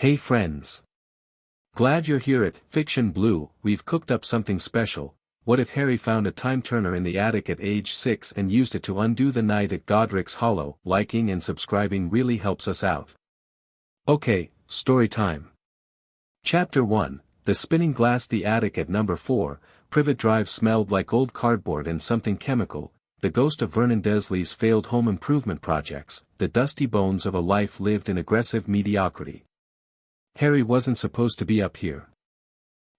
Hey friends! Glad you're here at Fiction Blue. We've cooked up something special. What if Harry found a time turner in the attic at age 6 and used it to undo the night at Godric's Hollow? Liking and subscribing really helps us out. Okay, story time. Chapter 1, The Spinning Glass. The attic at number 4, Privet Drive smelled like old cardboard and something chemical, the ghost of Vernon Dursley's failed home improvement projects, the dusty bones of a life lived in aggressive mediocrity. Harry wasn't supposed to be up here.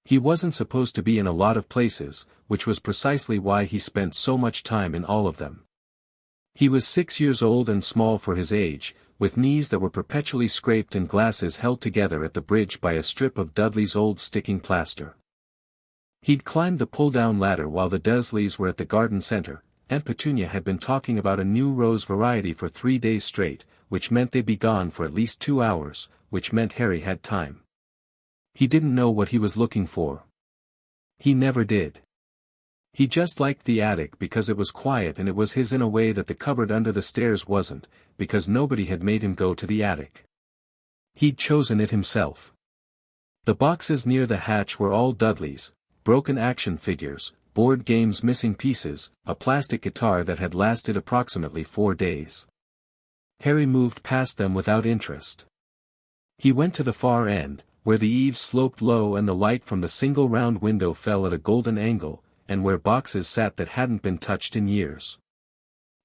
He wasn't supposed to be in a lot of places, which was precisely why he spent so much time in all of them. He was 6 years old and small for his age, with knees that were perpetually scraped and glasses held together at the bridge by a strip of Dudley's old sticking plaster. He'd climbed the pull-down ladder while the Dursleys were at the garden center. Aunt Petunia had been talking about a new rose variety for 3 days straight, which meant they'd be gone for at least 2 hours, which meant Harry had time. He didn't know what he was looking for. He never did. He just liked the attic because it was quiet, and it was his in a way that the cupboard under the stairs wasn't, because nobody had made him go to the attic. He'd chosen it himself. The boxes near the hatch were all Dudley's, broken action figures, board games missing pieces, a plastic guitar that had lasted approximately 4 days. Harry moved past them without interest. He went to the far end, where the eaves sloped low and the light from the single round window fell at a golden angle, and where boxes sat that hadn't been touched in years.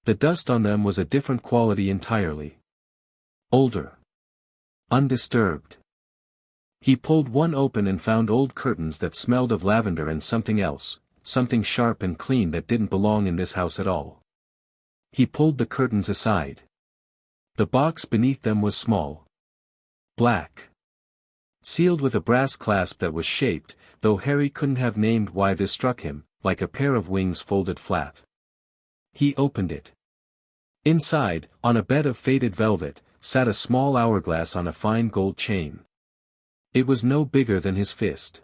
The dust on them was a different quality entirely. Older. Undisturbed. He pulled one open and found old curtains that smelled of lavender and something else, something sharp and clean that didn't belong in this house at all. He pulled the curtains aside. The box beneath them was small. Black. Sealed with a brass clasp that was shaped, though Harry couldn't have named why this struck him, like a pair of wings folded flat. He opened it. Inside, on a bed of faded velvet, sat a small hourglass on a fine gold chain. It was no bigger than his fist.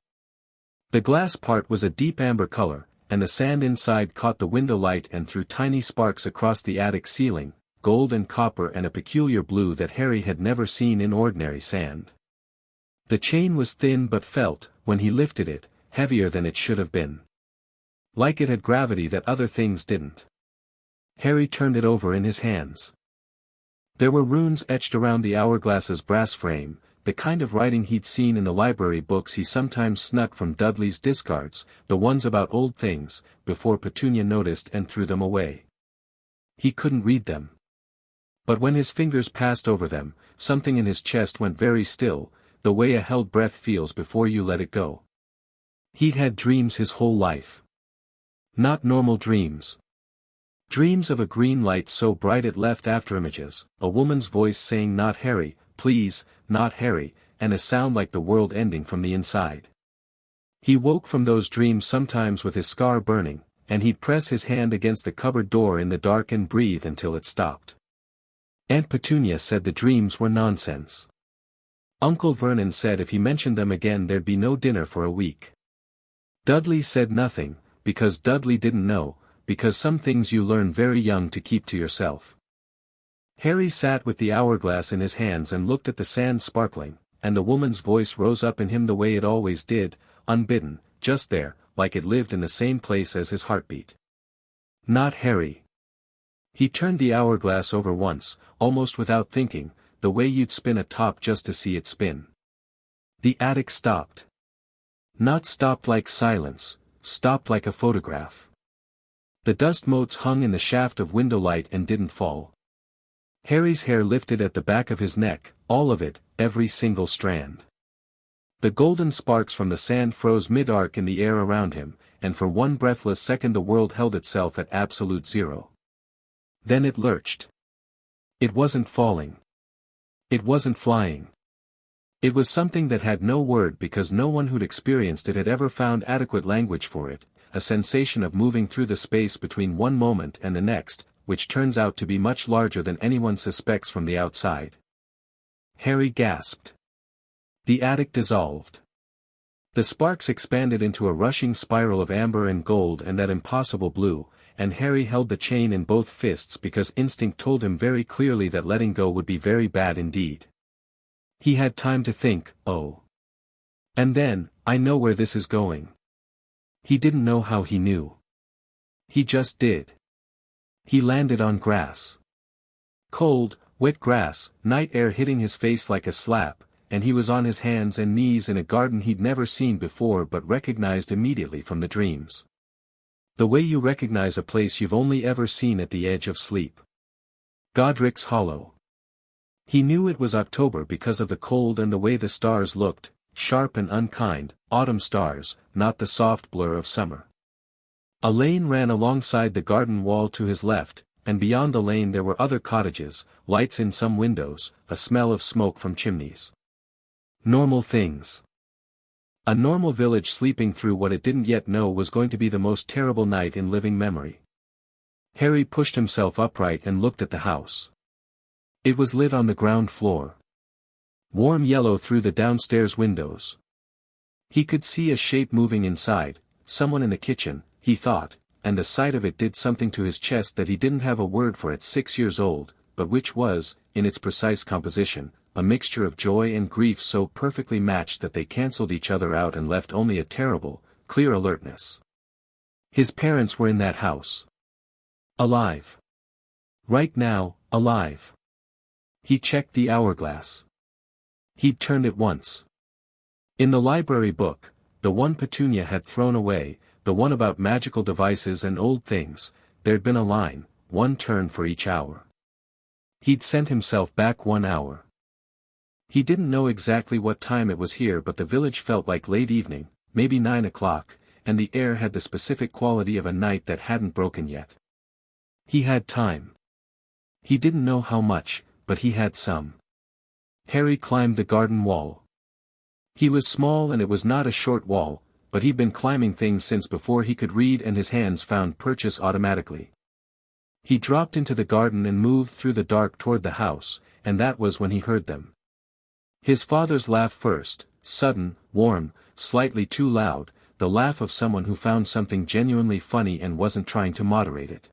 The glass part was a deep amber color, and the sand inside caught the window light and threw tiny sparks across the attic ceiling, gold and copper and a peculiar blue that Harry had never seen in ordinary sand. The chain was thin but felt, when he lifted it, heavier than it should have been. Like it had gravity that other things didn't. Harry turned it over in his hands. There were runes etched around the hourglass's brass frame, the kind of writing he'd seen in the library books he sometimes snuck from Dudley's discards, the ones about old things, before Petunia noticed and threw them away. He couldn't read them. But when his fingers passed over them, something in his chest went very still, the way a held breath feels before you let it go. He'd had dreams his whole life. Not normal dreams. Dreams of a green light so bright it left afterimages, a woman's voice saying "Not Harry, please, not Harry," and a sound like the world ending from the inside. He woke from those dreams sometimes with his scar burning, and he'd press his hand against the cupboard door in the dark and breathe until it stopped. Aunt Petunia said the dreams were nonsense. Uncle Vernon said if he mentioned them again there'd be no dinner for a week. Dudley said nothing, because Dudley didn't know, because some things you learn very young to keep to yourself. Harry sat with the hourglass in his hands and looked at the sand sparkling, and the woman's voice rose up in him the way it always did, unbidden, just there, like it lived in the same place as his heartbeat. Not Harry. He turned the hourglass over once, almost without thinking, the way you'd spin a top just to see it spin. The attic stopped. Not stopped like silence, stopped like a photograph. The dust motes hung in the shaft of window light and didn't fall. Harry's hair lifted at the back of his neck, all of it, every single strand. The golden sparks from the sand froze mid-arc in the air around him, and for one breathless second the world held itself at absolute zero. Then it lurched. It wasn't falling. It wasn't flying. It was something that had no word because no one who'd experienced it had ever found adequate language for it, a sensation of moving through the space between one moment and the next, which turns out to be much larger than anyone suspects from the outside. Harry gasped. The attic dissolved. The sparks expanded into a rushing spiral of amber and gold and that impossible blue, and Harry held the chain in both fists because instinct told him very clearly that letting go would be very bad indeed. He had time to think, oh. And then, I know where this is going. He didn't know how he knew. He just did. He landed on grass. Cold, wet grass, night air hitting his face like a slap, and he was on his hands and knees in a garden he'd never seen before but recognized immediately from the dreams. The way you recognize a place you've only ever seen at the edge of sleep. Godric's Hollow. He knew it was October because of the cold and the way the stars looked, sharp and unkind, autumn stars, not the soft blur of summer. A lane ran alongside the garden wall to his left, and beyond the lane there were other cottages, lights in some windows, a smell of smoke from chimneys. Normal things. A normal village sleeping through what it didn't yet know was going to be the most terrible night in living memory. Harry pushed himself upright and looked at the house. It was lit on the ground floor. Warm yellow through the downstairs windows. He could see a shape moving inside, someone in the kitchen, he thought, and the sight of it did something to his chest that he didn't have a word for at 6 years old, but which was, in its precise composition, a mixture of joy and grief so perfectly matched that they cancelled each other out and left only a terrible, clear alertness. His parents were in that house. Alive. Right now, alive. He checked the hourglass. He'd turned it once. In the library book, the one Petunia had thrown away, the one about magical devices and old things, there'd been a line, one turn for each hour. He'd sent himself back 1 hour. He didn't know exactly what time it was here, but the village felt like late evening, maybe 9 o'clock, and the air had the specific quality of a night that hadn't broken yet. He had time. He didn't know how much, but he had some. Harry climbed the garden wall. He was small and it was not a short wall, but he'd been climbing things since before he could read and his hands found purchase automatically. He dropped into the garden and moved through the dark toward the house, and that was when he heard them. His father's laugh first, sudden, warm, slightly too loud, the laugh of someone who found something genuinely funny and wasn't trying to moderate it.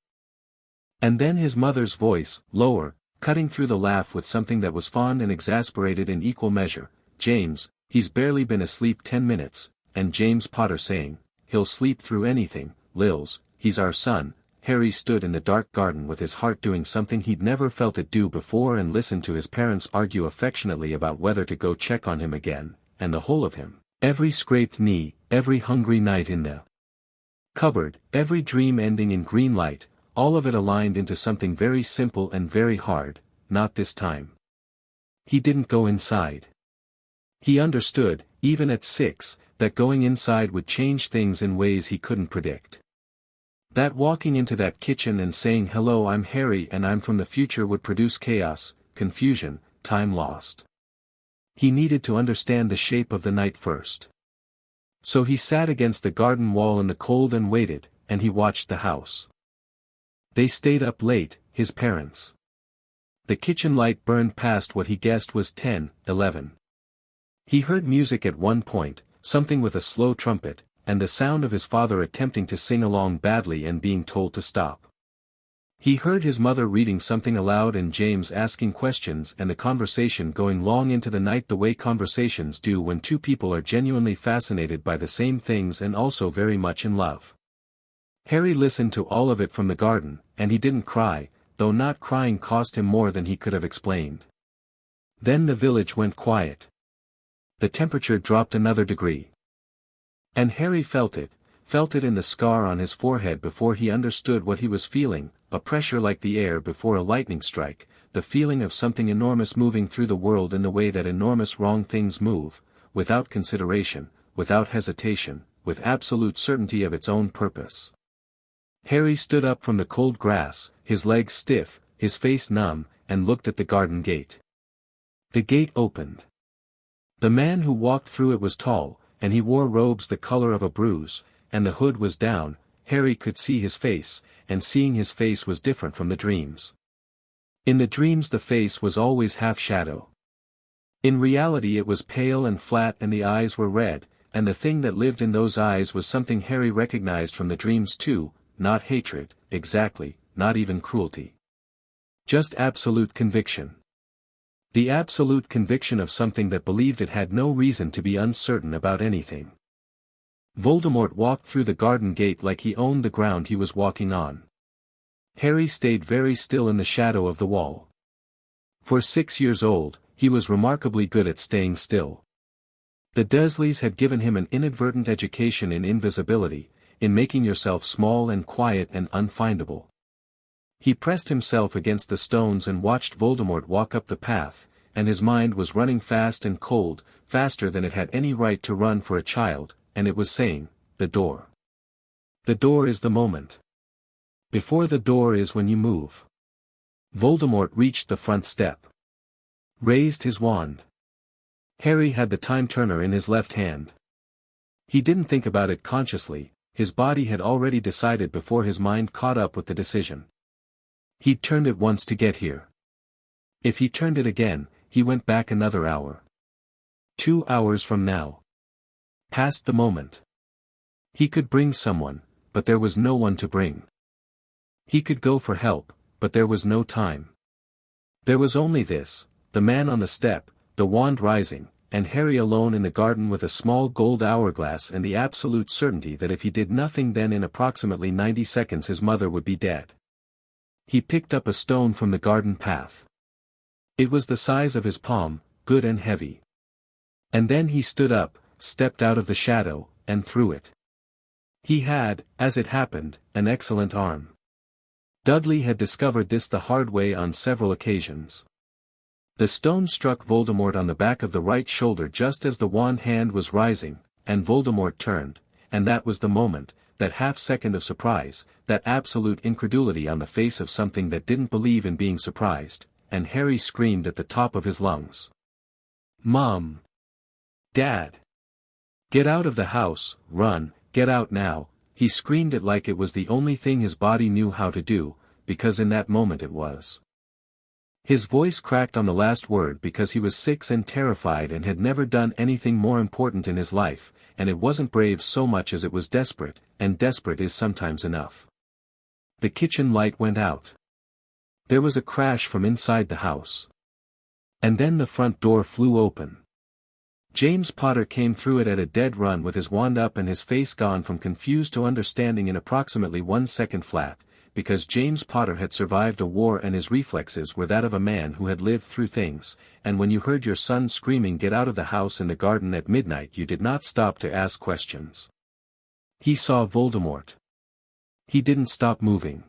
And then his mother's voice, lower, cutting through the laugh with something that was fond and exasperated in equal measure, "James, he's barely been asleep 10 minutes, and James Potter saying, he'll sleep through anything, Lils, he's our son." Harry stood in the dark garden with his heart doing something he'd never felt it do before and listened to his parents argue affectionately about whether to go check on him again, and the whole of him, every scraped knee, every hungry night in the cupboard, every dream ending in green light, all of it aligned into something very simple and very hard, not this time. He didn't go inside. He understood, even at 6, that going inside would change things in ways he couldn't predict. That walking into that kitchen and saying hello, I'm Harry and I'm from the future would produce chaos, confusion, time lost. He needed to understand the shape of the night first. So he sat against the garden wall in the cold and waited, and he watched the house. They stayed up late, his parents. The kitchen light burned past what he guessed was 10, 11. He heard music at one point, something with a slow trumpet, and the sound of his father attempting to sing along badly and being told to stop. He heard his mother reading something aloud and James asking questions and the conversation going long into the night the way conversations do when two people are genuinely fascinated by the same things and also very much in love. Harry listened to all of it from the garden, and he didn't cry, though not crying cost him more than he could have explained. Then the village went quiet. The temperature dropped another degree. And Harry felt it in the scar on his forehead before he understood what he was feeling, a pressure like the air before a lightning strike, the feeling of something enormous moving through the world in the way that enormous wrong things move, without consideration, without hesitation, with absolute certainty of its own purpose. Harry stood up from the cold grass, his legs stiff, his face numb, and looked at the garden gate. The gate opened. The man who walked through it was tall, and he wore robes the color of a bruise, and the hood was down. Harry could see his face, and seeing his face was different from the dreams. In the dreams the face was always half shadow. In reality it was pale and flat and the eyes were red, and the thing that lived in those eyes was something Harry recognized from the dreams too, not hatred, exactly, not even cruelty. Just absolute conviction. The absolute conviction of something that believed it had no reason to be uncertain about anything. Voldemort walked through the garden gate like he owned the ground he was walking on. Harry stayed very still in the shadow of the wall. For 6 years old, he was remarkably good at staying still. The Dursleys had given him an inadvertent education in invisibility, in making yourself small and quiet and unfindable. He pressed himself against the stones and watched Voldemort walk up the path, and his mind was running fast and cold, faster than it had any right to run for a child, and it was saying, "The door. The door is the moment. Before the door is when you move." Voldemort reached the front step. Raised his wand. Harry had the time-turner in his left hand. He didn't think about it consciously, his body had already decided before his mind caught up with the decision. He'd turned it once to get here. If he turned it again, he went back another hour. 2 hours from now. Past the moment. He could bring someone, but there was no one to bring. He could go for help, but there was no time. There was only this, the man on the step, the wand rising, and Harry alone in the garden with a small gold hourglass and the absolute certainty that if he did nothing then in approximately 90 seconds his mother would be dead. He picked up a stone from the garden path. It was the size of his palm, good and heavy. And then he stood up, stepped out of the shadow, and threw it. He had, as it happened, an excellent arm. Dudley had discovered this the hard way on several occasions. The stone struck Voldemort on the back of the right shoulder just as the wand hand was rising, and Voldemort turned, and that was the moment, that half-second of surprise, that absolute incredulity on the face of something that didn't believe in being surprised, and Harry screamed at the top of his lungs. "Mom! Dad! Get out of the house, run, get out now!" He screamed it like it was the only thing his body knew how to do, because in that moment it was. His voice cracked on the last word because he was 6 and terrified and had never done anything more important in his life, and it wasn't brave so much as it was desperate, and desperate is sometimes enough. The kitchen light went out. There was a crash from inside the house. And then the front door flew open. James Potter came through it at a dead run with his wand up and his face gone from confused to understanding in approximately 1 second flat, because James Potter had survived a war and his reflexes were that of a man who had lived through things, and when you heard your son screaming "Get out of the house" in the garden at midnight you did not stop to ask questions. He saw Voldemort. He didn't stop moving.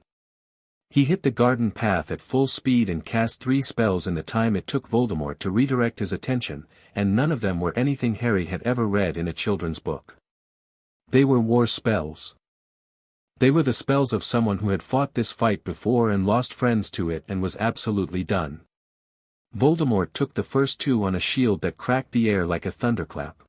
He hit the garden path at full speed and cast 3 spells in the time it took Voldemort to redirect his attention, and none of them were anything Harry had ever read in a children's book. They were war spells. They were the spells of someone who had fought this fight before and lost friends to it and was absolutely done. Voldemort took the first 2 on a shield that cracked the air like a thunderclap.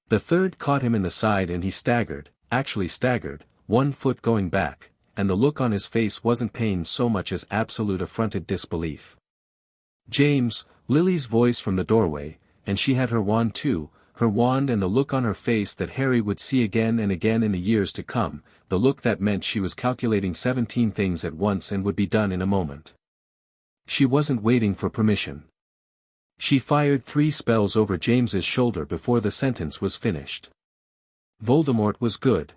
The third caught him in the side and he staggered, actually staggered, 1 foot going back, and the look on his face wasn't pain so much as absolute affronted disbelief. "James," Lily's voice from the doorway, and she had her wand too, her wand and the look on her face that Harry would see again and again in the years to come, the look that meant she was calculating 17 things at once and would be done in a moment. She wasn't waiting for permission. She fired 3 spells over James's shoulder before the sentence was finished. Voldemort was good.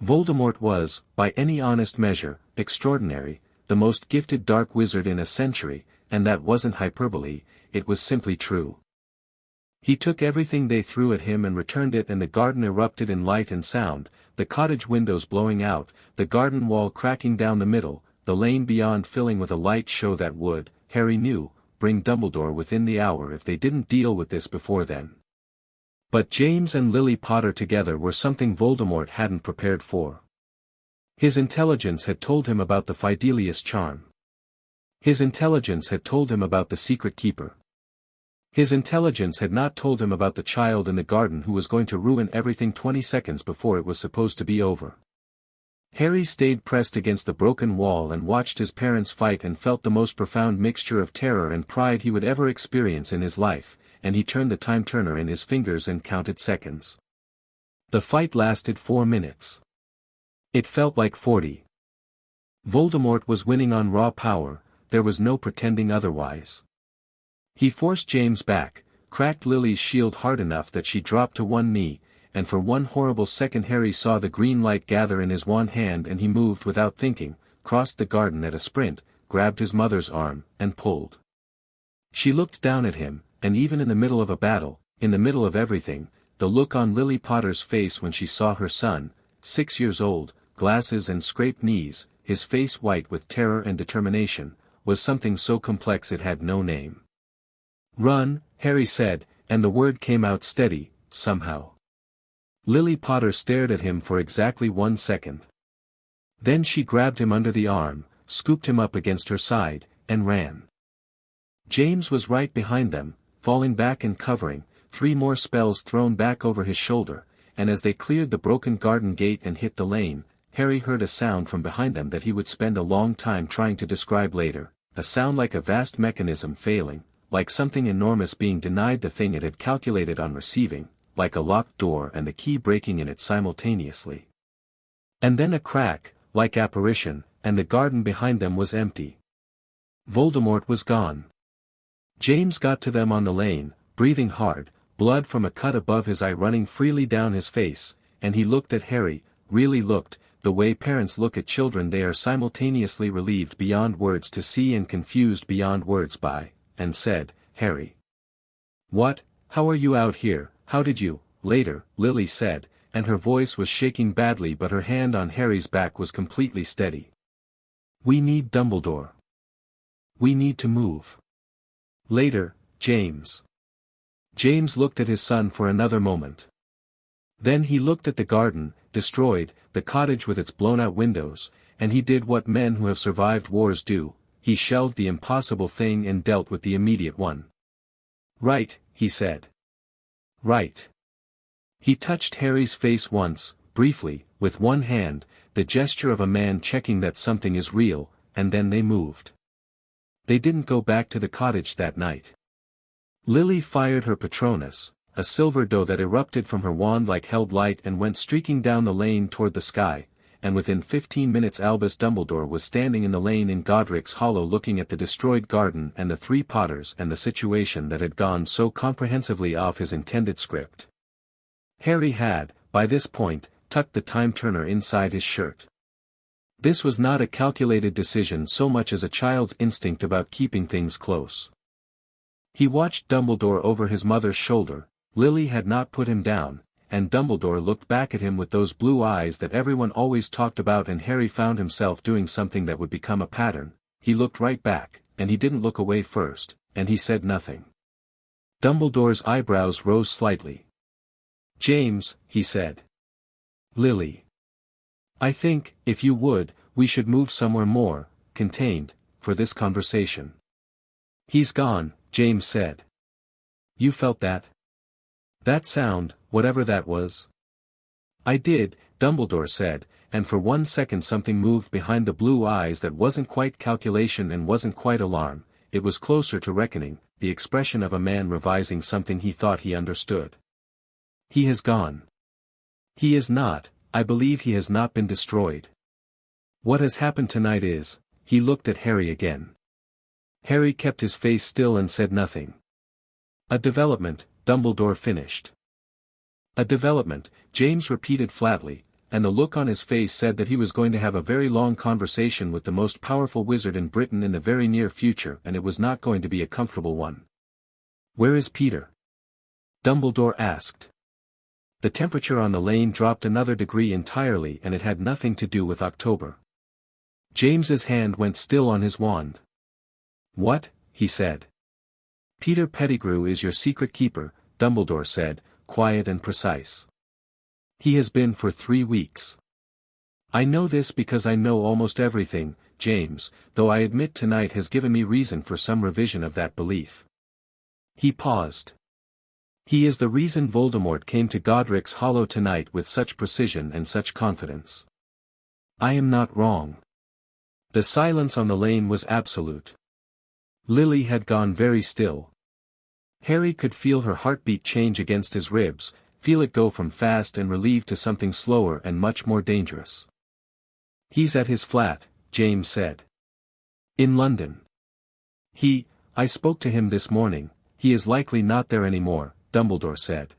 Voldemort was, by any honest measure, extraordinary, the most gifted dark wizard in a century, and that wasn't hyperbole, it was simply true. He took everything they threw at him and returned it, and the garden erupted in light and sound, the cottage windows blowing out, the garden wall cracking down the middle, the lane beyond filling with a light show that would, Harry knew, bring Dumbledore within the hour if they didn't deal with this before then. But James and Lily Potter together were something Voldemort hadn't prepared for. His intelligence had told him about the Fidelius charm. His intelligence had told him about the secret keeper. His intelligence had not told him about the child in the garden who was going to ruin everything 20 seconds before it was supposed to be over. Harry stayed pressed against the broken wall and watched his parents fight and felt the most profound mixture of terror and pride he would ever experience in his life, and he turned the time-turner in his fingers and counted seconds. The fight lasted 4 minutes. It felt like 40. Voldemort was winning on raw power, there was no pretending otherwise. He forced James back, cracked Lily's shield hard enough that she dropped to one knee, and for one horrible second Harry saw the green light gather in his one hand and he moved without thinking, crossed the garden at a sprint, grabbed his mother's arm, and pulled. She looked down at him, and even in the middle of a battle, in the middle of everything, the look on Lily Potter's face when she saw her son, 6 years old, glasses and scraped knees, his face white with terror and determination, was something so complex it had no name. "Run," Harry said, and the word came out steady, somehow. Lily Potter stared at him for exactly 1 second. Then she grabbed him under the arm, scooped him up against her side, and ran. James was right behind them, falling back and covering, 3 more spells thrown back over his shoulder, and as they cleared the broken garden gate and hit the lane, Harry heard a sound from behind them that he would spend a long time trying to describe later, a sound like a vast mechanism failing, like something enormous being denied the thing it had calculated on receiving, like a locked door and the key breaking in it simultaneously. And then a crack, like apparition, and the garden behind them was empty. Voldemort was gone. James got to them on the lane, breathing hard, blood from a cut above his eye running freely down his face, and he looked at Harry, really looked, the way parents look at children they are simultaneously relieved beyond words to see and confused beyond words by, and said, "Harry. What, how are you out here, how did you?" "Later," Lily said, and her voice was shaking badly but her hand on Harry's back was completely steady. "We need Dumbledore. We need to move. Later, James." James looked at his son for another moment. Then he looked at the garden, destroyed, the cottage with its blown-out windows, and he did what men who have survived wars do, he shelved the impossible thing and dealt with the immediate one. "Right," he said. "Right." He touched Harry's face once, briefly, with one hand, the gesture of a man checking that something is real, and then they moved. They didn't go back to the cottage that night. Lily fired her Patronus, a silver doe that erupted from her wand like held light and went streaking down the lane toward the sky, and within 15 minutes Albus Dumbledore was standing in the lane in Godric's Hollow looking at the destroyed garden and the 3 Potters and the situation that had gone so comprehensively off his intended script. Harry had, by this point, tucked the time-turner inside his shirt. This was not a calculated decision so much as a child's instinct about keeping things close. He watched Dumbledore over his mother's shoulder. Lily had not put him down, and Dumbledore looked back at him with those blue eyes that everyone always talked about, and Harry found himself doing something that would become a pattern. He looked right back, and he didn't look away first, and he said nothing. Dumbledore's eyebrows rose slightly. "James," he said. "Lily. I think, if you would, we should move somewhere more contained, for this conversation." "He's gone," James said. "You felt that? That sound, whatever that was?" "I did," Dumbledore said, and for 1 second something moved behind the blue eyes that wasn't quite calculation and wasn't quite alarm, it was closer to reckoning, the expression of a man revising something he thought he understood. "He has gone. He is not, I believe he has not been destroyed. What has happened tonight is," he looked at Harry again. Harry kept his face still and said nothing. "A development," Dumbledore finished. "A development," James repeated flatly, and the look on his face said that he was going to have a very long conversation with the most powerful wizard in Britain in the very near future, and it was not going to be a comfortable one. "Where is Peter?" Dumbledore asked. The temperature on the lane dropped another degree entirely, and it had nothing to do with October. James's hand went still on his wand. "What?" he said. "Peter Pettigrew is your secret keeper," Dumbledore said, quiet and precise. "He has been for 3 weeks. I know this because I know almost everything, James, though I admit tonight has given me reason for some revision of that belief." He paused. "He is the reason Voldemort came to Godric's Hollow tonight with such precision and such confidence. I am not wrong." The silence on the lane was absolute. Lily had gone very still. Harry could feel her heartbeat change against his ribs, feel it go from fast and relieved to something slower and much more dangerous. "He's at his flat," James said. "In London." I spoke to him this morning, he is likely not there anymore, Dumbledore said.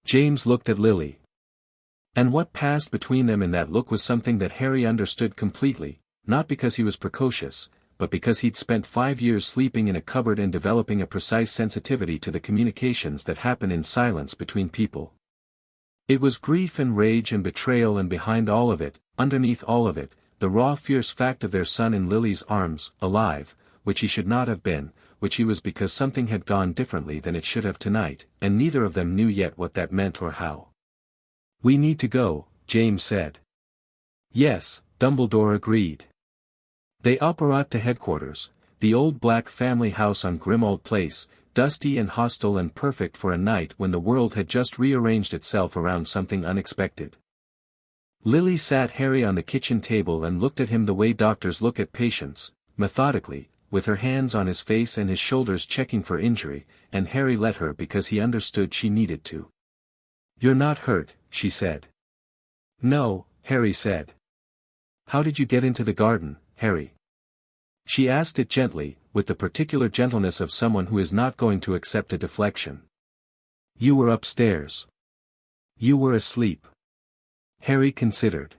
James looked at Lily. And what passed between them in that look was something that Harry understood completely, not because he was precocious, but because he'd spent 5 years sleeping in a cupboard and developing a precise sensitivity to the communications that happen in silence between people. It was grief and rage and betrayal, and behind all of it, underneath all of it, the raw fierce fact of their son in Lily's arms, alive, which he should not have been, which he was because something had gone differently than it should have tonight, and neither of them knew yet what that meant or how. We need to go, James said. Yes, Dumbledore agreed. They apparat to headquarters, the old black family house on Grimmauld Place, dusty and hostile and perfect for a night when the world had just rearranged itself around something unexpected. Lily sat Harry on the kitchen table and looked at him the way doctors look at patients, methodically, with her hands on his face and his shoulders checking for injury, and Harry let her because he understood she needed to. You're not hurt, she said. No, Harry said. How did you get into the garden, Harry? She asked it gently, with the particular gentleness of someone who is not going to accept a deflection. You were upstairs. You were asleep. Harry considered.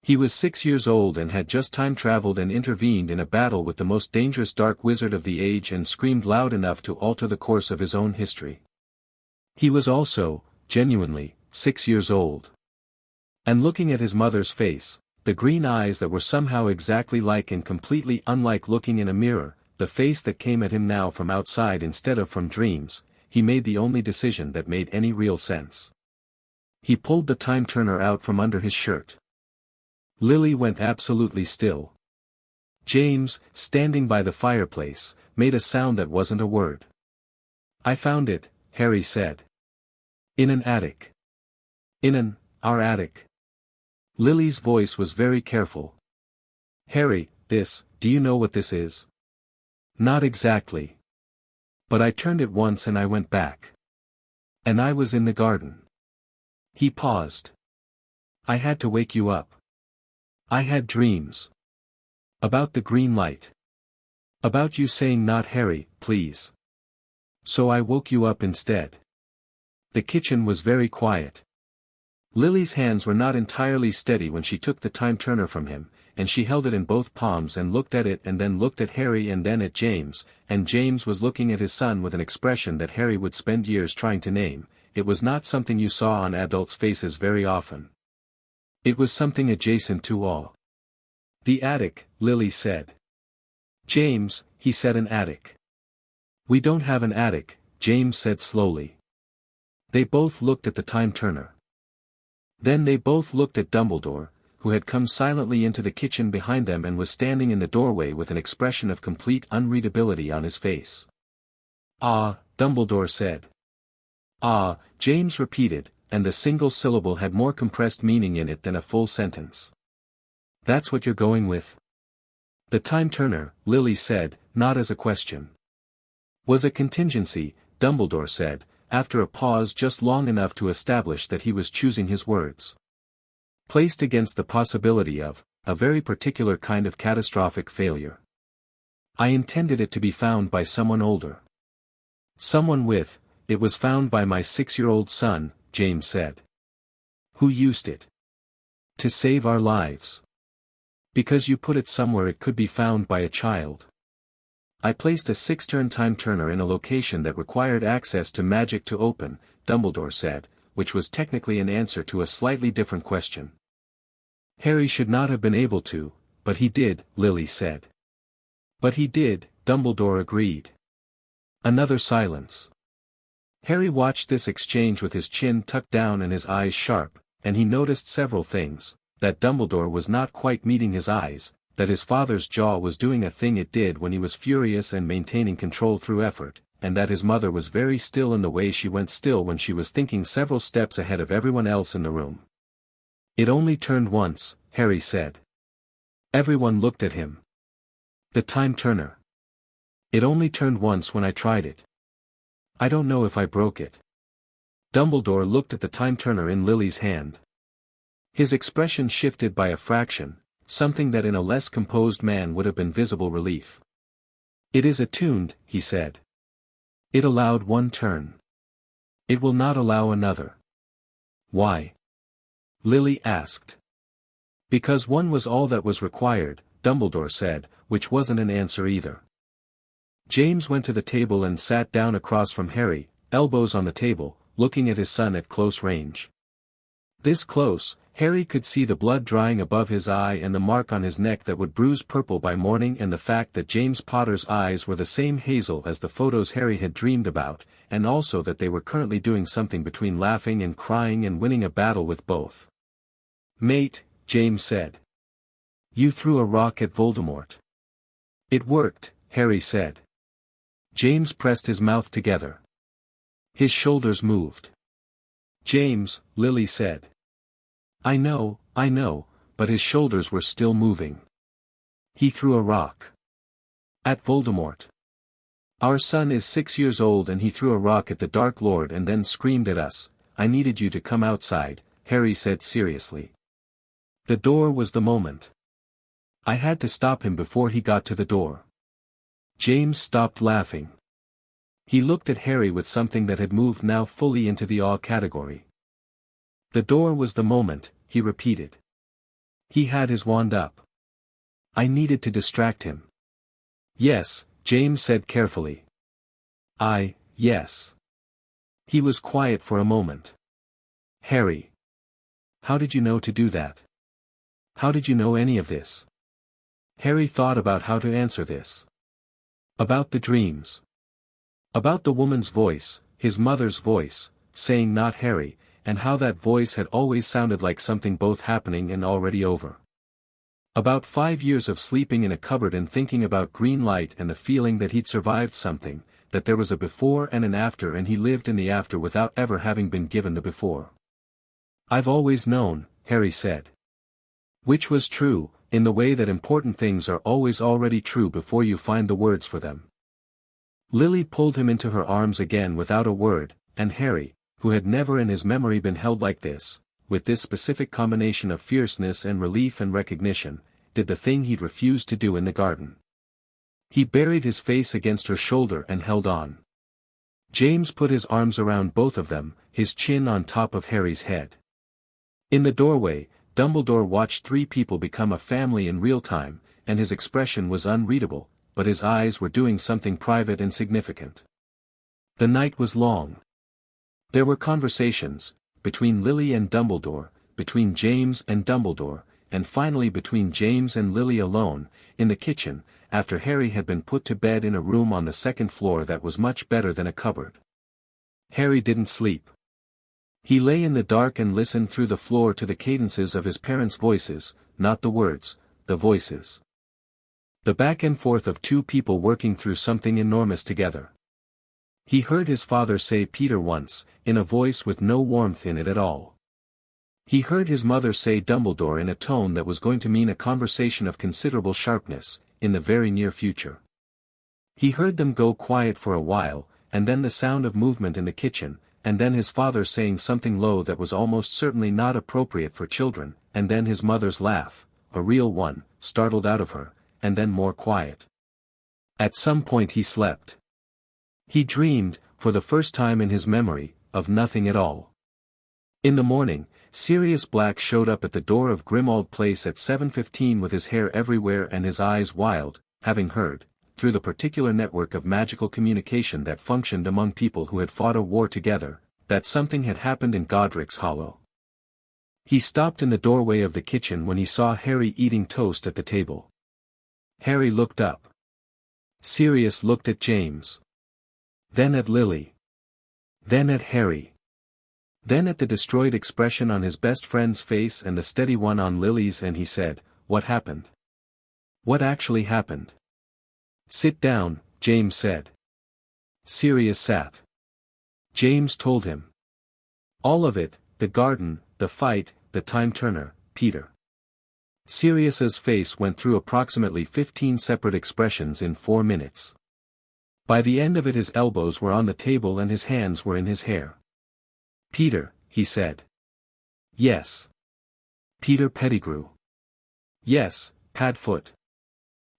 He was 6 years old and had just time-traveled and intervened in a battle with the most dangerous dark wizard of the age and screamed loud enough to alter the course of his own history. He was also, genuinely, 6 years old. And looking at his mother's face, the green eyes that were somehow exactly like and completely unlike looking in a mirror, the face that came at him now from outside instead of from dreams, he made the only decision that made any real sense. He pulled the time-turner out from under his shirt. Lily went absolutely still. James, standing by the fireplace, made a sound that wasn't a word. I found it, Harry said. In an attic. Our attic. Lily's voice was very careful. Harry, do you know what this is? Not exactly. But I turned it once and I went back. And I was in the garden. He paused. I had to wake you up. I had dreams. About the green light. About you saying not Harry, please. So I woke you up instead. The kitchen was very quiet. Lily's hands were not entirely steady when she took the time-turner from him, and she held it in both palms and looked at it and then looked at Harry and then at James, and James was looking at his son with an expression that Harry would spend years trying to name. It was not something you saw on adults' faces very often. It was something adjacent to all. The attic, Lily said. James, he said, an attic. We don't have an attic, James said slowly. They both looked at the time-turner. Then they both looked at Dumbledore, who had come silently into the kitchen behind them and was standing in the doorway with an expression of complete unreadability on his face. Ah, Dumbledore said. Ah, James repeated, and the single syllable had more compressed meaning in it than a full sentence. That's what you're going with? The time-turner, Lily said, not as a question. Was a contingency, Dumbledore said, after a pause just long enough to establish that he was choosing his words. Placed against the possibility of a very particular kind of catastrophic failure. I intended it to be found by someone older. It was found by my 6-year-old son, James said. Who used it? To save our lives. Because you put it somewhere it could be found by a child. I placed a 6-turn time-turner in a location that required access to magic to open, Dumbledore said, which was technically an answer to a slightly different question. Harry should not have been able to, but he did, Lily said. But he did, Dumbledore agreed. Another silence. Harry watched this exchange with his chin tucked down and his eyes sharp, and he noticed several things: that Dumbledore was not quite meeting his eyes, that his father's jaw was doing a thing it did when he was furious and maintaining control through effort, and that his mother was very still in the way she went still when she was thinking several steps ahead of everyone else in the room. It only turned once, Harry said. Everyone looked at him. The time-turner. It only turned once when I tried it. I don't know if I broke it. Dumbledore looked at the time-turner in Lily's hand. His expression shifted by a fraction, something that in a less composed man would have been visible relief. It is attuned, he said. It allowed one turn. It will not allow another. Why? Lily asked. Because one was all that was required, Dumbledore said, which wasn't an answer either. James went to the table and sat down across from Harry, elbows on the table, looking at his son at close range. This close, Harry could see the blood drying above his eye and the mark on his neck that would bruise purple by morning, and the fact that James Potter's eyes were the same hazel as the photos Harry had dreamed about, and also that they were currently doing something between laughing and crying and winning a battle with both. Mate, James said. You threw a rock at Voldemort. It worked, Harry said. James pressed his mouth together. His shoulders moved. James, Lily said. I know, but his shoulders were still moving. He threw a rock. At Voldemort. Our son is 6 years old and he threw a rock at the Dark Lord and then screamed at us. I needed you to come outside, Harry said seriously. The door was the moment. I had to stop him before he got to the door. James stopped laughing. He looked at Harry with something that had moved now fully into the awe category. The door was the moment, he repeated. He had his wand up. I needed to distract him. Yes, James said carefully. Yes. He was quiet for a moment. Harry. How did you know to do that? How did you know any of this? Harry thought about how to answer this. About the dreams. About the woman's voice, his mother's voice, saying not Harry, and how that voice had always sounded like something both happening and already over. About 5 years of sleeping in a cupboard and thinking about green light and the feeling that he'd survived something, that there was a before and an after and he lived in the after without ever having been given the before. I've always known, Harry said. Which was true, in the way that important things are always already true before you find the words for them. Lily pulled him into her arms again without a word, and Harry, who had never in his memory been held like this, with this specific combination of fierceness and relief and recognition, did the thing he'd refused to do in the garden. He buried his face against her shoulder and held on. James put his arms around both of them, his chin on top of Harry's head. In the doorway, Dumbledore watched 3 people become a family in real time, and his expression was unreadable, but his eyes were doing something private and significant. The night was long. There were conversations, between Lily and Dumbledore, between James and Dumbledore, and finally between James and Lily alone, in the kitchen, after Harry had been put to bed in a room on the 2nd floor that was much better than a cupboard. Harry didn't sleep. He lay in the dark and listened through the floor to the cadences of his parents' voices, not the words, the voices. The back and forth of 2 people working through something enormous together. He heard his father say Peter once, in a voice with no warmth in it at all. He heard his mother say Dumbledore in a tone that was going to mean a conversation of considerable sharpness, in the very near future. He heard them go quiet for a while, and then the sound of movement in the kitchen, and then his father saying something low that was almost certainly not appropriate for children, and then his mother's laugh, a real one, startled out of her, and then more quiet. At some point he slept. He dreamed, for the first time in his memory, of nothing at all. In the morning, Sirius Black showed up at the door of Grimmauld Place at 7:15 with his hair everywhere and his eyes wild, having heard, through the particular network of magical communication that functioned among people who had fought a war together, that something had happened in Godric's Hollow. He stopped in the doorway of the kitchen when he saw Harry eating toast at the table. Harry looked up. Sirius looked at James. Then at Lily. Then at Harry. Then at the destroyed expression on his best friend's face and the steady one on Lily's, and he said, "What happened? What actually happened?" "Sit down," James said. Sirius sat. James told him. All of it, the garden, the fight, the time-turner, Peter. Sirius's face went through approximately 15 separate expressions in 4 minutes. By the end of it his elbows were on the table and his hands were in his hair. "Peter," he said. "Yes." "Peter Pettigrew." "Yes, Padfoot."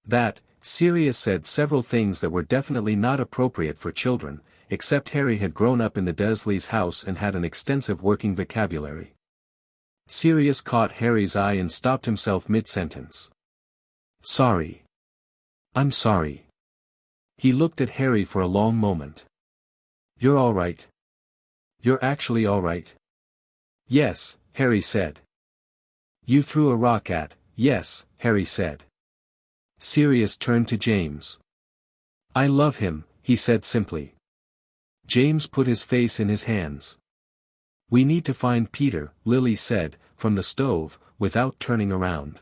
"That," Sirius said several things that were definitely not appropriate for children, except Harry had grown up in the Dursleys' house and had an extensive working vocabulary. Sirius caught Harry's eye and stopped himself mid-sentence. "Sorry. I'm sorry." He looked at Harry for a long moment. "You're all right. You're actually all right?" "Yes," Harry said. "You threw a rock at." "Yes," Harry said. Sirius turned to James. "I love him," he said simply. James put his face in his hands. "We need to find Peter," Lily said, from the stove, without turning around.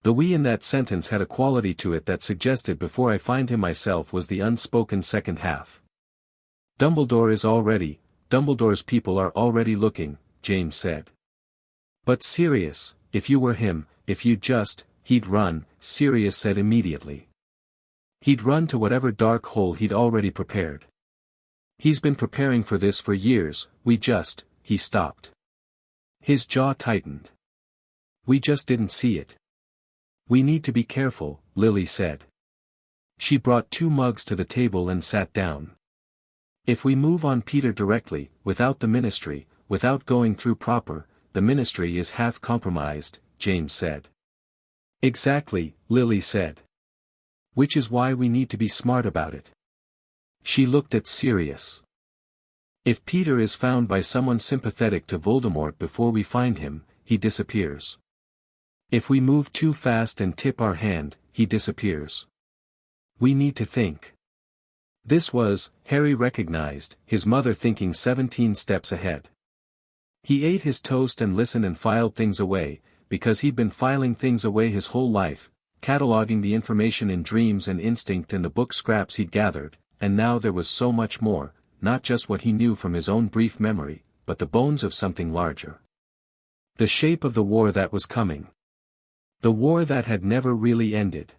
The "we" in that sentence had a quality to it that suggested "before I find him myself" was the unspoken second half. "Dumbledore is already, Dumbledore's people are already looking," James said. "But Sirius, if you were him, if you'd just, he'd run," Sirius said immediately. "He'd run to whatever dark hole he'd already prepared. He's been preparing for this for years, he stopped. His jaw tightened. "We just didn't see it." "We need to be careful," Lily said. She brought 2 mugs to the table and sat down. "If we move on Peter directly, without the ministry, without going through proper, the ministry is half compromised," James said. "Exactly," Lily said. "Which is why we need to be smart about it." She looked at Sirius. "If Peter is found by someone sympathetic to Voldemort before we find him, he disappears. If we move too fast and tip our hand, he disappears. We need to think." This was, Harry recognized, his mother thinking 17 steps ahead. He ate his toast and listened and filed things away, because he'd been filing things away his whole life, cataloging the information in dreams and instinct and the book scraps he'd gathered, and now there was so much more, not just what he knew from his own brief memory, but the bones of something larger. The shape of the war that was coming. The war that had never really ended.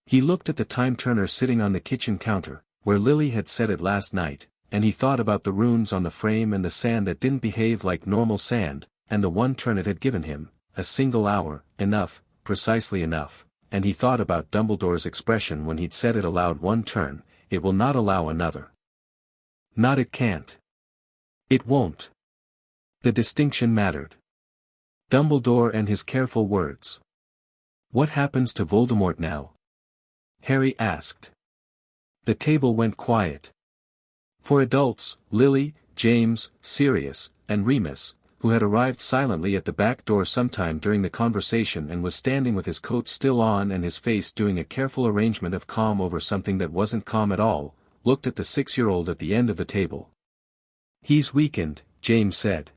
He looked at the time-turner sitting on the kitchen counter, where Lily had set it last night, and he thought about the runes on the frame and the sand that didn't behave like normal sand, and the 1 turn it had given him, a single hour, enough, precisely enough, and he thought about Dumbledore's expression when he'd said it aloud 1 turn, "It will not allow another." Not it can't. It won't. The distinction mattered. Dumbledore and his careful words. "What happens to Voldemort now?" Harry asked. The table went quiet. For adults, Lily, James, Sirius, and Remus, who had arrived silently at the back door sometime during the conversation and was standing with his coat still on and his face doing a careful arrangement of calm over something that wasn't calm at all, looked at the 6-year-old at the end of the table. "He's weakened," James said.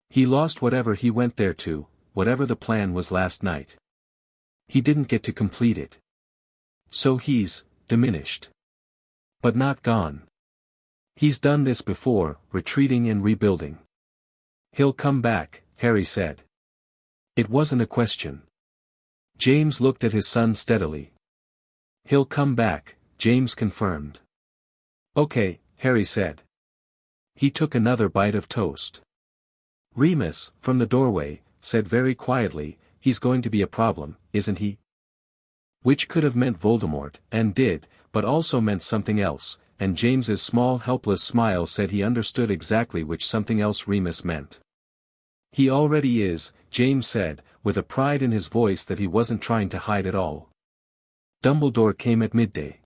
"He lost whatever he went there to, whatever the plan was last night. He didn't get to complete it. So he's diminished. But not gone. He's done this before, retreating and rebuilding. He'll come back," Harry said. It wasn't a question. James looked at his son steadily. "He'll come back," James confirmed. "Okay," Harry said. He took another bite of toast. Remus, from the doorway, said very quietly, "He's going to be a problem, isn't he?" Which could have meant Voldemort, and did, but also meant something else, and James's small helpless smile said he understood exactly which something else Remus meant. "He already is," James said, with a pride in his voice that he wasn't trying to hide at all. Dumbledore came at midday.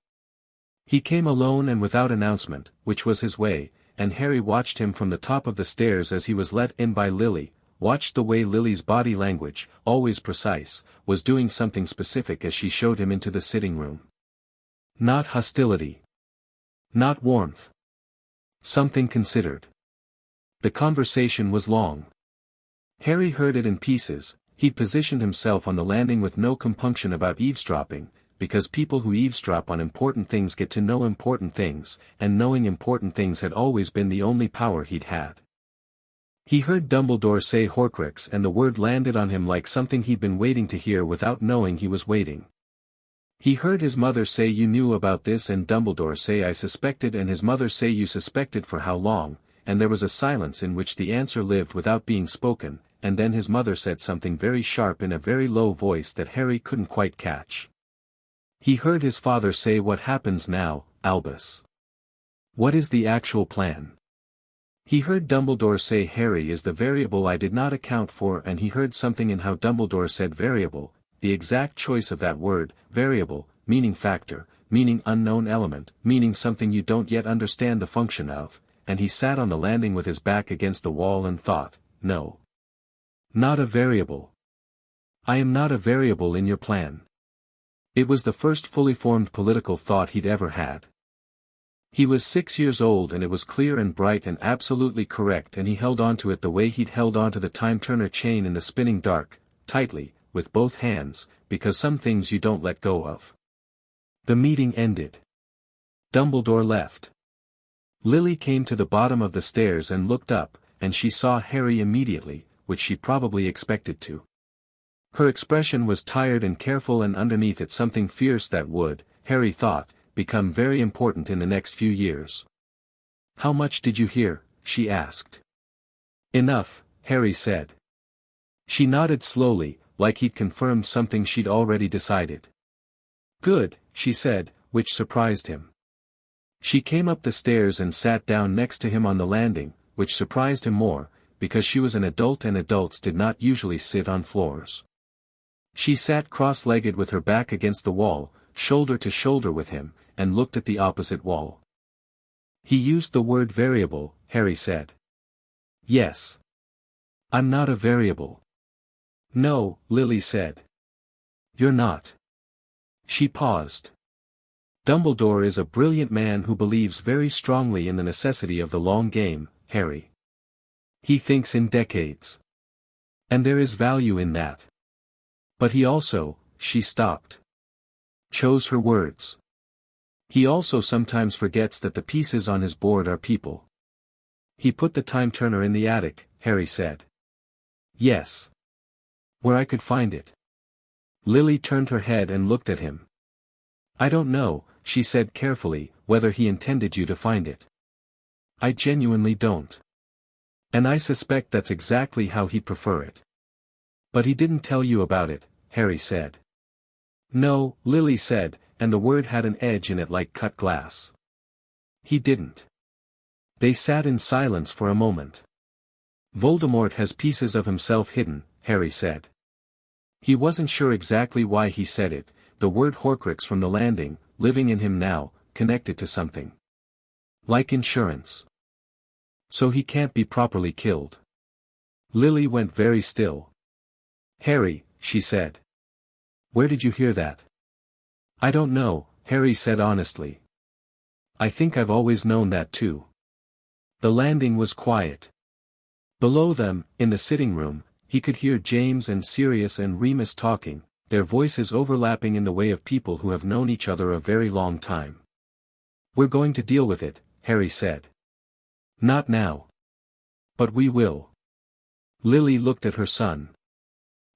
He came alone and without announcement, which was his way, and Harry watched him from the top of the stairs as he was let in by Lily, watched the way Lily's body language, always precise, was doing something specific as she showed him into the sitting room. Not hostility. Not warmth. Something considered. The conversation was long. Harry heard it in pieces. He'd positioned himself on the landing with no compunction about eavesdropping, because people who eavesdrop on important things get to know important things, and knowing important things had always been the only power he'd had. He heard Dumbledore say Horcrux and the word landed on him like something he'd been waiting to hear without knowing he was waiting. He heard his mother say you knew about this and Dumbledore say I suspected and his mother say you suspected for how long, and there was a silence in which the answer lived without being spoken, and then his mother said something very sharp in a very low voice that Harry couldn't quite catch. He heard his father say, "What happens now, Albus? What is the actual plan?" He heard Dumbledore say Harry is the variable I did not account for, and he heard something in how Dumbledore said variable, the exact choice of that word, variable, meaning factor, meaning unknown element, meaning something you don't yet understand the function of, and he sat on the landing with his back against the wall and thought, no. Not a variable. I am not a variable in your plan. It was the first fully formed political thought he'd ever had. He was 6 years old and it was clear and bright and absolutely correct, and he held on to it the way he'd held on to the time-turner chain in the spinning dark, tightly, with both hands, because some things you don't let go of. The meeting ended. Dumbledore left. Lily came to the bottom of the stairs and looked up, and she saw Harry immediately, which she probably expected to. Her expression was tired and careful, and underneath it something fierce that would, Harry thought, become very important in the next few years. "How much did you hear?" she asked. "Enough," Harry said. She nodded slowly, like he'd confirmed something she'd already decided. "Good," she said, which surprised him. She came up the stairs and sat down next to him on the landing, which surprised him more, because she was an adult and adults did not usually sit on floors. She sat cross-legged with her back against the wall, shoulder to shoulder with him, and looked at the opposite wall. "He used the word variable," Harry said. "Yes. I'm not a variable." "No," Lily said. "You're not." She paused. "Dumbledore is a brilliant man who believes very strongly in the necessity of the long game, Harry. He thinks in decades. And there is value in that. But he also," she stopped. Chose her words. "He also sometimes forgets that the pieces on his board are people." "He put the time-turner in the attic," Harry said. "Yes. Where I could find it." Lily turned her head and looked at him. "I don't know," she said carefully, "whether he intended you to find it. I genuinely don't. And I suspect that's exactly how he'd prefer it." "But he didn't tell you about it," Harry said. "No," Lily said, and the word had an edge in it like cut glass. "He didn't." They sat in silence for a moment. "Voldemort has pieces of himself hidden," Harry said. He wasn't sure exactly why he said it, the word Horcrux from the landing, living in him now, connected to something. Like insurance. "So he can't be properly killed." Lily went very still. "Harry," she said. "Where did you hear that?" "I don't know," Harry said honestly. "I think I've always known that too." The landing was quiet. Below them, in the sitting room, he could hear James and Sirius and Remus talking, their voices overlapping in the way of people who have known each other a very long time. "We're going to deal with it," Harry said. "Not now. But we will." Lily looked at her son.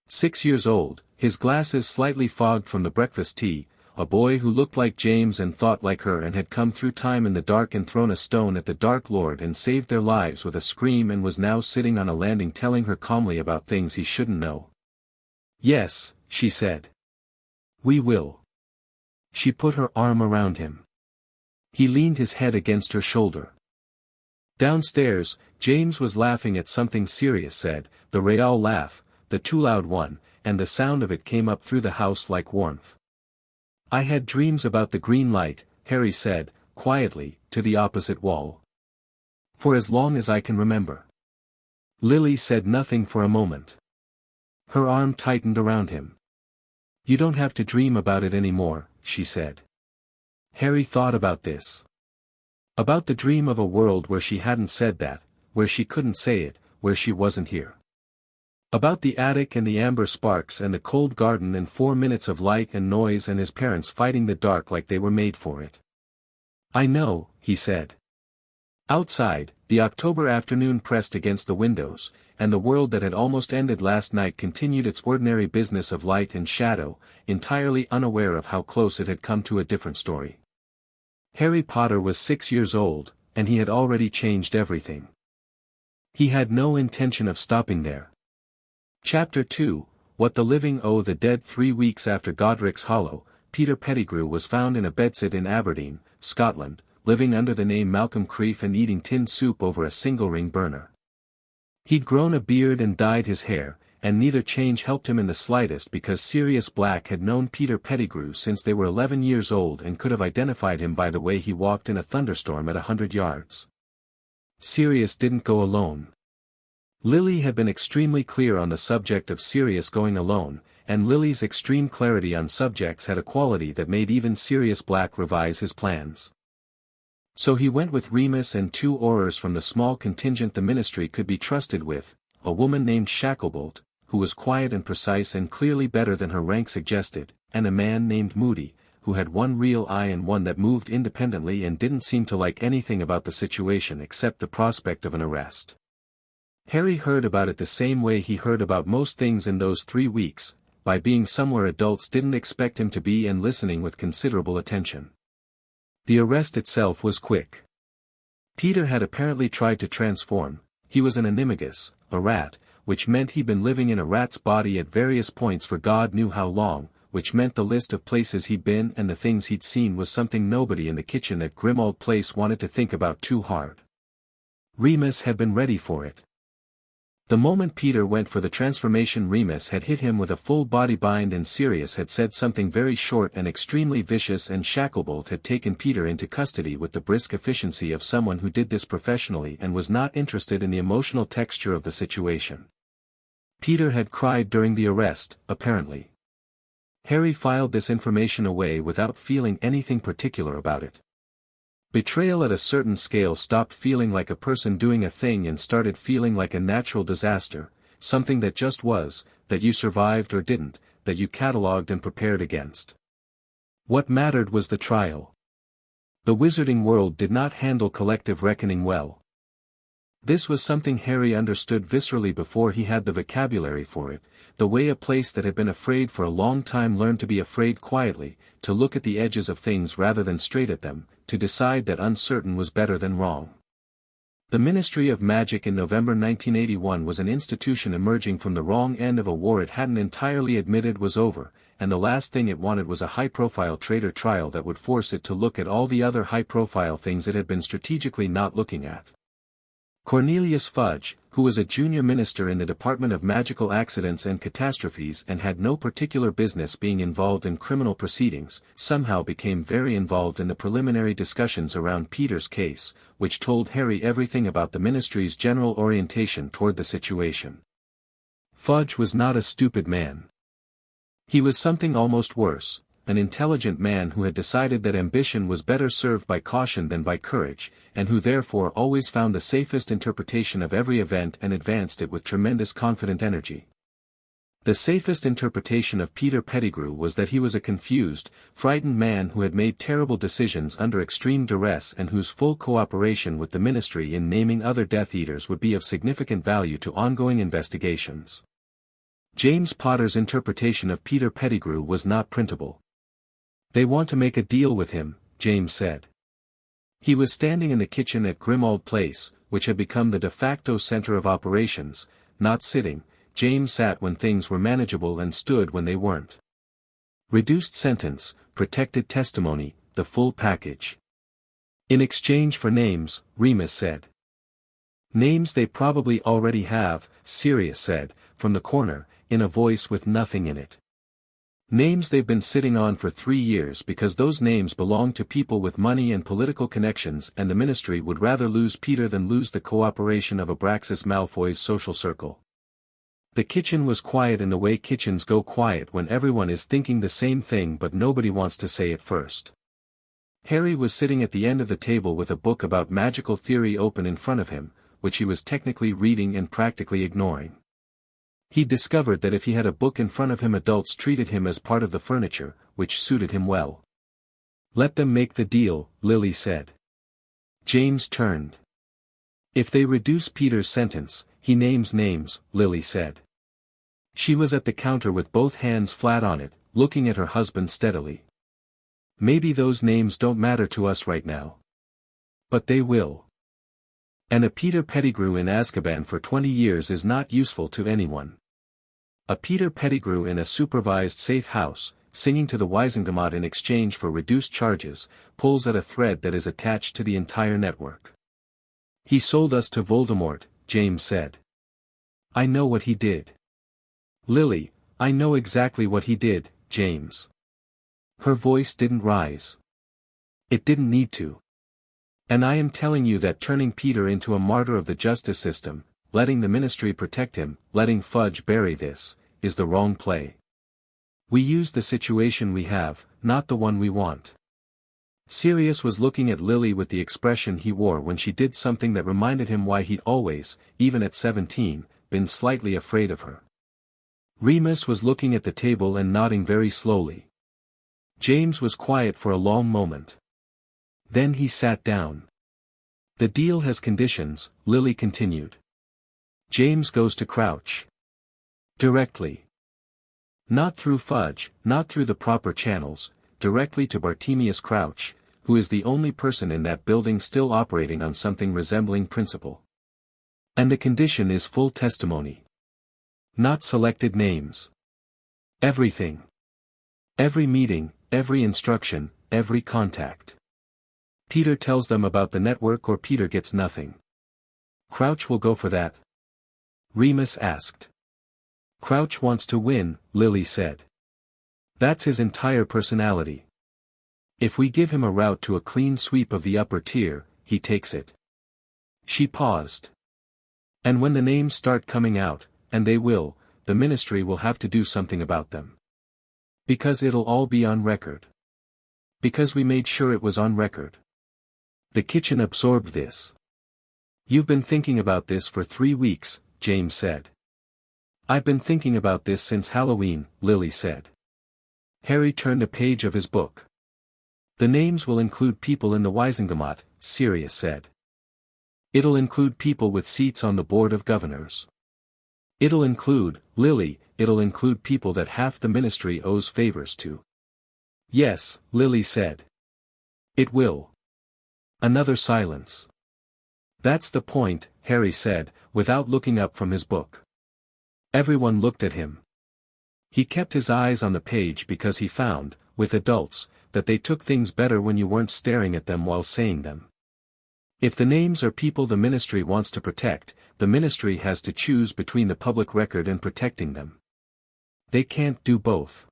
6 years old, his glasses slightly fogged from the breakfast tea, a boy who looked like James and thought like her and had come through time in the dark and thrown a stone at the Dark Lord and saved their lives with a scream, and was now sitting on a landing telling her calmly about things he shouldn't know. "Yes," she said. "We will." She put her arm around him. He leaned his head against her shoulder. Downstairs, James was laughing at something Sirius said, the Real laugh, the too loud one, and the sound of it came up through the house like warmth. "I had dreams about the green light," Harry said, quietly, to the opposite wall. "For as long as I can remember." Lily said nothing for a moment. Her arm tightened around him. "You don't have to dream about it anymore," she said. Harry thought about this. About the dream of a world where she hadn't said that, where she couldn't say it, where she wasn't here. About the attic and the amber sparks and the cold garden and 4 minutes of light and noise and his parents fighting the dark like they were made for it. "I know," he said. Outside, the October afternoon pressed against the windows, and the world that had almost ended last night continued its ordinary business of light and shadow, entirely unaware of how close it had come to a different story. Harry Potter was 6 years old, and he had already changed everything. He had no intention of stopping there. Chapter 2, What the Living Owe the Dead. 3 weeks after Godric's Hollow, Peter Pettigrew was found in a bedsit in Aberdeen, Scotland, living under the name Malcolm Creef and eating tin soup over a single-ring burner. He'd grown a beard and dyed his hair, and neither change helped him in the slightest because Sirius Black had known Peter Pettigrew since they were 11 years old and could have identified him by the way he walked in a thunderstorm at 100 yards. Sirius didn't go alone. Lily had been extremely clear on the subject of Sirius going alone, and Lily's extreme clarity on subjects had a quality that made even Sirius Black revise his plans. So he went with Remus and 2 Aurors from the small contingent the Ministry could be trusted with, a woman named Shacklebolt, who was quiet and precise and clearly better than her rank suggested, and a man named Moody, who had one real eye and one that moved independently and didn't seem to like anything about the situation except the prospect of an arrest. Harry heard about it the same way he heard about most things in those 3 weeks, by being somewhere adults didn't expect him to be and listening with considerable attention. The arrest itself was quick. Peter had apparently tried to transform. He was an animagus, a rat, which meant he'd been living in a rat's body at various points for God knew how long, which meant the list of places he'd been and the things he'd seen was something nobody in the kitchen at Grimmauld Place wanted to think about too hard. Remus had been ready for it. The moment Peter went for the transformation, Remus had hit him with a full body bind and Sirius had said something very short and extremely vicious and Shacklebolt had taken Peter into custody with the brisk efficiency of someone who did this professionally and was not interested in the emotional texture of the situation. Peter had cried during the arrest, apparently. Harry filed this information away without feeling anything particular about it. Betrayal at a certain scale stopped feeling like a person doing a thing and started feeling like a natural disaster, something that just was, that you survived or didn't, that you catalogued and prepared against. What mattered was the trial. The wizarding world did not handle collective reckoning well. This was something Harry understood viscerally before he had the vocabulary for it, the way a place that had been afraid for a long time learned to be afraid quietly, to look at the edges of things rather than straight at them, to decide that uncertain was better than wrong. The Ministry of Magic in November 1981 was an institution emerging from the wrong end of a war it hadn't entirely admitted was over, and the last thing it wanted was a high-profile traitor trial that would force it to look at all the other high-profile things it had been strategically not looking at. Cornelius Fudge, who was a junior minister in the Department of Magical Accidents and Catastrophes and had no particular business being involved in criminal proceedings, somehow became very involved in the preliminary discussions around Peter's case, which told Harry everything about the ministry's general orientation toward the situation. Fudge was not a stupid man. He was something almost worse, an intelligent man who had decided that ambition was better served by caution than by courage, and who therefore always found the safest interpretation of every event and advanced it with tremendous confident energy. The safest interpretation of Peter Pettigrew was that he was a confused, frightened man who had made terrible decisions under extreme duress and whose full cooperation with the ministry in naming other Death Eaters would be of significant value to ongoing investigations. James Potter's interpretation of Peter Pettigrew was not printable. "They want to make a deal with him," James said. He was standing in the kitchen at Grimmauld Place, which had become the de facto center of operations, not sitting. James sat when things were manageable and stood when they weren't. Reduced sentence, protected testimony, the full package. In exchange for names, Remus said. "Names they probably already have," Sirius said, from the corner, in a voice with nothing in it. "Names they've been sitting on for 3 years because those names belong to people with money and political connections and the ministry would rather lose Peter than lose the cooperation of Abraxas Malfoy's social circle." The kitchen was quiet in the way kitchens go quiet when everyone is thinking the same thing but nobody wants to say it first. Harry was sitting at the end of the table with a book about magical theory open in front of him, which he was technically reading and practically ignoring. He discovered that if he had a book in front of him adults treated him as part of the furniture, which suited him well. "Let them make the deal," Lily said. James turned. "If they reduce Peter's sentence, he names names," Lily said. She was at the counter with both hands flat on it, looking at her husband steadily. "Maybe those names don't matter to us right now. But they will. And a Peter Pettigrew in Azkaban for 20 years is not useful to anyone. A Peter Pettigrew in a supervised safe house, singing to the Wisengamot in exchange for reduced charges, pulls at a thread that is attached to the entire network. He sold us to Voldemort, James said. I know what he did. Lily, I know exactly what he did, James. Her voice didn't rise. It didn't need to. And I am telling you that turning Peter into a martyr of the justice system, letting the Ministry protect him, letting Fudge bury this, is the wrong play. We use the situation we have, not the one we want. Sirius was looking at Lily with the expression he wore when she did something that reminded him why he'd always, even at 17, been slightly afraid of her. Remus was looking at the table and nodding very slowly. James was quiet for a long moment. Then he sat down. The deal has conditions, Lily continued. James goes to Crouch. Directly. Not through Fudge, not through the proper channels, directly to Bartemius Crouch, who is the only person in that building still operating on something resembling principle. And the condition is full testimony. Not selected names. Everything. Every meeting, every instruction, every contact. Peter tells them about the network or Peter gets nothing. Crouch will go for that? Remus asked. Crouch wants to win, Lily said. That's his entire personality. If we give him a route to a clean sweep of the upper tier, he takes it. She paused. And when the names start coming out, and they will, the Ministry will have to do something about them. Because it'll all be on record. Because we made sure it was on record. The kitchen absorbed this. You've been thinking about this for 3 weeks, James said. I've been thinking about this since Halloween, Lily said. Harry turned a page of his book. The names will include people in the Wisengamot, Sirius said. It'll include people with seats on the Board of Governors. It'll include, Lily, it'll include people that half the Ministry owes favors to. Yes, Lily said. It will. Another silence. That's the point, Harry said, without looking up from his book. Everyone looked at him. He kept his eyes on the page because he found, with adults, that they took things better when you weren't staring at them while saying them. If the names are people the Ministry wants to protect, the Ministry has to choose between the public record and protecting them. They can't do both.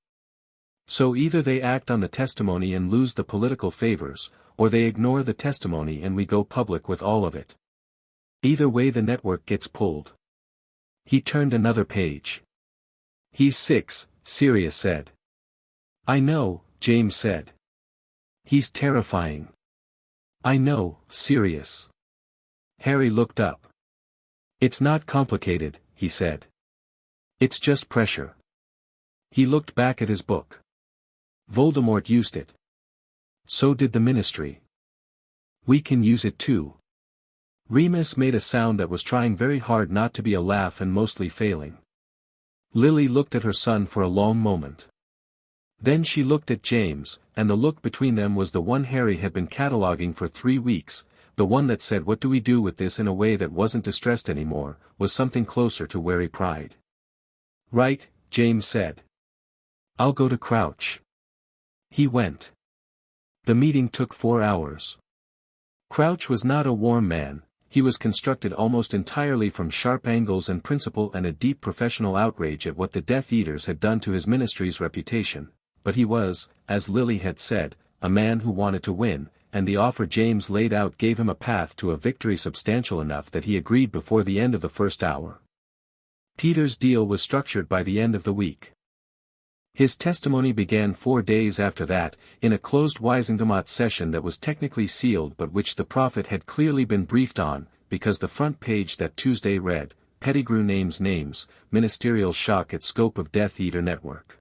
So either they act on the testimony and lose the political favors, or they ignore the testimony and we go public with all of it. Either way the network gets pulled. He turned another page. He's 6, Sirius said. I know, James said. He's terrifying. I know, Sirius. Harry looked up. It's not complicated, he said. It's just pressure. He looked back at his book. Voldemort used it. So did the Ministry. We can use it too. Remus made a sound that was trying very hard not to be a laugh and mostly failing. Lily looked at her son for a long moment. Then she looked at James, and the look between them was the one Harry had been cataloging for 3 weeks, the one that said what do we do with this in a way that wasn't distressed anymore, was something closer to wary pride. Right, James said. I'll go to Crouch. He went. The meeting took 4 hours. Crouch was not a warm man, he was constructed almost entirely from sharp angles and principle and a deep professional outrage at what the Death Eaters had done to his Ministry's reputation, but he was, as Lily had said, a man who wanted to win, and the offer James laid out gave him a path to a victory substantial enough that he agreed before the end of the first hour. Peter's deal was structured by the end of the week. His testimony began 4 days after that, in a closed Wisengamot session that was technically sealed but which the prophet had clearly been briefed on, because the front page that Tuesday read, Pettigrew names names, ministerial shock at scope of Death Eater network.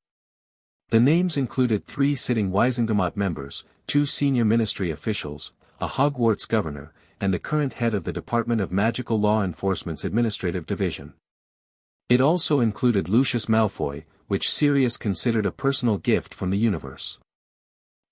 The names included 3 sitting Wisengamot members, 2 senior Ministry officials, a Hogwarts governor, and the current head of the Department of Magical Law Enforcement's Administrative Division. It also included Lucius Malfoy, which Sirius considered a personal gift from the universe.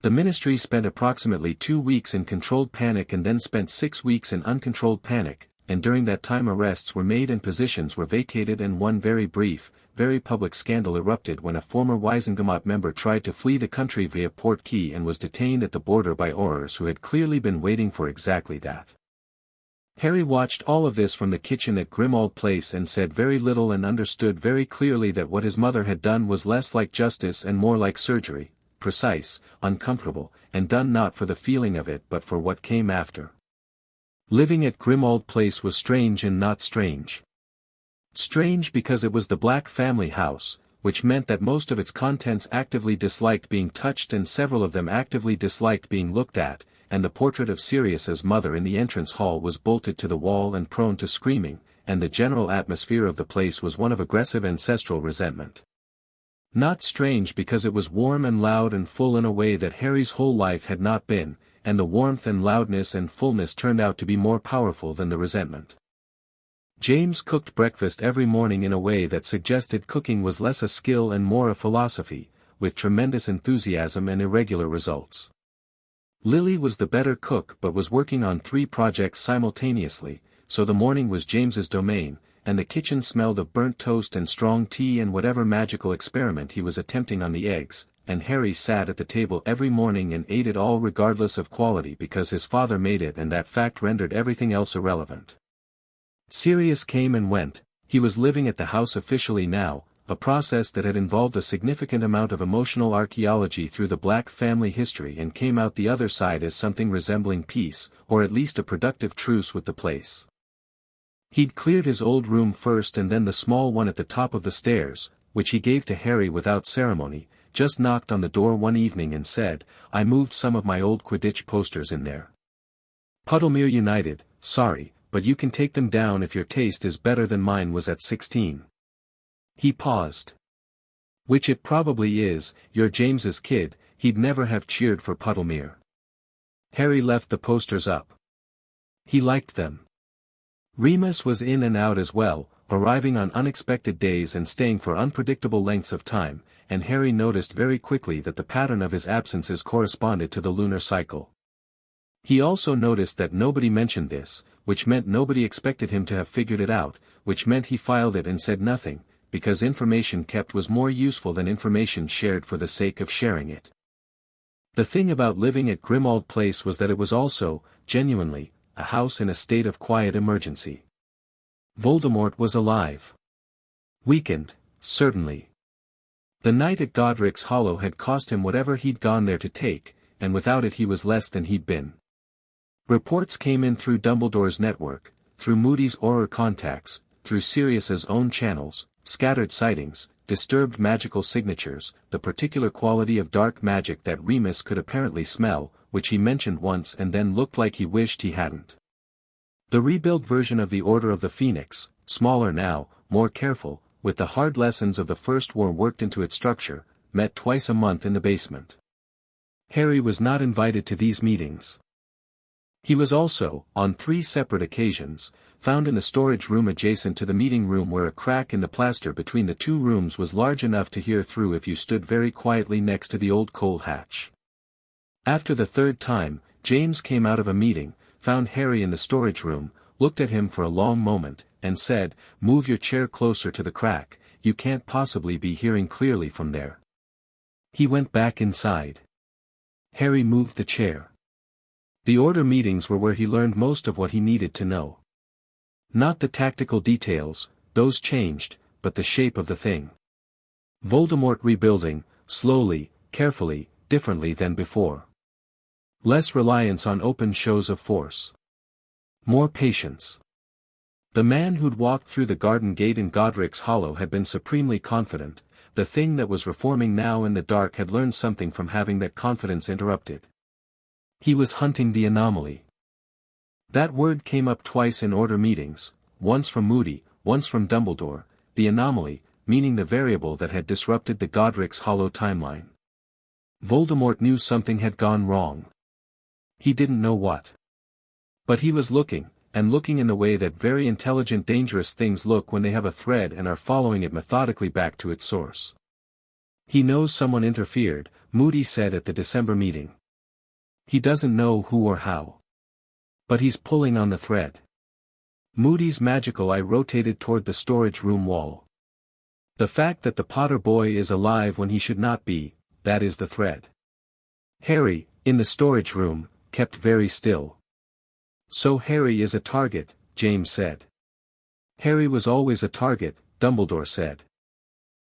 The Ministry spent approximately 2 weeks in controlled panic and then spent 6 weeks in uncontrolled panic, and during that time arrests were made and positions were vacated, and one very brief, very public scandal erupted when a former Wisengamot member tried to flee the country via Port Key and was detained at the border by Aurors who had clearly been waiting for exactly that. Harry watched all of this from the kitchen at Grimmauld Place and said very little, and understood very clearly that what his mother had done was less like justice and more like surgery, precise, uncomfortable, and done not for the feeling of it but for what came after. Living at Grimmauld Place was strange and not strange. Strange because it was the Black family house, which meant that most of its contents actively disliked being touched and several of them actively disliked being looked at, and the portrait of Sirius's mother in the entrance hall was bolted to the wall and prone to screaming, and the general atmosphere of the place was one of aggressive ancestral resentment. Not strange because it was warm and loud and full in a way that Harry's whole life had not been, and the warmth and loudness and fullness turned out to be more powerful than the resentment. James cooked breakfast every morning in a way that suggested cooking was less a skill and more a philosophy, with tremendous enthusiasm and irregular results. Lily was the better cook but was working on 3 projects simultaneously, so the morning was James's domain, and the kitchen smelled of burnt toast and strong tea and whatever magical experiment he was attempting on the eggs, and Harry sat at the table every morning and ate it all regardless of quality because his father made it, and that fact rendered everything else irrelevant. Sirius came and went. He was living at the house officially now, a process that had involved a significant amount of emotional archaeology through the Black family history and came out the other side as something resembling peace, or at least a productive truce with the place. He'd cleared his old room first and then the small one at the top of the stairs, which he gave to Harry without ceremony, just knocked on the door one evening and said, "I moved some of my old Quidditch posters in there. Puddlemere United, sorry, but you can take them down if your taste is better than mine was at 16. He paused. "Which it probably is, you're James's kid, he'd never have cheered for Puddlemere." Harry left the posters up. He liked them. Remus was in and out as well, arriving on unexpected days and staying for unpredictable lengths of time, and Harry noticed very quickly that the pattern of his absences corresponded to the lunar cycle. He also noticed that nobody mentioned this, which meant nobody expected him to have figured it out, which meant he filed it and said nothing, because information kept was more useful than information shared for the sake of sharing it. The thing about living at Grimmauld Place was that it was also, genuinely, a house in a state of quiet emergency. Voldemort was alive. Weakened, certainly. The night at Godric's Hollow had cost him whatever he'd gone there to take, and without it he was less than he'd been. Reports came in through Dumbledore's network, through Moody's Auror contacts, through Sirius's own channels, scattered sightings, disturbed magical signatures, the particular quality of dark magic that Remus could apparently smell, which he mentioned once and then looked like he wished he hadn't. The rebuilt version of the Order of the Phoenix, smaller now, more careful, with the hard lessons of the First War worked into its structure, met twice a month in the basement. Harry was not invited to these meetings. He was also, on 3 separate occasions, found in the storage room adjacent to the meeting room where a crack in the plaster between the 2 rooms was large enough to hear through if you stood very quietly next to the old coal hatch. After the 3rd time, James came out of a meeting, found Harry in the storage room, looked at him for a long moment, and said, "Move your chair closer to the crack, you can't possibly be hearing clearly from there." He went back inside. Harry moved the chair. The Order meetings were where he learned most of what he needed to know. Not the tactical details, those changed, but the shape of the thing. Voldemort rebuilding, slowly, carefully, differently than before. Less reliance on open shows of force. More patience. The man who'd walked through the garden gate in Godric's Hollow had been supremely confident. The thing that was reforming now in the dark had learned something from having that confidence interrupted. He was hunting the anomaly. That word came up twice in Order meetings, once from Moody, once from Dumbledore, the anomaly, meaning the variable that had disrupted the Godric's Hollow timeline. Voldemort knew something had gone wrong. He didn't know what. But he was looking, and looking in the way that very intelligent dangerous things look when they have a thread and are following it methodically back to its source. He knows someone interfered, Moody said at the December meeting. He doesn't know who or how. But he's pulling on the thread. Moody's magical eye rotated toward the storage room wall. The fact that the Potter boy is alive when he should not be, that is the thread. Harry, in the storage room, kept very still. So Harry is a target, James said. Harry was always a target, Dumbledore said.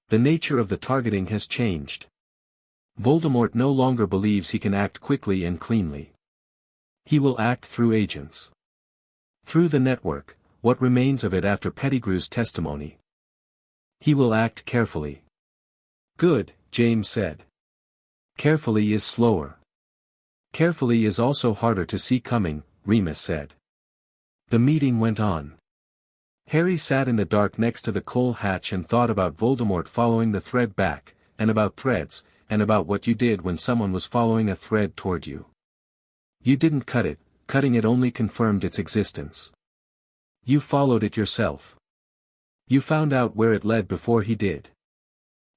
The nature of the targeting has changed. Voldemort no longer believes he can act quickly and cleanly. He will act through agents. Through the network, what remains of it after Pettigrew's testimony. He will act carefully. Good, James said. Carefully is slower. Carefully is also harder to see coming, Remus said. The meeting went on. Harry sat in the dark next to the coal hatch and thought about Voldemort following the thread back, and about threads, and about what you did when someone was following a thread toward you. You didn't cut it, cutting it only confirmed its existence. You followed it yourself. You found out where it led before he did.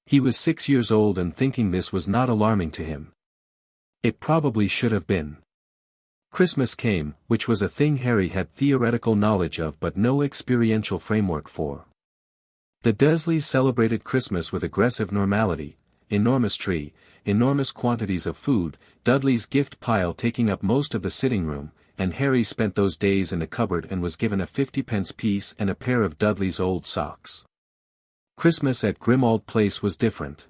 He was 6 years old and thinking this was not alarming to him. It probably should have been. Christmas came, which was a thing Harry had theoretical knowledge of but no experiential framework for. The Dursleys celebrated Christmas with aggressive normality, enormous tree, enormous quantities of food, Dudley's gift pile taking up most of the sitting room, and Harry spent those days in the cupboard and was given a 50-pence piece and a pair of Dudley's old socks. Christmas at Grimmauld Place was different.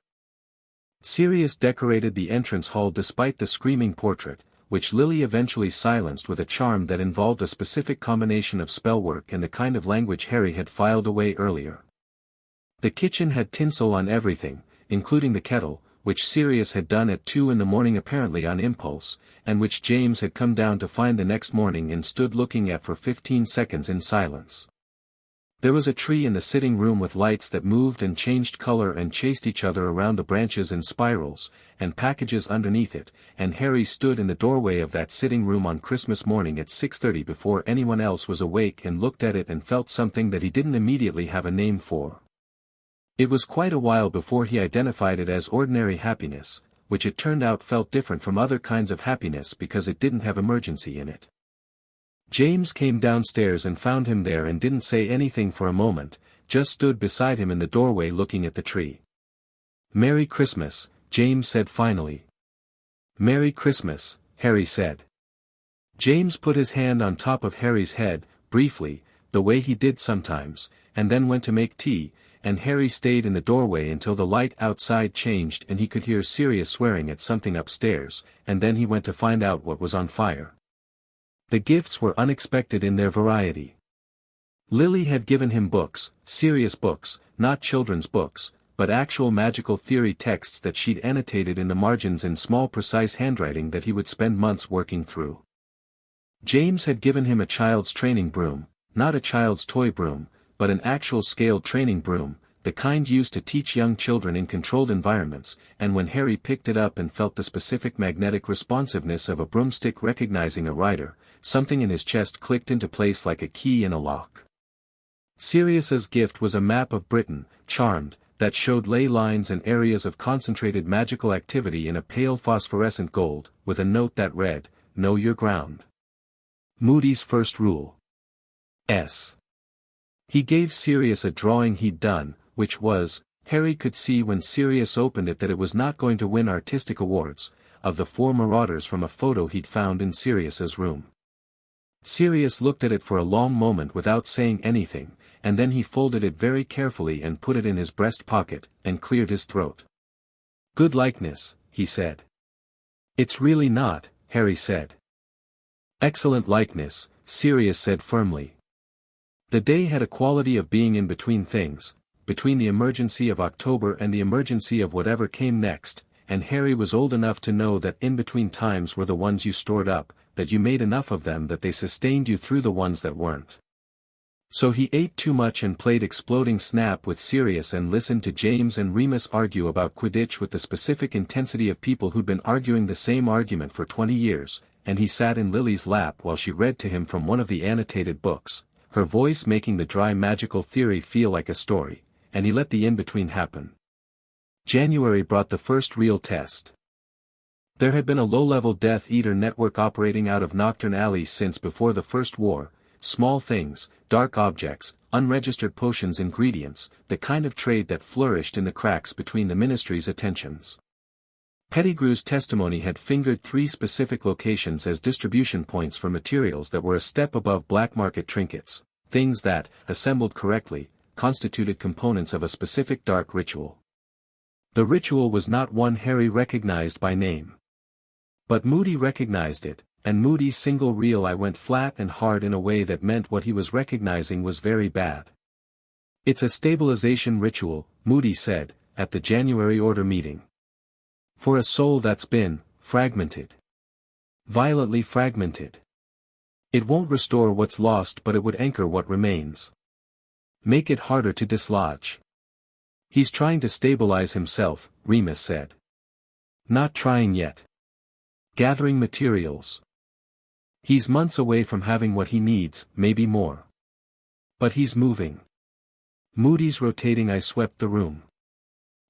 Sirius decorated the entrance hall despite the screaming portrait, which Lily eventually silenced with a charm that involved a specific combination of spellwork and the kind of language Harry had filed away earlier. The kitchen had tinsel on everything, including the kettle, which Sirius had done at 2 in the morning apparently on impulse, and which James had come down to find the next morning and stood looking at for 15 seconds in silence. There was a tree in the sitting room with lights that moved and changed color and chased each other around the branches in spirals, and packages underneath it, and Harry stood in the doorway of that sitting room on Christmas morning at 6:30 before anyone else was awake and looked at it and felt something that he didn't immediately have a name for. It was quite a while before he identified it as ordinary happiness, which it turned out felt different from other kinds of happiness because it didn't have emergency in it. James came downstairs and found him there and didn't say anything for a moment, just stood beside him in the doorway looking at the tree. "Merry Christmas," James said finally. "Merry Christmas," Harry said. James put his hand on top of Harry's head, briefly, the way he did sometimes, and then went to make tea, and Harry stayed in the doorway until the light outside changed and he could hear Sirius swearing at something upstairs, and then he went to find out what was on fire. The gifts were unexpected in their variety. Lily had given him books, serious books, not children's books, but actual magical theory texts that she'd annotated in the margins in small precise handwriting that he would spend months working through. James had given him a child's training broom, not a child's toy broom, but an actual scaled training broom, the kind used to teach young children in controlled environments, and when Harry picked it up and felt the specific magnetic responsiveness of a broomstick recognizing a rider, something in his chest clicked into place like a key in a lock. Sirius's gift was a map of Britain, charmed, that showed ley lines and areas of concentrated magical activity in a pale phosphorescent gold, with a note that read, "Know your ground." Moody's first rule. S. He gave Sirius a drawing he'd done, which was, Harry could see when Sirius opened it that it was not going to win artistic awards, of the 4 marauders from a photo he'd found in Sirius's room. Sirius looked at it for a long moment without saying anything, and then he folded it very carefully and put it in his breast pocket, and cleared his throat. "Good likeness," he said. "It's really not," Harry said. "Excellent likeness," Sirius said firmly. The day had a quality of being in between things, between the emergency of October and the emergency of whatever came next, and Harry was old enough to know that in-between times were the ones you stored up, that you made enough of them that they sustained you through the ones that weren't. So he ate too much and played Exploding Snap with Sirius and listened to James and Remus argue about Quidditch with the specific intensity of people who'd been arguing the same argument for 20 years, and he sat in Lily's lap while she read to him from one of the annotated books, her voice making the dry magical theory feel like a story, and he let the in-between happen. January brought the first real test. There had been a low-level Death Eater network operating out of Nocturne Alley since before the First War, small things, dark objects, unregistered potions, ingredients, the kind of trade that flourished in the cracks between the ministry's attentions. Pettigrew's testimony had fingered 3 specific locations as distribution points for materials that were a step above black market trinkets, things that, assembled correctly, constituted components of a specific dark ritual. The ritual was not one Harry recognized by name. But Moody recognized it, and Moody's single real eye went flat and hard in a way that meant what he was recognizing was very bad. "It's a stabilization ritual," Moody said, at the January order meeting. "For a soul that's been fragmented. Violently fragmented. It won't restore what's lost, but it would anchor what remains. Make it harder to dislodge." "He's trying to stabilize himself," Remus said. "Not trying yet. Gathering materials. He's months away from having what he needs, maybe more. But he's moving." Moody's rotating eye swept the room.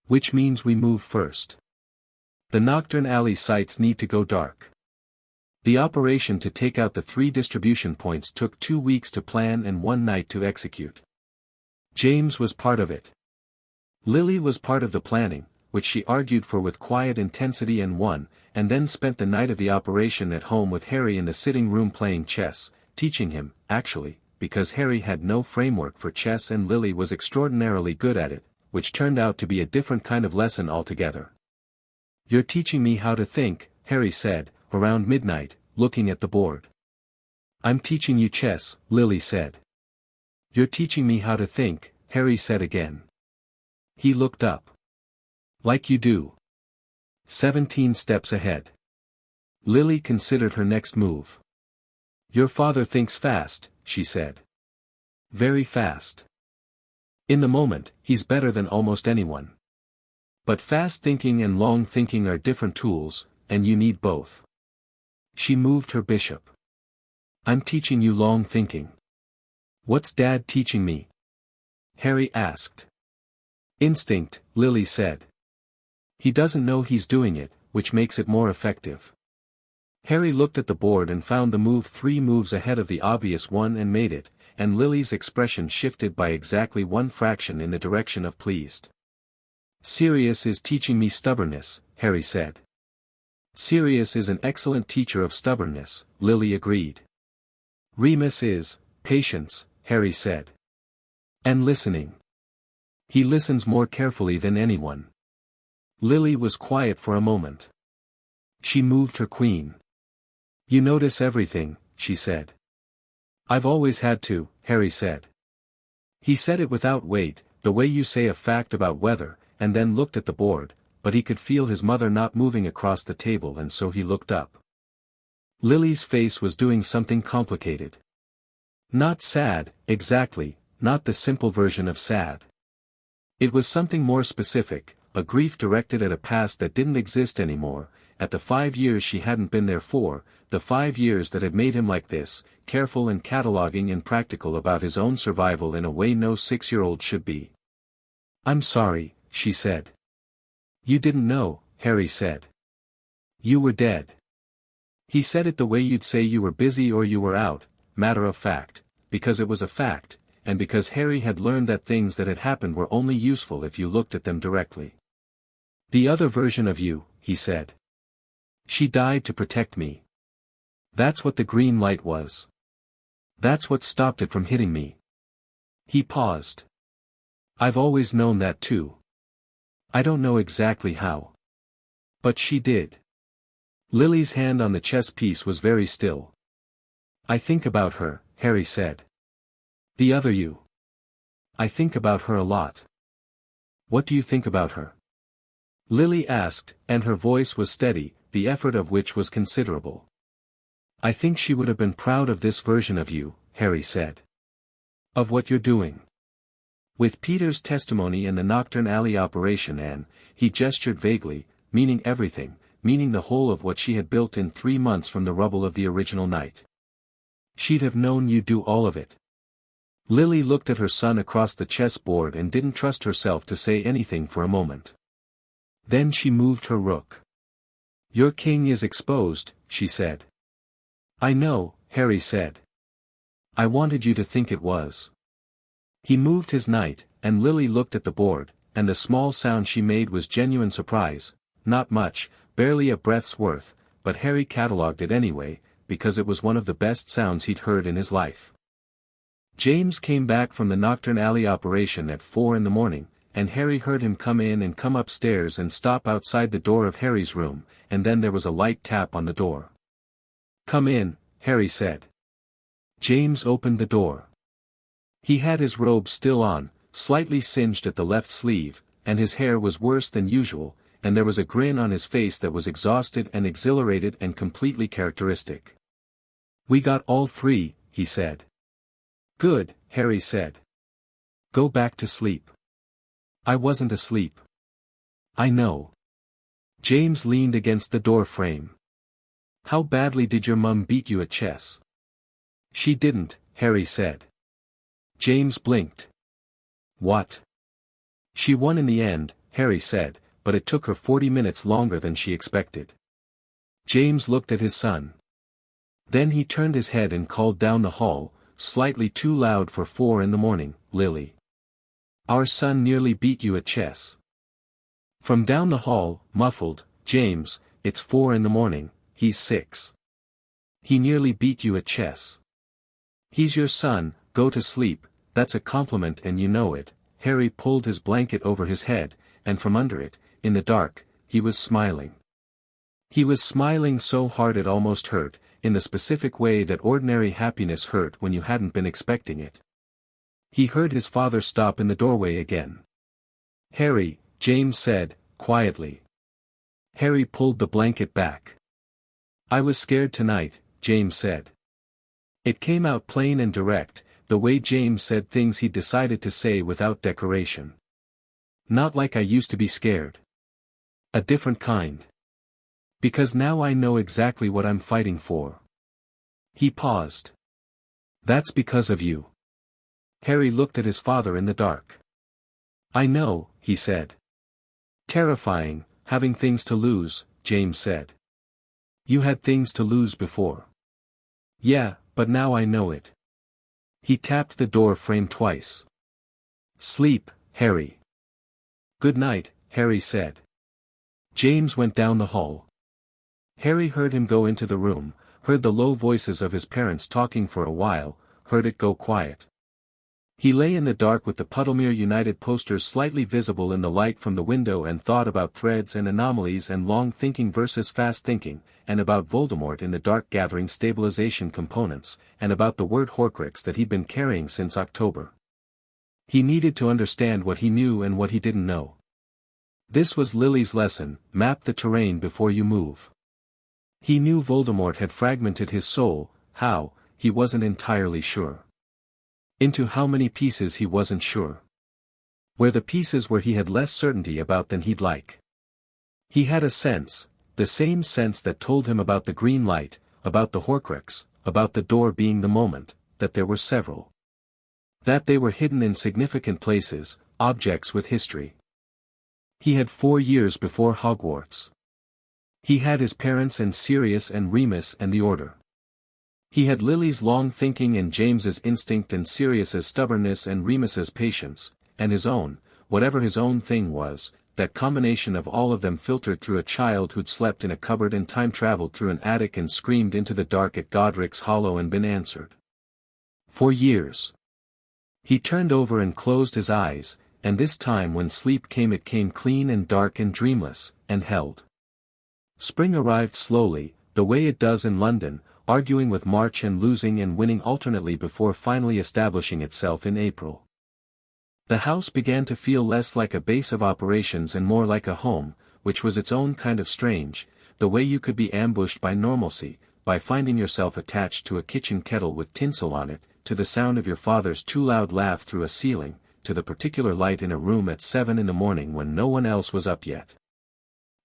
"Which means we move first. The Nocturne Alley sites need to go dark. The operation to take out the 3 distribution points took 2 weeks to plan and 1 night to execute. James was part of it. Lily was part of the planning, which she argued for with quiet intensity and won, and then spent the night of the operation at home with Harry in the sitting room playing chess, teaching him, actually, because Harry had no framework for chess and Lily was extraordinarily good at it, which turned out to be a different kind of lesson altogether. "You're teaching me how to think," Harry said, around midnight, looking at the board. "I'm teaching you chess," Lily said. "You're teaching me how to think," Harry said again. He looked up. "Like you do. 17 steps ahead." Lily considered her next move. "Your father thinks fast," she said. "Very fast. In the moment, he's better than almost anyone. But fast thinking and long thinking are different tools, and you need both." She moved her bishop. "I'm teaching you long thinking." "What's Dad teaching me?" Harry asked. "Instinct," Lily said. "He doesn't know he's doing it, which makes it more effective." Harry looked at the board and found the move 3 moves ahead of the obvious one and made it, and Lily's expression shifted by exactly 1 fraction in the direction of pleased. "Sirius is teaching me stubbornness," Harry said. "Sirius is an excellent teacher of stubbornness," Lily agreed. "Remus is patience," Harry said. "And listening. He listens more carefully than anyone." Lily was quiet for a moment. She moved her queen. "You notice everything," she said. "I've always had to," Harry said. He said it without weight, the way you say a fact about weather, and then looked at the board, but he could feel his mother not moving across the table and so he looked up. Lily's face was doing something complicated. Not sad, exactly, not the simple version of sad. It was something more specific, a grief directed at a past that didn't exist anymore, at the 5 years she hadn't been there for, the 5 years that had made him like this, careful and cataloging and practical about his own survival in a way no 6-year-old should be. "I'm sorry," she said. "You didn't know," Harry said. "You were dead." He said it the way you'd say you were busy or you were out, matter of fact, because it was a fact, and because Harry had learned that things that had happened were only useful if you looked at them directly. "The other version of you," he said. "She died to protect me. That's what the green light was. That's what stopped it from hitting me." He paused. "I've always known that too. I don't know exactly how. But she did." Lily's hand on the chess piece was very still. "I think about her," Harry said. "The other you." "I think about her a lot." "What do you think about her?" Lily asked, and her voice was steady, the effort of which was considerable. "I think she would have been proud of this version of you," Harry said. "Of what you're doing. With Peter's testimony and the Nocturne Alley operation and," he gestured vaguely, meaning everything, meaning the whole of what she had built in 3 months from the rubble of the original night. "She'd have known you'd do all of it." Lily looked at her son across the chessboard and didn't trust herself to say anything for a moment. Then she moved her rook. "Your king is exposed," she said. "I know," Harry said. I wanted you to think it was. He moved his knight, and Lily looked at the board, and the small sound she made was genuine surprise, not much, barely a breath's worth, but Harry catalogued it anyway, because it was one of the best sounds he'd heard in his life. James came back from the Nocturne Alley operation at 4 in the morning, and Harry heard him come in and come upstairs and stop outside the door of Harry's room, and then there was a light tap on the door. "Come in," Harry said. James opened the door. He had his robe still on, slightly singed at the left sleeve, and his hair was worse than usual, and there was a grin on his face that was exhausted and exhilarated and completely characteristic. "We got all three," he said. "Good," Harry said. "Go back to sleep." "I wasn't asleep." "I know." James leaned against the door frame. "How badly did your mum beat you at chess?" "She didn't," Harry said. James blinked. "What?" "She won in the end," Harry said, "but it took her 40 minutes longer than she expected." James looked at his son. Then he turned his head and called down the hall, slightly too loud for 4 in the morning, "Lily. Our son nearly beat you at chess." From down the hall, muffled, "James, it's 4 in the morning, he's 6. He nearly beat you at chess. He's your son, go to sleep, that's a compliment and you know it." Harry pulled his blanket over his head, and from under it, in the dark, he was smiling. He was smiling so hard it almost hurt, in the specific way that ordinary happiness hurt when you hadn't been expecting it. He heard his father stop in the doorway again. "Harry," James said, quietly. Harry pulled the blanket back. "I was scared tonight," James said. It came out plain and direct, the way James said things he decided to say without decoration. "Not like I used to be scared. A different kind. Because now I know exactly what I'm fighting for." He paused. "That's because of you." Harry looked at his father in the dark. "I know," he said. "Terrifying, having things to lose," James said. "You had things to lose before." "Yeah, but now I know it." He tapped the door frame twice. "Sleep, Harry." "Good night," Harry said. James went down the hall. Harry heard him go into the room, heard the low voices of his parents talking for a while, heard it go quiet. He lay in the dark with the Puddlemere United posters slightly visible in the light from the window and thought about threads and anomalies and long thinking versus fast thinking, and about Voldemort in the dark gathering stabilization components, and about the word Horcrux that he'd been carrying since October. He needed to understand what he knew and what he didn't know. This was Lily's lesson: map the terrain before you move. He knew Voldemort had fragmented his soul, how, he wasn't entirely sure. Into how many pieces he wasn't sure. Where the pieces were he had less certainty about than he'd like. He had a sense, the same sense that told him about the green light, about the Horcrux, about the door being the moment, that there were several. That they were hidden in significant places, objects with history. He had 4 years before Hogwarts. He had his parents and Sirius and Remus and the Order. He had Lily's long thinking and James's instinct and Sirius's stubbornness and Remus's patience, and his own, whatever his own thing was, that combination of all of them filtered through a child who'd slept in a cupboard and time-traveled through an attic and screamed into the dark at Godric's Hollow and been answered. 4 years. He turned over and closed his eyes, and this time when sleep came it came clean and dark and dreamless, and held. Spring arrived slowly, the way it does in London, arguing with March and losing and winning alternately before finally establishing itself in April. The house began to feel less like a base of operations and more like a home, which was its own kind of strange, the way you could be ambushed by normalcy, by finding yourself attached to a kitchen kettle with tinsel on it, to the sound of your father's too loud laugh through a ceiling, to the particular light in a room at 7 in the morning when no one else was up yet.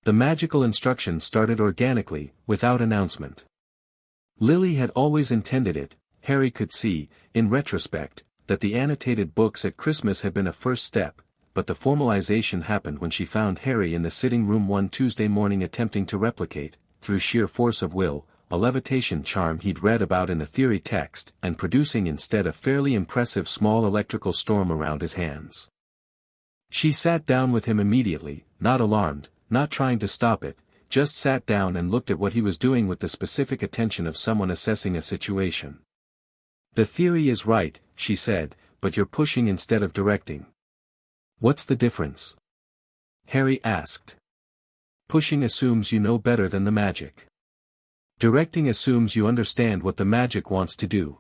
The magical instructions started organically, without announcement. Lily had always intended it, Harry could see, in retrospect, that the annotated books at Christmas had been a first step, but the formalization happened when she found Harry in the sitting room one Tuesday morning attempting to replicate, through sheer force of will, a levitation charm he'd read about in a theory text, and producing instead a fairly impressive small electrical storm around his hands. She sat down with him immediately, not alarmed, not trying to stop it, just sat down and looked at what he was doing with the specific attention of someone assessing a situation. "The theory is right," she said, "but you're pushing instead of directing." "What's the difference?" Harry asked. "Pushing assumes you know better than the magic. Directing assumes you understand what the magic wants to do."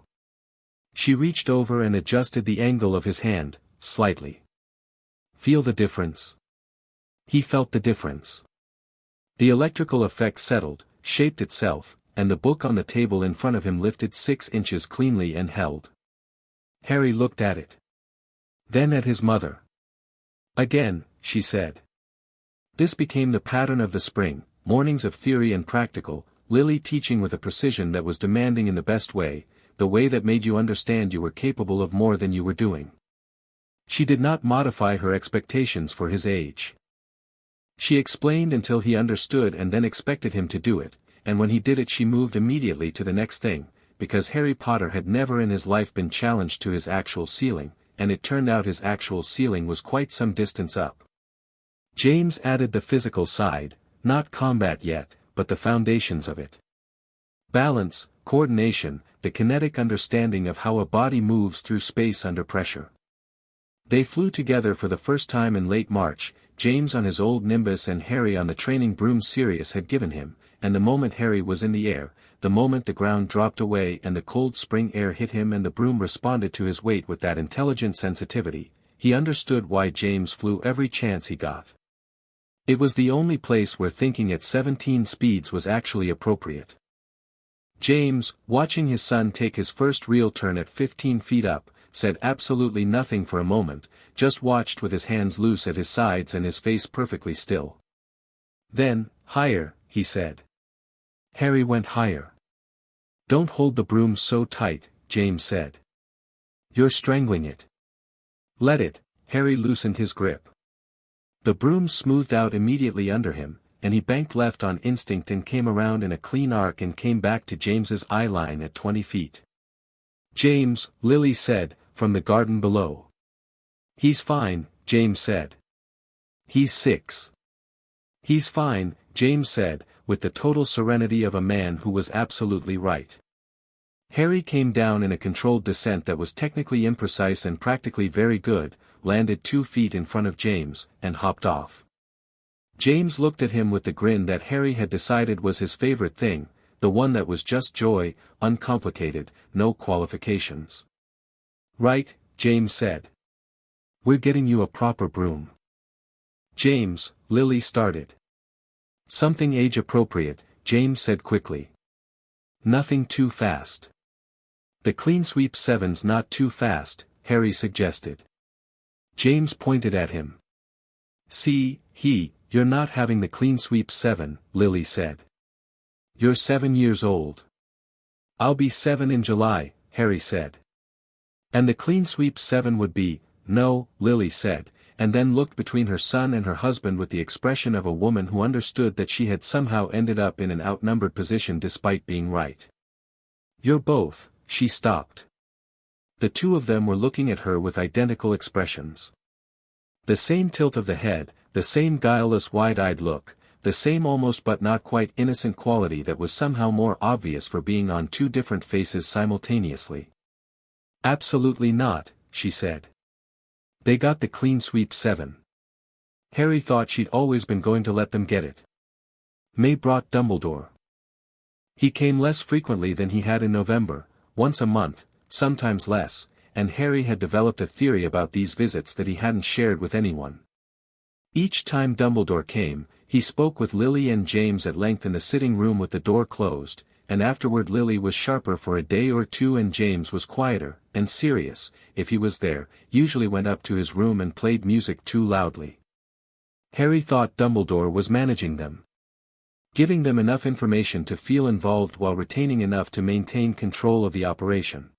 She reached over and adjusted the angle of his hand, slightly. "Feel the difference?" He felt the difference. The electrical effect settled, shaped itself, and the book on the table in front of him lifted 6 inches cleanly and held. Harry looked at it. Then at his mother. "Again," she said. This became the pattern of the spring, mornings of theory and practical, Lily teaching with a precision that was demanding in the best way, the way that made you understand you were capable of more than you were doing. She did not modify her expectations for his age. She explained until he understood and then expected him to do it, and when he did it she moved immediately to the next thing, because Harry Potter had never in his life been challenged to his actual ceiling, and it turned out his actual ceiling was quite some distance up. James added the physical side, not combat yet, but the foundations of it. Balance, coordination, the kinetic understanding of how a body moves through space under pressure. They flew together for the first time in late March, James on his old Nimbus and Harry on the training broom Sirius had given him, and the moment Harry was in the air, the moment the ground dropped away and the cold spring air hit him and the broom responded to his weight with that intelligent sensitivity, he understood why James flew every chance he got. It was the only place where thinking at 17 speeds was actually appropriate. James, watching his son take his first real turn at 15 feet up, said absolutely nothing for a moment, just watched with his hands loose at his sides and his face perfectly still. Then, "Higher," he said. Harry went higher. "Don't hold the broom so tight," James said. "You're strangling it." "Let it." Harry loosened his grip. The broom smoothed out immediately under him, and he banked left on instinct and came around in a clean arc and came back to James's eye line at 20 feet. "James," Lily said, from the garden below. "He's fine," James said. "He's 6. "He's fine," James said, with the total serenity of a man who was absolutely right. Harry came down in a controlled descent that was technically imprecise and practically very good, landed 2 feet in front of James, and hopped off. James looked at him with the grin that Harry had decided was his favorite thing, the one that was just joy, uncomplicated, no qualifications. "Right," James said. "We're getting you a proper broom." "James," Lily started. "Something age-appropriate," James said quickly. "Nothing too fast." "The clean sweep 7's not too fast," Harry suggested. James pointed at him. "See, you're not having the clean sweep 7, Lily said. "You're 7 years old." "I'll be 7 in July," Harry said. "And the clean sweep 7 would be, no," Lily said, and then looked between her son and her husband with the expression of a woman who understood that she had somehow ended up in an outnumbered position despite being right. "You're both," she stopped. The two of them were looking at her with identical expressions. The same tilt of the head, the same guileless wide-eyed look, the same almost but not quite innocent quality that was somehow more obvious for being on two different faces simultaneously. "Absolutely not," she said. "They got the clean sweep 7. Harry thought she'd always been going to let them get it. May brought Dumbledore. He came less frequently than he had in November, once a month, sometimes less, and Harry had developed a theory about these visits that he hadn't shared with anyone. Each time Dumbledore came, he spoke with Lily and James at length in the sitting room with the door closed, and afterward Lily was sharper for a day or two and James was quieter, and serious, if he was there, usually went up to his room and played music too loudly. Harry thought Dumbledore was managing them. Giving them enough information to feel involved while retaining enough to maintain control of the operation.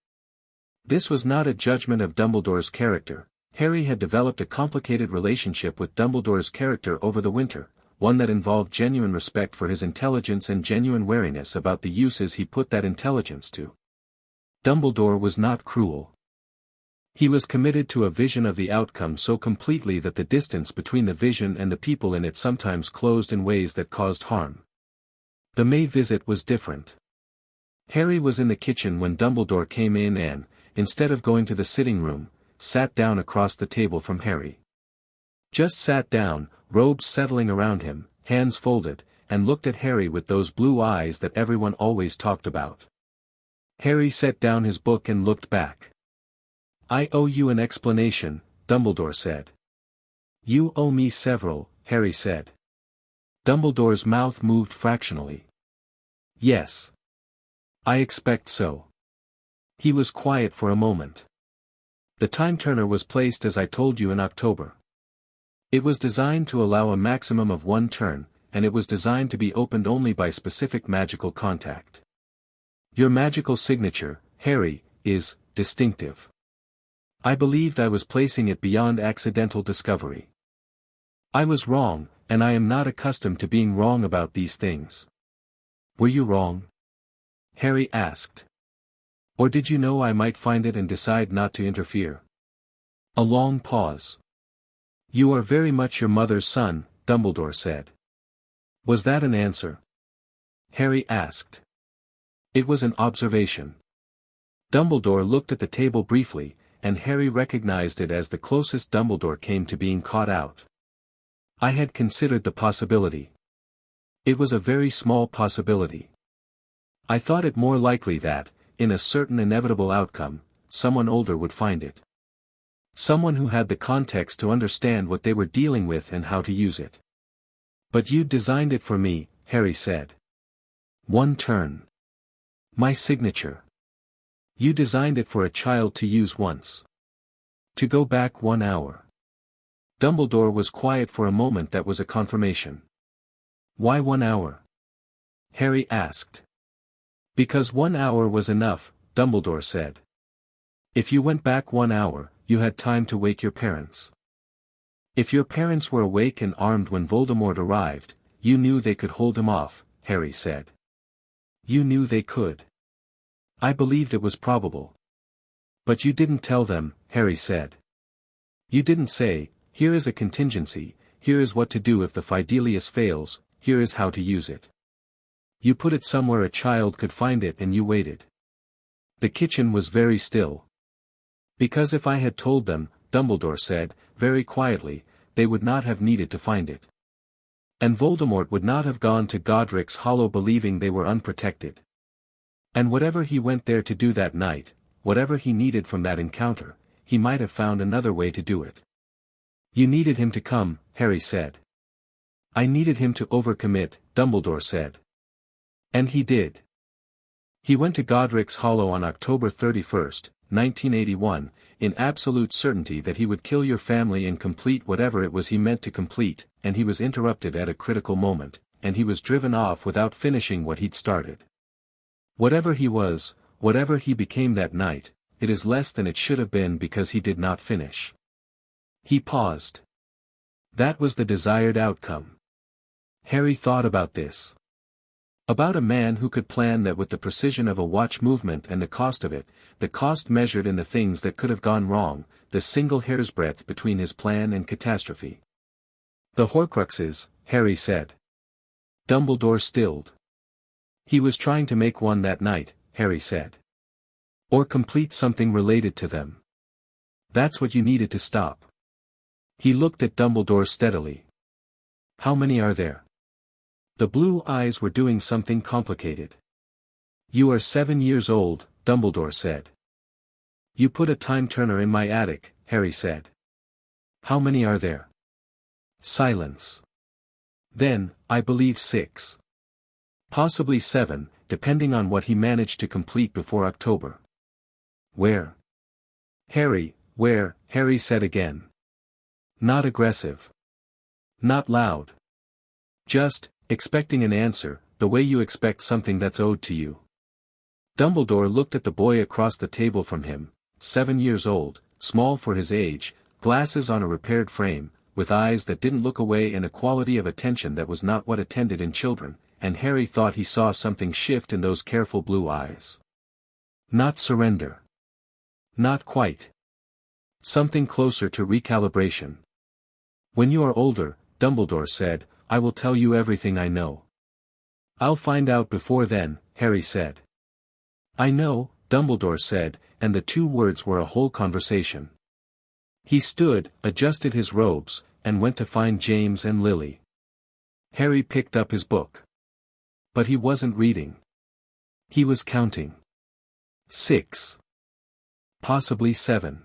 This was not a judgment of Dumbledore's character. Harry had developed a complicated relationship with Dumbledore's character over the winter, one that involved genuine respect for his intelligence and genuine wariness about the uses he put that intelligence to. Dumbledore was not cruel. He was committed to a vision of the outcome so completely that the distance between the vision and the people in it sometimes closed in ways that caused harm. The May visit was different. Harry was in the kitchen when Dumbledore came in and, instead of going to the sitting room, sat down across the table from Harry. Just sat down, robes settling around him, hands folded, and looked at Harry with those blue eyes that everyone always talked about. Harry set down his book and looked back. "I owe you an explanation," Dumbledore said. "You owe me several," Harry said. Dumbledore's mouth moved fractionally. "Yes. I expect so." He was quiet for a moment. "The time turner was placed as I told you in October. It was designed to allow a maximum of 1 turn, and it was designed to be opened only by specific magical contact. Your magical signature, Harry, is distinctive. I believed I was placing it beyond accidental discovery. I was wrong, and I am not accustomed to being wrong about these things." "Were you wrong?" Harry asked. "Or did you know I might find it and decide not to interfere?" A long pause. "You are very much your mother's son," Dumbledore said. "Was that an answer?" Harry asked. It was an observation. Dumbledore looked at the table briefly, and Harry recognized it as the closest Dumbledore came to being caught out. "I had considered the possibility. It was a very small possibility. I thought it more likely that, in a certain inevitable outcome, someone older would find it. Someone who had the context to understand what they were dealing with and how to use it." "But you designed it for me," Harry said. "1 turn. My signature. You designed it for a child to use once. To go back 1 hour." Dumbledore was quiet for a moment. That was a confirmation. "Why 1 hour?" Harry asked. "Because 1 hour was enough," Dumbledore said. "If you went back 1 hour, you had time to wake your parents. If your parents were awake and armed when Voldemort arrived, you knew they could hold him off," Harry said. "You knew they could. I believed it was probable. But you didn't tell them," Harry said. "You didn't say, here is a contingency, here is what to do if the Fidelius fails, here is how to use it. You put it somewhere a child could find it and you waited." The kitchen was very still. "Because if I had told them," Dumbledore said, very quietly, "they would not have needed to find it. And Voldemort would not have gone to Godric's Hollow believing they were unprotected. And whatever he went there to do that night, whatever he needed from that encounter, he might have found another way to do it." "You needed him to come," Harry said. "I needed him to overcommit," Dumbledore said. And he did. He went to Godric's Hollow on October 31, 1981, in absolute certainty that he would kill your family and complete whatever it was he meant to complete, and he was interrupted at a critical moment, and he was driven off without finishing what he'd started. Whatever he was, whatever he became that night, it is less than it should have been because he did not finish. He paused. That was the desired outcome. Harry thought about this. About a man who could plan that with the precision of a watch movement and the cost of it, the cost measured in the things that could have gone wrong, the single hair's breadth between his plan and catastrophe. "The Horcruxes," Harry said. Dumbledore stilled. "He was trying to make one that night," Harry said. "Or complete something related to them. That's what you needed to stop." He looked at Dumbledore steadily. "How many are there?" The blue eyes were doing something complicated. "You are 7 years old," Dumbledore said. "You put a time turner in my attic," Harry said. "How many are there?" Silence. "Then, I believe 6. Possibly 7, depending on what he managed to complete before October." "Where?" "Harry, where?" Harry said again. Not aggressive. Not loud. Just, expecting an answer, the way you expect something that's owed to you. Dumbledore looked at the boy across the table from him, 7 years old, small for his age, glasses on a repaired frame, with eyes that didn't look away and a quality of attention that was not what attended in children, and Harry thought he saw something shift in those careful blue eyes. Not surrender. Not quite. Something closer to recalibration. When you are older, Dumbledore said, I will tell you everything I know. I'll find out before then, Harry said. I know, Dumbledore said, and the two words were a whole conversation. He stood, adjusted his robes, and went to find James and Lily. Harry picked up his book. But he wasn't reading. He was counting. 6. Possibly 7.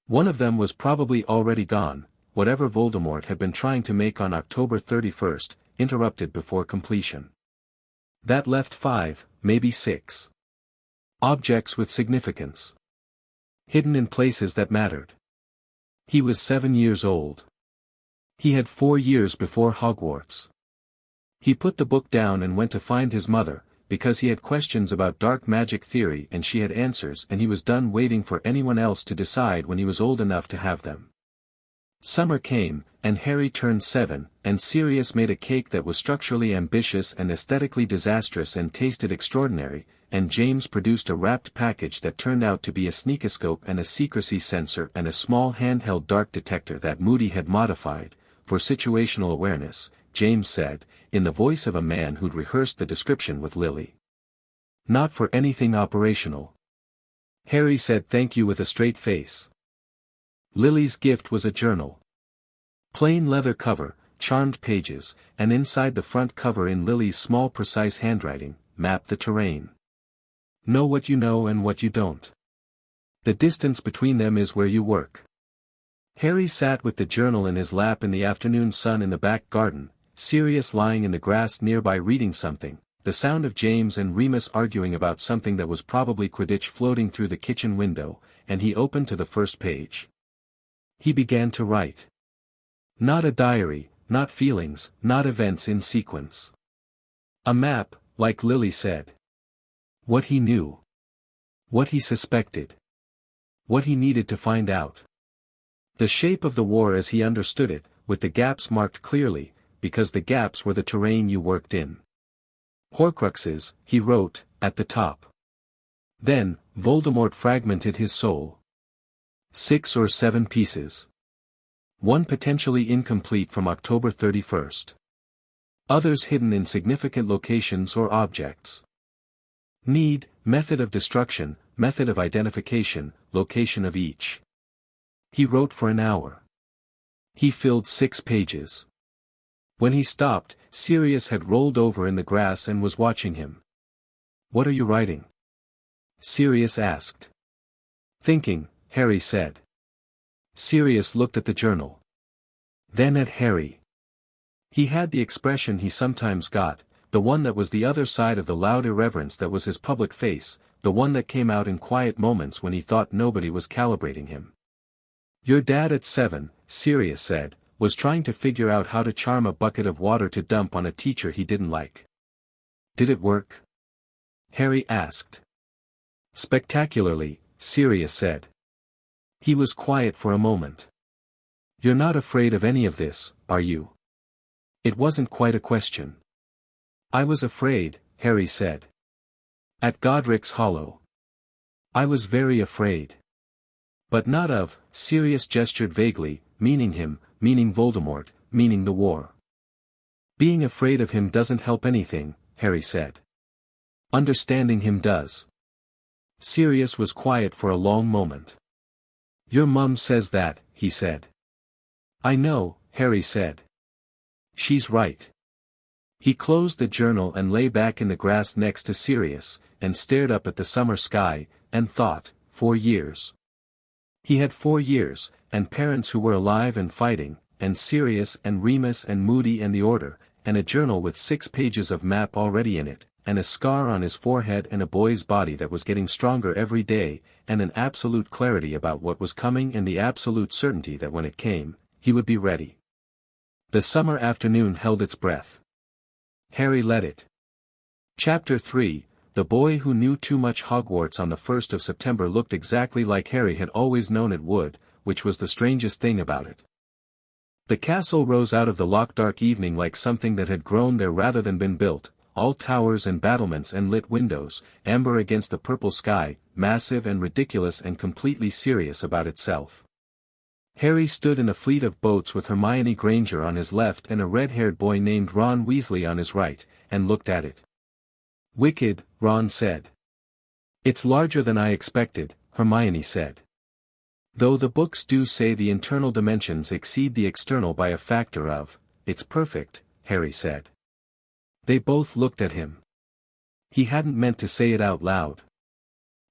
One of them was probably already gone, whatever Voldemort had been trying to make on October 31st, interrupted before completion. That left 5, maybe 6. Objects with significance. Hidden in places that mattered. He was 7 years old. He had 4 years before Hogwarts. He put the book down and went to find his mother, because he had questions about dark magic theory and she had answers and he was done waiting for anyone else to decide when he was old enough to have them. Summer came, and Harry turned 7, and Sirius made a cake that was structurally ambitious and aesthetically disastrous and tasted extraordinary, and James produced a wrapped package that turned out to be a sneakoscope and a secrecy sensor and a small handheld dark detector that Moody had modified, for situational awareness, James said, in the voice of a man who'd rehearsed the description with Lily. Not for anything operational. Harry said thank you with a straight face. Lily's gift was a journal. Plain leather cover, charmed pages, and inside the front cover in Lily's small precise handwriting, map the terrain. Know what you know and what you don't. The distance between them is where you work. Harry sat with the journal in his lap in the afternoon sun in the back garden, Sirius lying in the grass nearby reading something, the sound of James and Remus arguing about something that was probably Quidditch floating through the kitchen window, and he opened to the first page. He began to write. Not a diary, not feelings, not events in sequence. A map, like Lily said. What he knew. What he suspected. What he needed to find out. The shape of the war as he understood it, with the gaps marked clearly, because the gaps were the terrain you worked in. Horcruxes, he wrote, at the top. Then, Voldemort fragmented his soul. 6 or 7 pieces. One potentially incomplete from October 31st. Others hidden in significant locations or objects. Need, method of destruction, method of identification, location of each. He wrote for an hour. He filled 6 pages. When he stopped, Sirius had rolled over in the grass and was watching him. What are you writing? Sirius asked. Thinking, Harry said. Sirius looked at the journal. Then at Harry. He had the expression he sometimes got, the one that was the other side of the loud irreverence that was his public face, the one that came out in quiet moments when he thought nobody was calibrating him. Your dad at 7, Sirius said, was trying to figure out how to charm a bucket of water to dump on a teacher he didn't like. Did it work? Harry asked. Spectacularly, Sirius said. He was quiet for a moment. You're not afraid of any of this, are you? It wasn't quite a question. I was afraid, Harry said. At Godric's Hollow. I was very afraid. But not of, Sirius gestured vaguely, meaning him, meaning Voldemort, meaning the war. Being afraid of him doesn't help anything, Harry said. Understanding him does. Sirius was quiet for a long moment. Your mum says that, he said. I know, Harry said. She's right. He closed the journal and lay back in the grass next to Sirius, and stared up at the summer sky, and thought, 4 years. He had 4 years, and parents who were alive and fighting, and Sirius and Remus and Moody and the Order, and a journal with 6 pages of map already in it, and a scar on his forehead and a boy's body that was getting stronger every day, and an absolute clarity about what was coming and the absolute certainty that when it came, he would be ready. The summer afternoon held its breath. Harry let it. Chapter 3, The boy who knew too much. Hogwarts on the 1st of September looked exactly like Harry had always known it would, which was the strangest thing about it. The castle rose out of the locked-dark evening like something that had grown there rather than been built, all towers and battlements and lit windows, amber against the purple sky, massive and ridiculous and completely serious about itself. Harry stood in a fleet of boats with Hermione Granger on his left and a red-haired boy named Ron Weasley on his right, and looked at it. "Wicked," Ron said. "It's larger than I expected," Hermione said. "Though the books do say the internal dimensions exceed the external by a factor of, it's perfect," Harry said. They both looked at him. He hadn't meant to say it out loud.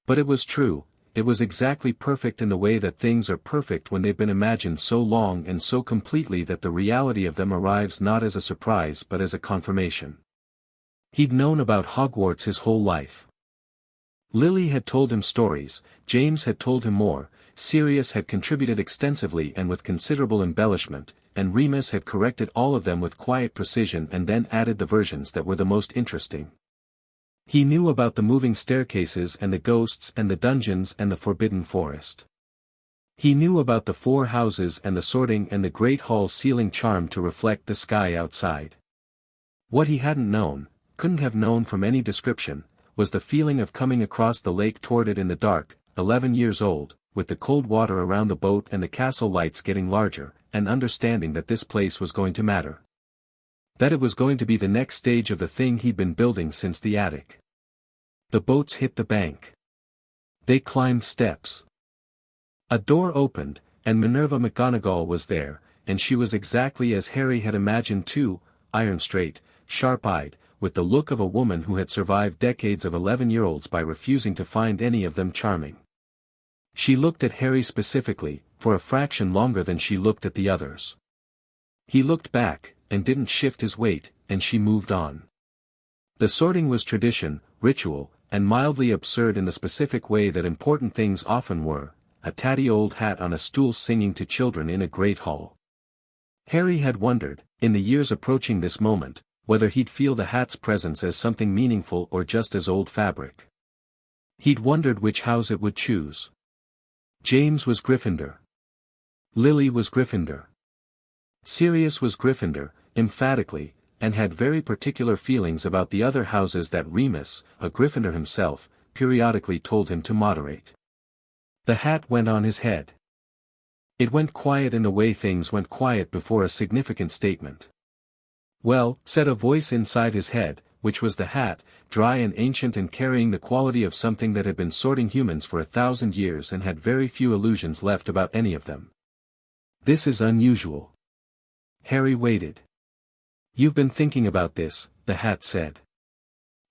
But it was true, it was exactly perfect in the way that things are perfect when they've been imagined so long and so completely that the reality of them arrives not as a surprise but as a confirmation. He'd known about Hogwarts his whole life. Lily had told him stories, James had told him more, Sirius had contributed extensively and with considerable embellishment, and Remus had corrected all of them with quiet precision and then added the versions that were the most interesting. He knew about the moving staircases and the ghosts and the dungeons and the forbidden forest. He knew about the 4 houses and the sorting and the great hall's ceiling charmed to reflect the sky outside. What he hadn't known, couldn't have known from any description, was the feeling of coming across the lake toward it in the dark, 11 years old, with the cold water around the boat and the castle lights getting larger, and understanding that this place was going to matter. That it was going to be the next stage of the thing he'd been building since the attic. The boats hit the bank. They climbed steps. A door opened, and Minerva McGonagall was there, and she was exactly as Harry had imagined too, iron-straight, sharp-eyed, with the look of a woman who had survived decades of 11-year-olds by refusing to find any of them charming. She looked at Harry specifically, for a fraction longer than she looked at the others. He looked back, and didn't shift his weight, and she moved on. The sorting was tradition, ritual, and mildly absurd in the specific way that important things often were, a tatty old hat on a stool singing to children in a great hall. Harry had wondered, in the years approaching this moment, whether he'd feel the hat's presence as something meaningful or just as old fabric. He'd wondered which house it would choose. James was Gryffindor. Lily was Gryffindor. Sirius was Gryffindor, emphatically, and had very particular feelings about the other houses that Remus, a Gryffindor himself, periodically told him to moderate. The hat went on his head. It went quiet in the way things went quiet before a significant statement. "Well," said a voice inside his head, which was the hat, dry and ancient and carrying the quality of something that had been sorting humans for 1,000 years and had very few illusions left about any of them. "This is unusual." Harry waited. "You've been thinking about this," the hat said.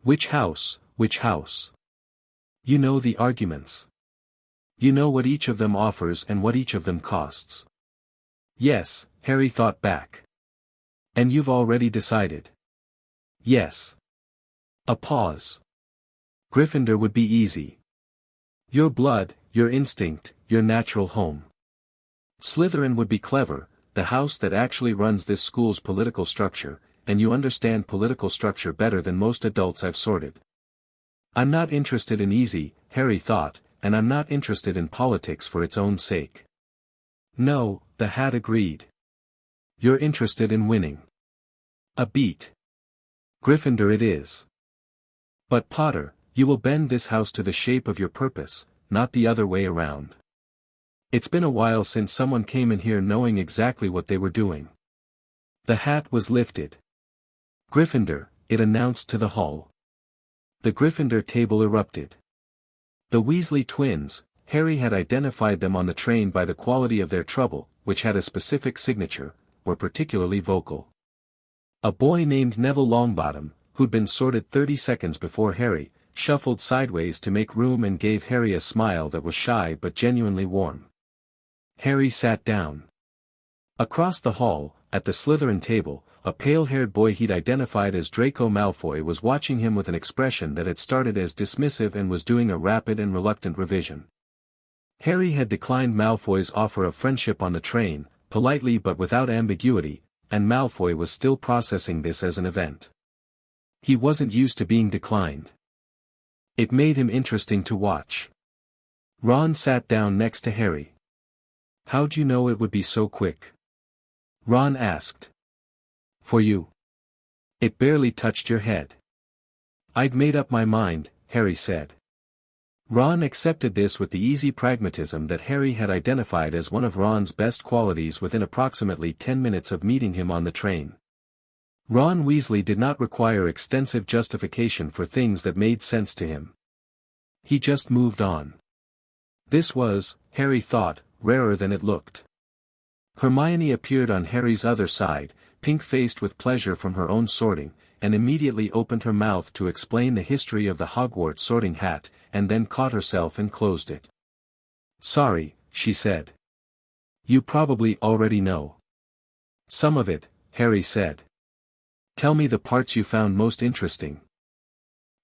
"Which house, which house? You know the arguments. You know what each of them offers and what each of them costs." "Yes," Harry thought back. "And you've already decided?" "Yes." A pause. "Gryffindor would be easy. Your blood, your instinct, your natural home. Slytherin would be clever, the house that actually runs this school's political structure, and you understand political structure better than most adults I've sorted." "I'm not interested in easy," Harry thought, "and I'm not interested in politics for its own sake." "No," the hat agreed. "You're interested in winning." "A beat. Gryffindor it is. But Potter, you will bend this house to the shape of your purpose, not the other way around. It's been a while since someone came in here knowing exactly what they were doing." The hat was lifted. "Gryffindor," it announced to the hall. The Gryffindor table erupted. The Weasley twins, Harry had identified them on the train by the quality of their trouble, which had a specific signature, were particularly vocal. A boy named Neville Longbottom, who'd been sorted 30 seconds before Harry, shuffled sideways to make room and gave Harry a smile that was shy but genuinely warm. Harry sat down. Across the hall, at the Slytherin table, a pale-haired boy he'd identified as Draco Malfoy was watching him with an expression that had started as dismissive and was doing a rapid and reluctant revision. Harry had declined Malfoy's offer of friendship on the train, politely but without ambiguity, and Malfoy was still processing this as an event. He wasn't used to being declined. It made him interesting to watch. Ron sat down next to Harry. "How'd you know it would be so quick?" Ron asked. For you. It barely touched your head. I'd made up my mind, Harry said. Ron accepted this with the easy pragmatism that Harry had identified as one of Ron's best qualities within approximately 10 minutes of meeting him on the train. Ron Weasley did not require extensive justification for things that made sense to him. He just moved on. This was, Harry thought, rarer than it looked. Hermione appeared on Harry's other side, pink-faced with pleasure from her own sorting, and immediately opened her mouth to explain the history of the Hogwarts sorting hat, and then caught herself and closed it. Sorry, she said. You probably already know. Some of it, Harry said. Tell me the parts you found most interesting.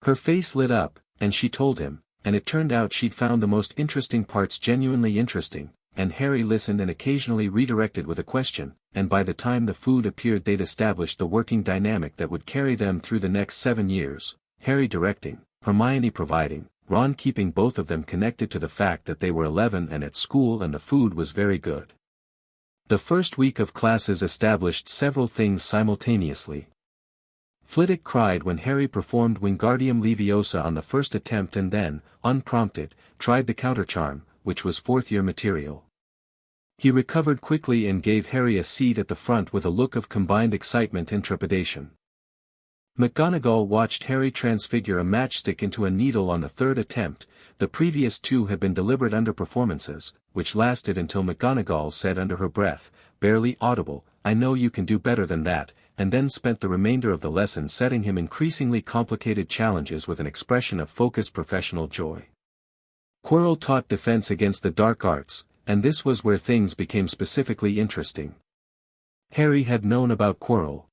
Her face lit up, and she told him, and it turned out she'd found the most interesting parts genuinely interesting, and Harry listened and occasionally redirected with a question, and by the time the food appeared they'd established the working dynamic that would carry them through the next 7 years, Harry directing, Hermione providing, Ron keeping both of them connected to the fact that they were 11 and at school and the food was very good. The first week of classes established several things simultaneously. Flitwick cried when Harry performed Wingardium Leviosa on the first attempt and then, unprompted, tried the countercharm, which was fourth-year material. He recovered quickly and gave Harry a seat at the front with a look of combined excitement and trepidation. McGonagall watched Harry transfigure a matchstick into a needle on the third attempt. The previous two had been deliberate underperformances, which lasted until McGonagall said under her breath, barely audible, "I know you can do better than that," and then spent the remainder of the lesson setting him increasingly complicated challenges with an expression of focused professional joy. Quirrell taught defense against the dark arts, and this was where things became specifically interesting. Harry had known about Quirrell.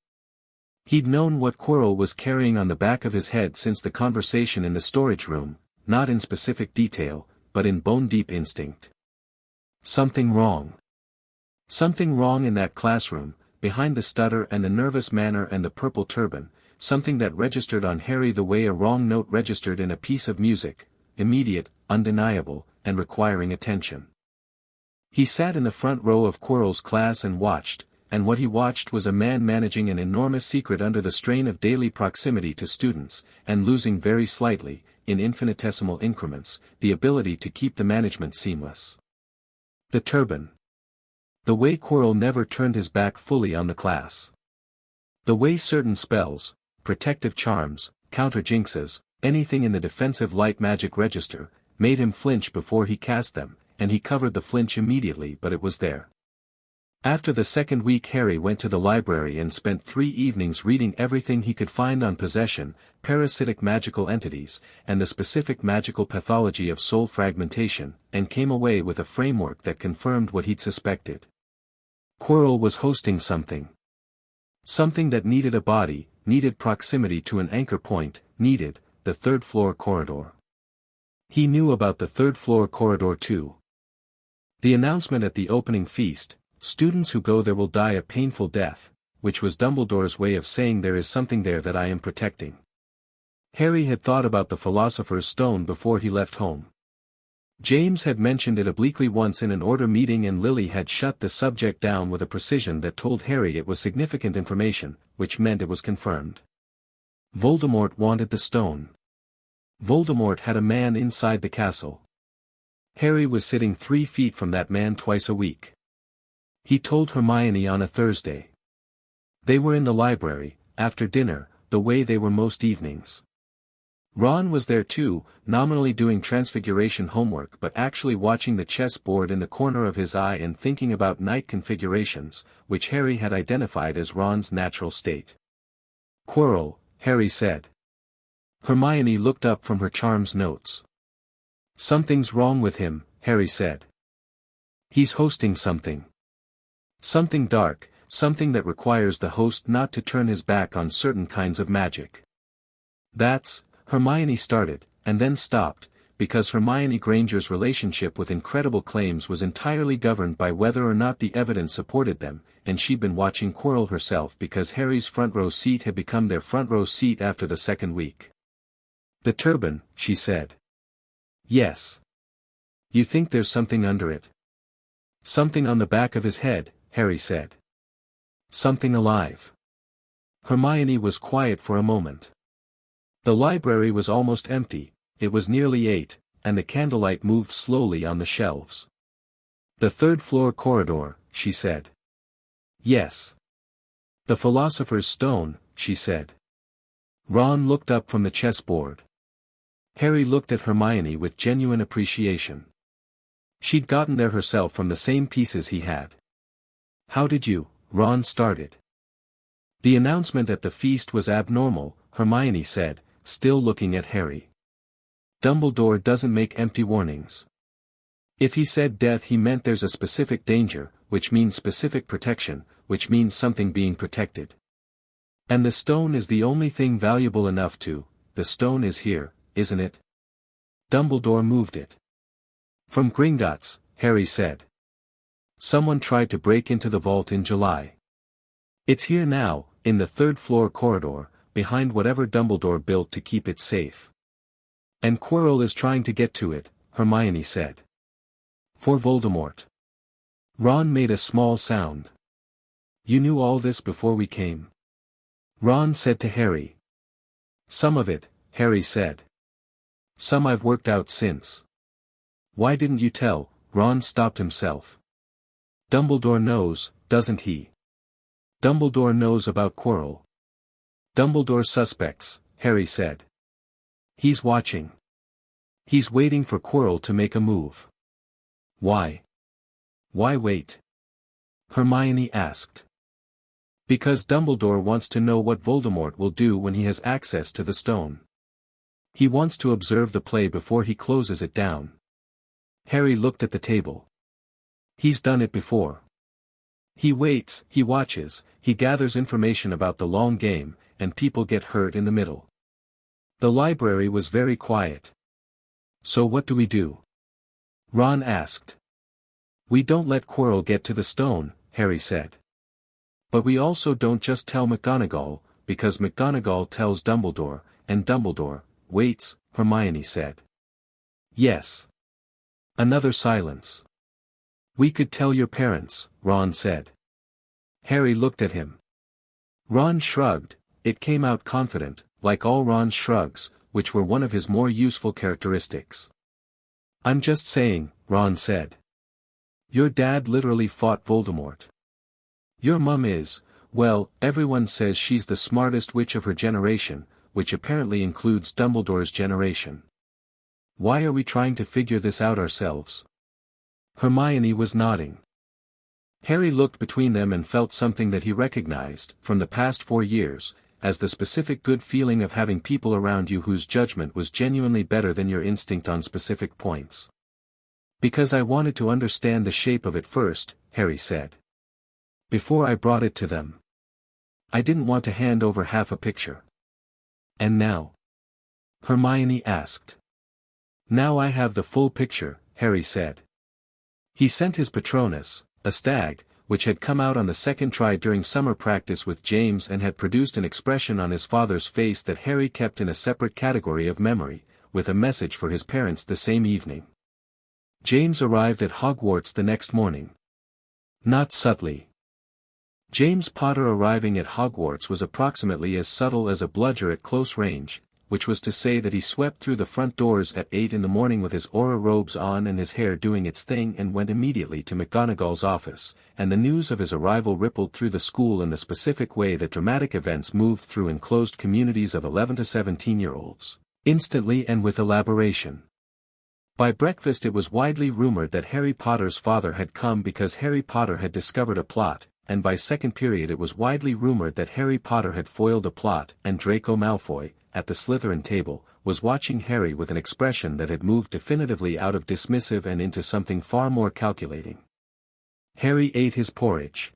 He'd known what Quirrell was carrying on the back of his head since the conversation in the storage room, not in specific detail, but in bone-deep instinct. Something wrong. Something wrong in that classroom, behind the stutter and the nervous manner and the purple turban, something that registered on Harry the way a wrong note registered in a piece of music, immediate, undeniable, and requiring attention. He sat in the front row of Quirrell's class and watched, and what he watched was a man managing an enormous secret under the strain of daily proximity to students, and losing very slightly, in infinitesimal increments, the ability to keep the management seamless. The turban. The way Quirrell never turned his back fully on the class. The way certain spells, protective charms, counter-jinxes, anything in the defensive light magic register, made him flinch before he cast them, and he covered the flinch immediately but it was there. After the second week Harry went to the library and spent 3 evenings reading everything he could find on possession, parasitic magical entities, and the specific magical pathology of soul fragmentation, and came away with a framework that confirmed what he'd suspected. Quirrell was hosting something. Something that needed a body, needed proximity to an anchor point, needed the third-floor corridor. He knew about the third-floor corridor too. The announcement at the opening feast, "Students who go there will die a painful death," which was Dumbledore's way of saying there is something there that I am protecting. Harry had thought about the Philosopher's Stone before he left home. James had mentioned it obliquely once in an order meeting and Lily had shut the subject down with a precision that told Harry it was significant information, which meant it was confirmed. Voldemort wanted the stone. Voldemort had a man inside the castle. Harry was sitting 3 feet from that man twice a week. He told Hermione on a Thursday. They were in the library, after dinner, the way they were most evenings. Ron was there too, nominally doing transfiguration homework but actually watching the chess board in the corner of his eye and thinking about night configurations, which Harry had identified as Ron's natural state. "Quirrell," Harry said. Hermione looked up from her charms notes. "Something's wrong with him," Harry said. "He's hosting something. Something dark, something that requires the host not to turn his back on certain kinds of magic." "That's," Hermione started, and then stopped, because Hermione Granger's relationship with incredible claims was entirely governed by whether or not the evidence supported them, and she'd been watching Quirrell herself because Harry's front row seat had become their front row seat after the second week. "The turban," she said. "Yes. You think there's something under it?" "Something on the back of his head," Harry said. Something alive. Hermione was quiet for a moment. The library was almost empty, it was nearly 8, and the candlelight moved slowly on the shelves. The third-floor corridor, she said. Yes. The Philosopher's Stone, she said. Ron looked up from the chessboard. Harry looked at Hermione with genuine appreciation. She'd gotten there herself from the same pieces he had. How did you? Ron started. The announcement at the feast was abnormal, Hermione said, still looking at Harry. Dumbledore doesn't make empty warnings. If he said death he meant there's a specific danger, which means specific protection, which means something being protected. And the stone is the only thing valuable enough to, the stone is here, isn't it? Dumbledore moved it. From Gringotts, Harry said. Someone tried to break into the vault in July. It's here now, in the third-floor corridor, behind whatever Dumbledore built to keep it safe. And Quirrell is trying to get to it, Hermione said. For Voldemort. Ron made a small sound. You knew all this before we came? Ron said to Harry. Some of it, Harry said. Some I've worked out since. Why didn't you tell? Ron stopped himself. Dumbledore knows, doesn't he? Dumbledore knows about Quirrell. Dumbledore suspects, Harry said. He's watching. He's waiting for Quirrell to make a move. Why? Why wait? Hermione asked. Because Dumbledore wants to know what Voldemort will do when he has access to the stone. He wants to observe the play before he closes it down. Harry looked at the table. He's done it before. He waits, he watches, he gathers information about the long game, and people get hurt in the middle. The library was very quiet. So what do we do? Ron asked. We don't let Quirrell get to the stone, Harry said. But we also don't just tell McGonagall, because McGonagall tells Dumbledore, and Dumbledore waits, Hermione said. Yes. Another silence. We could tell your parents, Ron said. Harry looked at him. Ron shrugged, it came out confident, like all Ron's shrugs, which were one of his more useful characteristics. I'm just saying, Ron said. Your dad literally fought Voldemort. Your mum is, well, everyone says she's the smartest witch of her generation, which apparently includes Dumbledore's generation. Why are we trying to figure this out ourselves? Hermione was nodding. Harry looked between them and felt something that he recognized, from the past 4 years, as the specific good feeling of having people around you whose judgment was genuinely better than your instinct on specific points. Because I wanted to understand the shape of it first, Harry said. Before I brought it to them. I didn't want to hand over half a picture. And now? Hermione asked. Now I have the full picture, Harry said. He sent his Patronus, a stag, which had come out on the second try during summer practice with James and had produced an expression on his father's face that Harry kept in a separate category of memory, with a message for his parents the same evening. James arrived at Hogwarts the next morning. Not subtly. James Potter arriving at Hogwarts was approximately as subtle as a bludger at close range, which was to say that he swept through the front doors at 8 in the morning with his aura robes on and his hair doing its thing and went immediately to McGonagall's office, and the news of his arrival rippled through the school in the specific way that dramatic events moved through enclosed communities of 11 to 17-year-olds, instantly and with elaboration. By breakfast it was widely rumored that Harry Potter's father had come because Harry Potter had discovered a plot, and by second period it was widely rumored that Harry Potter had foiled a plot, and Draco Malfoy, at the Slytherin table, was watching Harry with an expression that had moved definitively out of dismissive and into something far more calculating. Harry ate his porridge.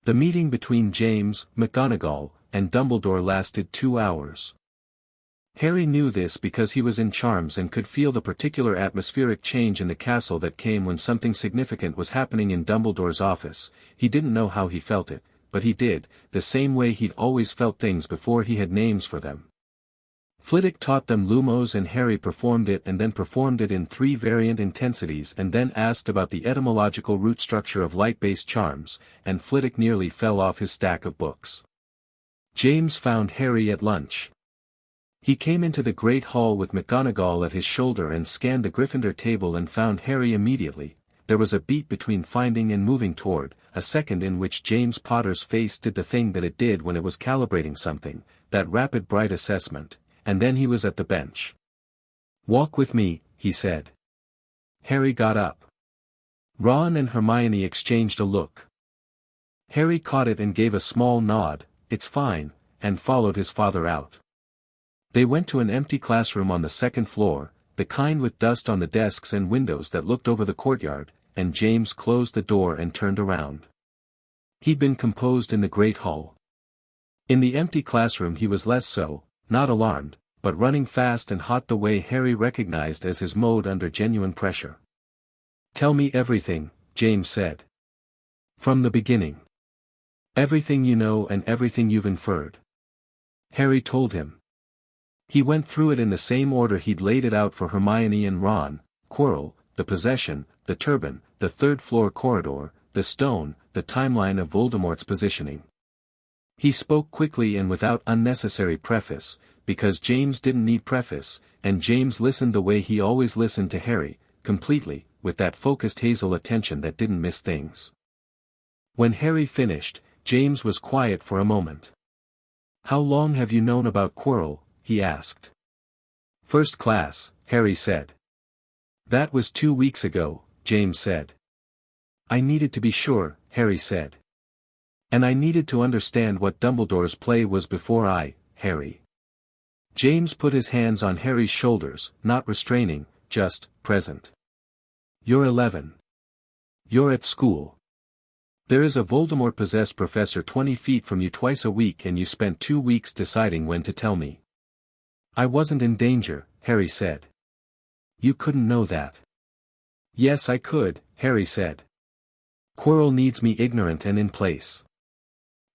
The meeting between James, McGonagall, and Dumbledore lasted 2 hours. Harry knew this because he was in Charms and could feel the particular atmospheric change in the castle that came when something significant was happening in Dumbledore's office. He didn't know how he felt it, but he did, the same way he'd always felt things before he had names for them. Flitwick taught them Lumos and Harry performed it and then performed it in 3 variant intensities and then asked about the etymological root structure of light-based charms, and Flitwick nearly fell off his stack of books. James found Harry at lunch. He came into the Great Hall with McGonagall at his shoulder and scanned the Gryffindor table and found Harry immediately. There was a beat between finding and moving toward, a second in which James Potter's face did the thing that it did when it was calibrating something, that rapid bright assessment, and then he was at the bench. "Walk with me," he said. Harry got up. Ron and Hermione exchanged a look. Harry caught it and gave a small nod, "It's fine," and followed his father out. They went to an empty classroom on the second floor, the kind with dust on the desks and windows that looked over the courtyard, and James closed the door and turned around. He'd been composed in the Great Hall. In the empty classroom he was less so, not alarmed, but running fast and hot the way Harry recognized as his mode under genuine pressure. "Tell me everything," James said. "From the beginning. Everything you know and everything you've inferred." Harry told him. He went through it in the same order he'd laid it out for Hermione and Ron: Quirrell, the possession, the turban, the third-floor corridor, the stone, the timeline of Voldemort's positioning. He spoke quickly and without unnecessary preface, because James didn't need preface, and James listened the way he always listened to Harry, completely, with that focused hazel attention that didn't miss things. When Harry finished, James was quiet for a moment. "How long have you known about Quirrell?" he asked. "First class," Harry said. "That was 2 weeks ago," James said. "I needed to be sure," Harry said. "And I needed to understand what Dumbledore's play was before Harry." James put his hands on Harry's shoulders, not restraining, just, present. "You're 11. You're at school. There is a Voldemort-possessed professor 20 feet from you twice a week and you spent 2 weeks deciding when to tell me." "I wasn't in danger," Harry said. "You couldn't know that." "Yes, I could," Harry said. "Quirrell needs me ignorant and in place.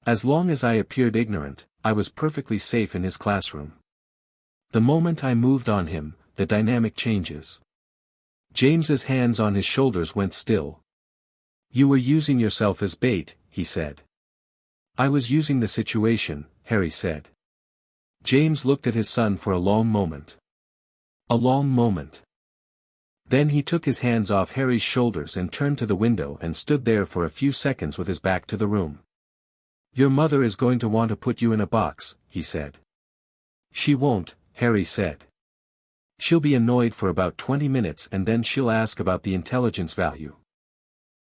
As long as I appeared ignorant, I was perfectly safe in his classroom. The moment I moved on him, the dynamic changes." James's hands on his shoulders went still. "You were using yourself as bait," he said. "I was using the situation," Harry said. James looked at his son for a long moment. A long moment. Then he took his hands off Harry's shoulders and turned to the window and stood there for a few seconds with his back to the room. "Your mother is going to want to put you in a box," he said. "She won't," Harry said. "She'll be annoyed for about 20 minutes and then she'll ask about the intelligence value."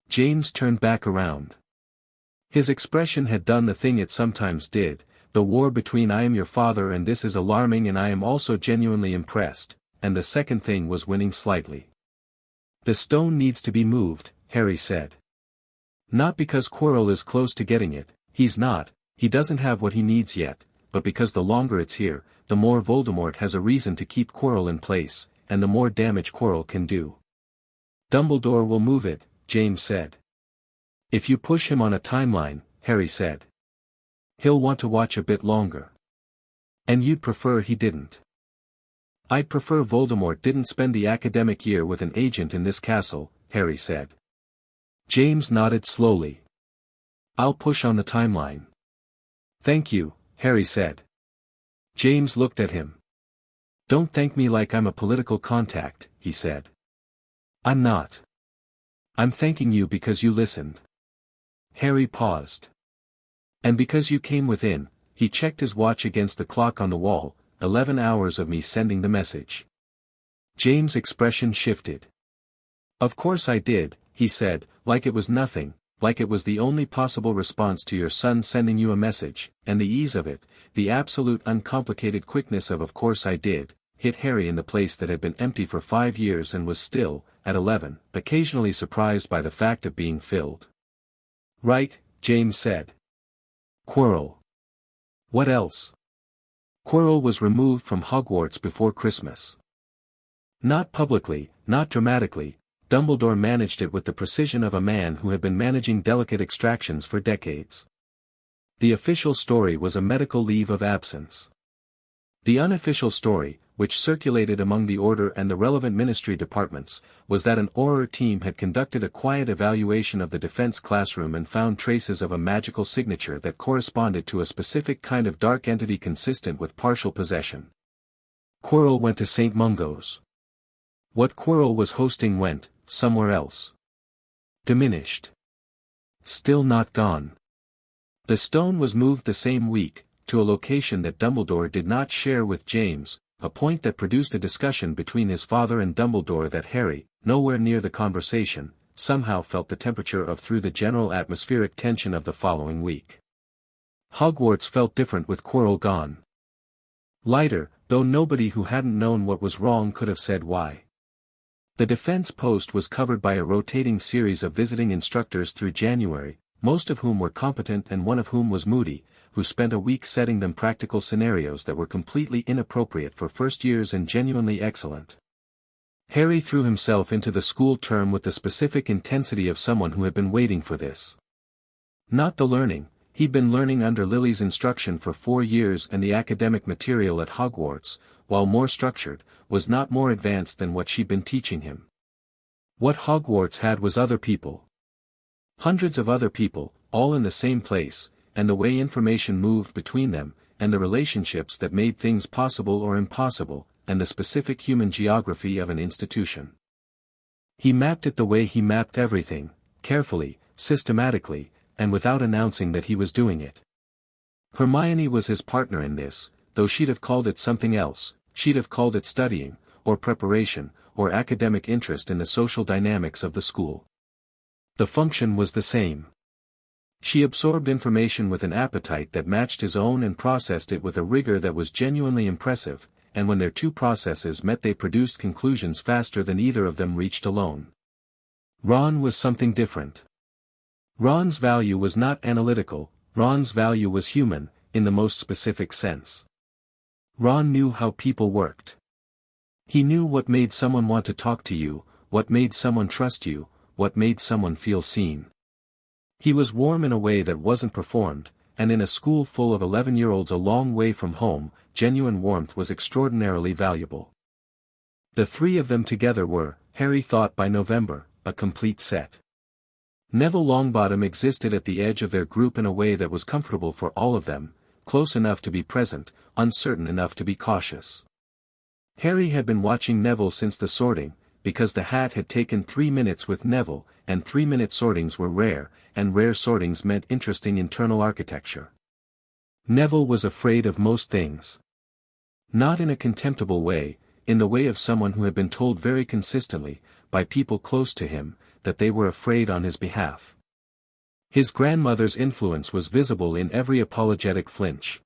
James turned back around. His expression had done the thing it sometimes did: the war between "I am your father and this is alarming and I am also genuinely impressed," and the second thing was winning slightly. "The stone needs to be moved," Harry said. "Not because Quirrell is close to getting it, he's not, he doesn't have what he needs yet, but because the longer it's here, the more Voldemort has a reason to keep Quirrell in place, and the more damage Quirrell can do." "Dumbledore will move it," James said. "If you push him on a timeline," Harry said, "he'll want to watch a bit longer. And you'd prefer he didn't." "I'd prefer Voldemort didn't spend the academic year with an agent in this castle," Harry said. James nodded slowly. "I'll push on the timeline." "Thank you," Harry said. James looked at him. "Don't thank me like I'm a political contact," he said. "I'm not. I'm thanking you because you listened." Harry paused. "And because you came within," he checked his watch against the clock on the wall, 11 hours of me sending the message. James' expression shifted. "Of course I did," he said, like it was nothing, like it was the only possible response to your son sending you a message, and the ease of it, the absolute uncomplicated quickness of course I did, hit Harry in the place that had been empty for 5 years and was still, at 11, occasionally surprised by the fact of being filled. "Right," James said. "Quirrell. What else?" "Quirrell was removed from Hogwarts before Christmas. Not publicly, not dramatically, Dumbledore managed it with the precision of a man who had been managing delicate extractions for decades. The official story was a medical leave of absence. The unofficial story, which circulated among the Order and the relevant ministry departments, was that an Auror team had conducted a quiet evaluation of the defense classroom and found traces of a magical signature that corresponded to a specific kind of dark entity consistent with partial possession. Quirrell went to St. Mungo's. What Quirrell was hosting went, somewhere else. Diminished. Still not gone. The stone was moved the same week, to a location that Dumbledore did not share with James, a point that produced a discussion between his father and Dumbledore that Harry, nowhere near the conversation, somehow felt the temperature of through the general atmospheric tension of the following week. Hogwarts felt different with Quirrell gone. Lighter, though nobody who hadn't known what was wrong could have said why. The defense post was covered by a rotating series of visiting instructors through January, most of whom were competent and one of whom was Moody, who spent a week setting them practical scenarios that were completely inappropriate for first years and genuinely excellent. Harry threw himself into the school term with the specific intensity of someone who had been waiting for this. Not the learning, he'd been learning under Lily's instruction for 4 years, and the academic material at Hogwarts, while more structured, was not more advanced than what she'd been teaching him. What Hogwarts had was other people. Hundreds of other people, all in the same place, and the way information moved between them, and the relationships that made things possible or impossible, and the specific human geography of an institution. He mapped it the way he mapped everything, carefully, systematically, and without announcing that he was doing it. Hermione was his partner in this, though she'd have called it something else. She'd have called it studying, or preparation, or academic interest in the social dynamics of the school. The function was the same. She absorbed information with an appetite that matched his own and processed it with a rigor that was genuinely impressive, and when their two processes met they produced conclusions faster than either of them reached alone. Ron was something different. Ron's value was not analytical, Ron's value was human, in the most specific sense. Ron knew how people worked. He knew what made someone want to talk to you, what made someone trust you, what made someone feel seen. He was warm in a way that wasn't performed, and in a school full of 11-year-olds a long way from home, genuine warmth was extraordinarily valuable. The three of them together were, Harry thought by November, a complete set. Neville Longbottom existed at the edge of their group in a way that was comfortable for all of them, close enough to be present, uncertain enough to be cautious. Harry had been watching Neville since the sorting, because the hat had taken 3 minutes with Neville, and 3-minute sortings were rare, and rare sortings meant interesting internal architecture. Neville was afraid of most things. Not in a contemptible way, in the way of someone who had been told very consistently, by people close to him, that they were afraid on his behalf. His grandmother's influence was visible in every apologetic flinch.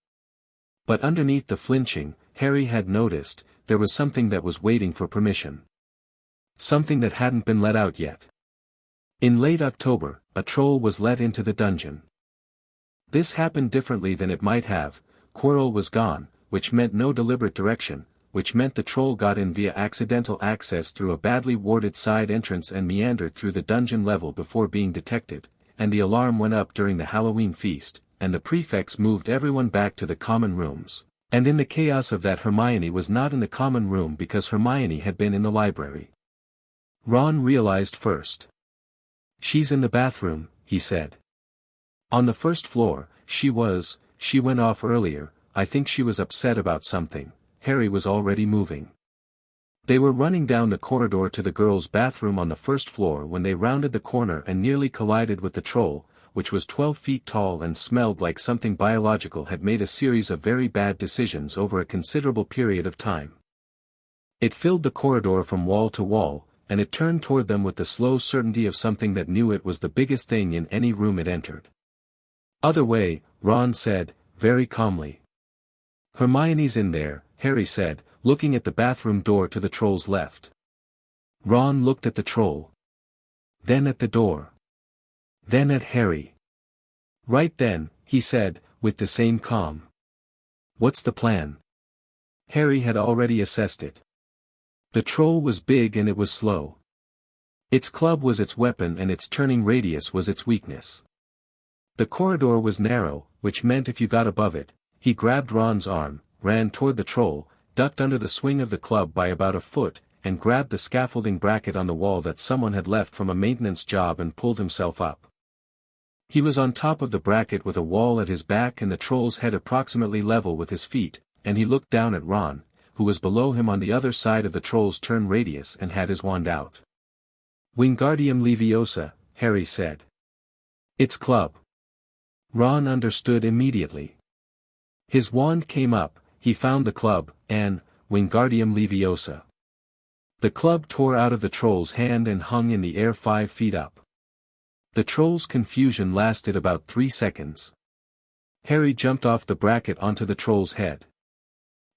But underneath the flinching, Harry had noticed, there was something that was waiting for permission. Something that hadn't been let out yet. In late October, a troll was let into the dungeon. This happened differently than it might have. Quirrell was gone, which meant no deliberate direction, which meant the troll got in via accidental access through a badly warded side entrance and meandered through the dungeon level before being detected, and the alarm went up during the Halloween feast, and the prefects moved everyone back to the common rooms. And in the chaos of that Hermione was not in the common room because Hermione had been in the library. Ron realized first. "She's in the bathroom," he said. "On the first floor, she went off earlier, I think she was upset about something." Harry was already moving. They were running down the corridor to the girls' bathroom on the first floor when they rounded the corner and nearly collided with the troll, which was 12 feet tall and smelled like something biological had made a series of very bad decisions over a considerable period of time. It filled the corridor from wall to wall, and it turned toward them with the slow certainty of something that knew it was the biggest thing in any room it entered. "Other way," Ron said, very calmly. "Hermione's in there," Harry said, looking at the bathroom door to the troll's left. Ron looked at the troll. Then at the door. Then at Harry. "Right then," he said, with the same calm. "What's the plan?" Harry had already assessed it. The troll was big and it was slow. Its club was its weapon and its turning radius was its weakness. The corridor was narrow, which meant if you got above it, he grabbed Ron's arm, ran toward the troll, ducked under the swing of the club by about a foot, and grabbed the scaffolding bracket on the wall that someone had left from a maintenance job and pulled himself up. He was on top of the bracket with a wall at his back and the troll's head approximately level with his feet, and he looked down at Ron, who was below him on the other side of the troll's turn radius and had his wand out. "Wingardium Leviosa," Harry said. "It's club." Ron understood immediately. His wand came up, he found the club, and, Wingardium Leviosa. The club tore out of the troll's hand and hung in the air 5 feet up. The troll's confusion lasted about 3 seconds. Harry jumped off the bracket onto the troll's head.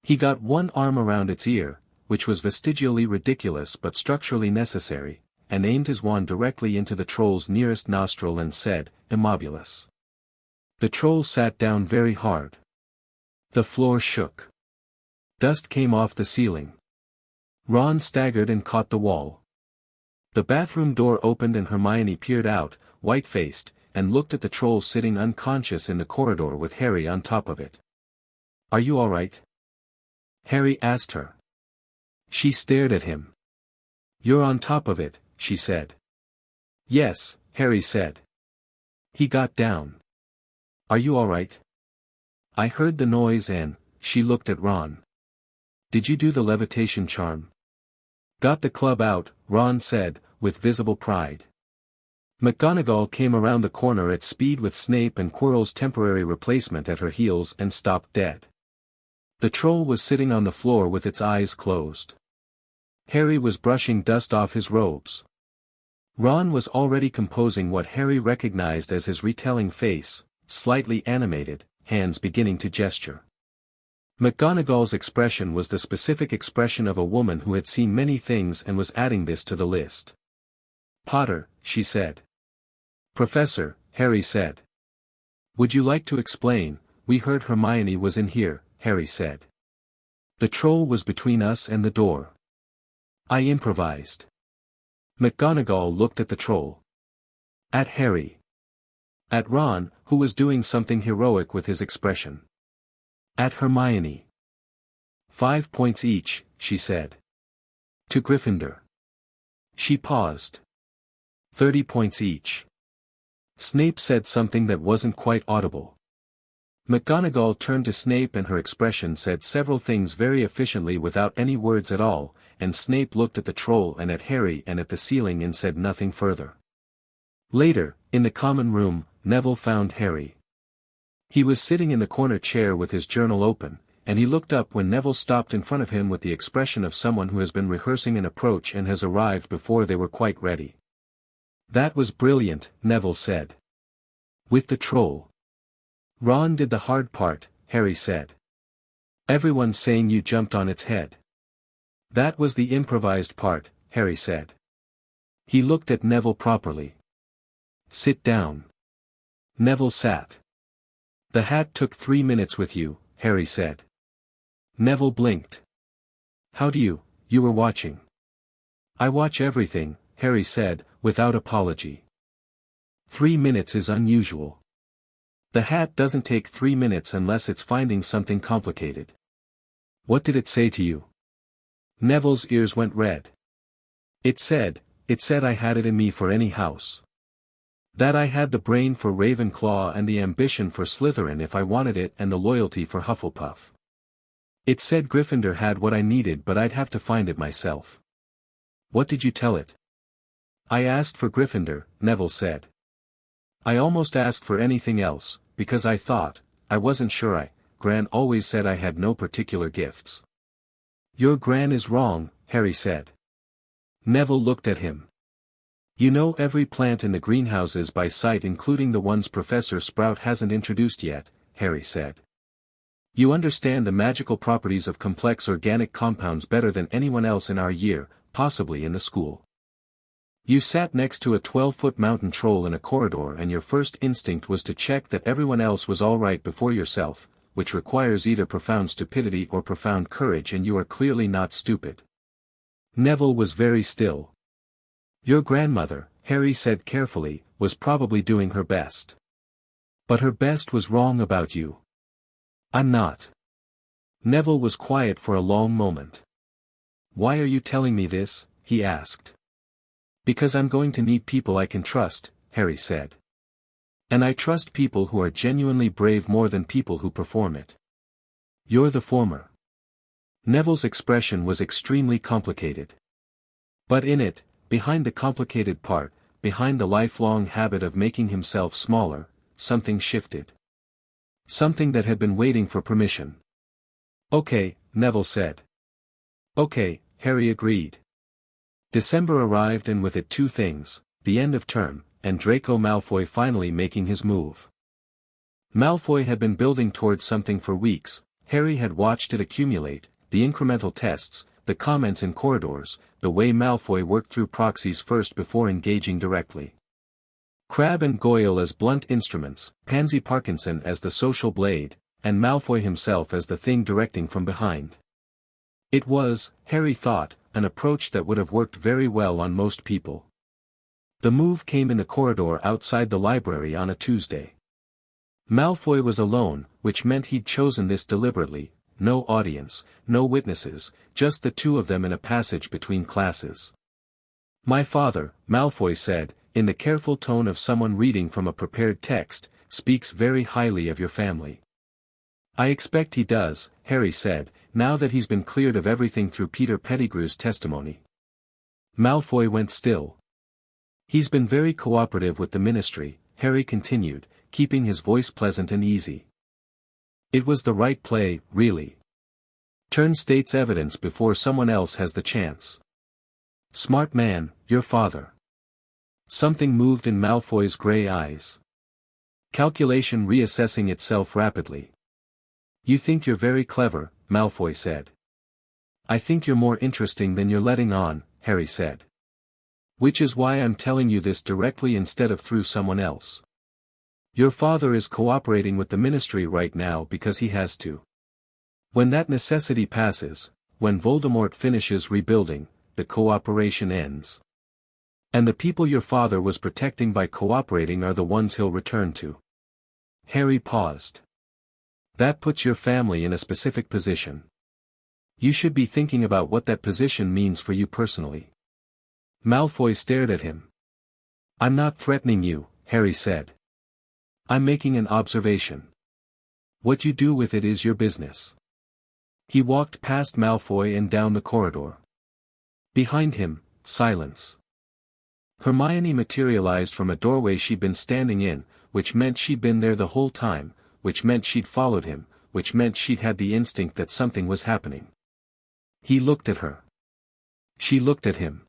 He got one arm around its ear, which was vestigially ridiculous but structurally necessary, and aimed his wand directly into the troll's nearest nostril and said, "Immobulus." The troll sat down very hard. The floor shook. Dust came off the ceiling. Ron staggered and caught the wall. The bathroom door opened and Hermione peered out, white-faced, and looked at the troll sitting unconscious in the corridor with Harry on top of it. "Are you all right?" Harry asked her. She stared at him. "You're on top of it," she said. "Yes," Harry said. He got down. "Are you all right?" "I heard the noise and," she looked at Ron. "Did you do the levitation charm?" "Got the club out," Ron said, with visible pride. McGonagall came around the corner at speed with Snape and Quirrell's temporary replacement at her heels and stopped dead. The troll was sitting on the floor with its eyes closed. Harry was brushing dust off his robes. Ron was already composing what Harry recognized as his retelling face, slightly animated, hands beginning to gesture. McGonagall's expression was the specific expression of a woman who had seen many things and was adding this to the list. "Potter," she said. "Professor," Harry said. "Would you like to explain? We heard Hermione was in here," Harry said. "The troll was between us and the door. I improvised." McGonagall looked at the troll. At Harry. At Ron, who was doing something heroic with his expression. At Hermione. 5 points each, she said. To Gryffindor. She paused. 30 points each. Snape said something that wasn't quite audible. McGonagall turned to Snape and her expression said several things very efficiently without any words at all, and Snape looked at the troll and at Harry and at the ceiling and said nothing further. Later, in the common room, Neville found Harry. He was sitting in the corner chair with his journal open, and he looked up when Neville stopped in front of him with the expression of someone who has been rehearsing an approach and has arrived before they were quite ready. "That was brilliant," Neville said. "With the troll." "Ron did the hard part," Harry said. "Everyone's saying you jumped on its head." "That was the improvised part," Harry said. He looked at Neville properly. "Sit down." Neville sat. "The hat took 3 minutes with you," Harry said. Neville blinked. "How do you were watching?" "I watch everything," Harry said, without apology. 3 minutes is unusual. The hat doesn't take 3 minutes unless it's finding something complicated. "What did it say to you?" Neville's ears went red. It said I had it in me for any house. That I had the brain for Ravenclaw and the ambition for Slytherin if I wanted it and the loyalty for Hufflepuff. It said Gryffindor had what I needed but I'd have to find it myself." "What did you tell it?" "I asked for Gryffindor," Neville said. "I almost asked for anything else, because I wasn't sure Gran always said I had no particular gifts." "Your Gran is wrong," Harry said. Neville looked at him. "You know every plant in the greenhouses by sight including the ones Professor Sprout hasn't introduced yet," Harry said. "You understand the magical properties of complex organic compounds better than anyone else in our year, possibly in the school. You sat next to a 12-foot mountain troll in a corridor and your first instinct was to check that everyone else was all right before yourself, which requires either profound stupidity or profound courage and you are clearly not stupid." Neville was very still. "Your grandmother," Harry said carefully, "was probably doing her best. But her best was wrong about you. I'm not." Neville was quiet for a long moment. "Why are you telling me this?" he asked. "Because I'm going to need people I can trust," Harry said. "And I trust people who are genuinely brave more than people who perform it. You're the former." Neville's expression was extremely complicated. But in it, behind the complicated part, behind the lifelong habit of making himself smaller, something shifted. Something that had been waiting for permission. "Okay," Neville said. "Okay," Harry agreed. December arrived and with it two things, the end of term, and Draco Malfoy finally making his move. Malfoy had been building towards something for weeks. Harry had watched it accumulate, the incremental tests, the comments in corridors, the way Malfoy worked through proxies first before engaging directly. Crabbe and Goyle as blunt instruments, Pansy Parkinson as the social blade, and Malfoy himself as the thing directing from behind. It was, Harry thought, an approach that would have worked very well on most people. The move came in the corridor outside the library on a Tuesday. Malfoy was alone, which meant he'd chosen this deliberately, no audience, no witnesses, just the two of them in a passage between classes. "My father," Malfoy said, in the careful tone of someone reading from a prepared text, "speaks very highly of your family." "I expect he does," Harry said, "now that he's been cleared of everything through Peter Pettigrew's testimony." Malfoy went still. "He's been very cooperative with the ministry," Harry continued, keeping his voice pleasant and easy. "It was the right play, really. Turn state's evidence before someone else has the chance. Smart man, your father." Something moved in Malfoy's grey eyes. Calculation reassessing itself rapidly. "You think you're very clever," Malfoy said. "I think you're more interesting than you're letting on," Harry said. "Which is why I'm telling you this directly instead of through someone else. Your father is cooperating with the ministry right now because he has to. When that necessity passes, when Voldemort finishes rebuilding, the cooperation ends. And the people your father was protecting by cooperating are the ones he'll return to." Harry paused. "That puts your family in a specific position. You should be thinking about what that position means for you personally." Malfoy stared at him. "I'm not threatening you," Harry said. "I'm making an observation. What you do with it is your business." He walked past Malfoy and down the corridor. Behind him, silence. Hermione materialized from a doorway she'd been standing in, which meant she'd been there the whole time, which meant she'd followed him, which meant she'd had the instinct that something was happening. He looked at her. She looked at him.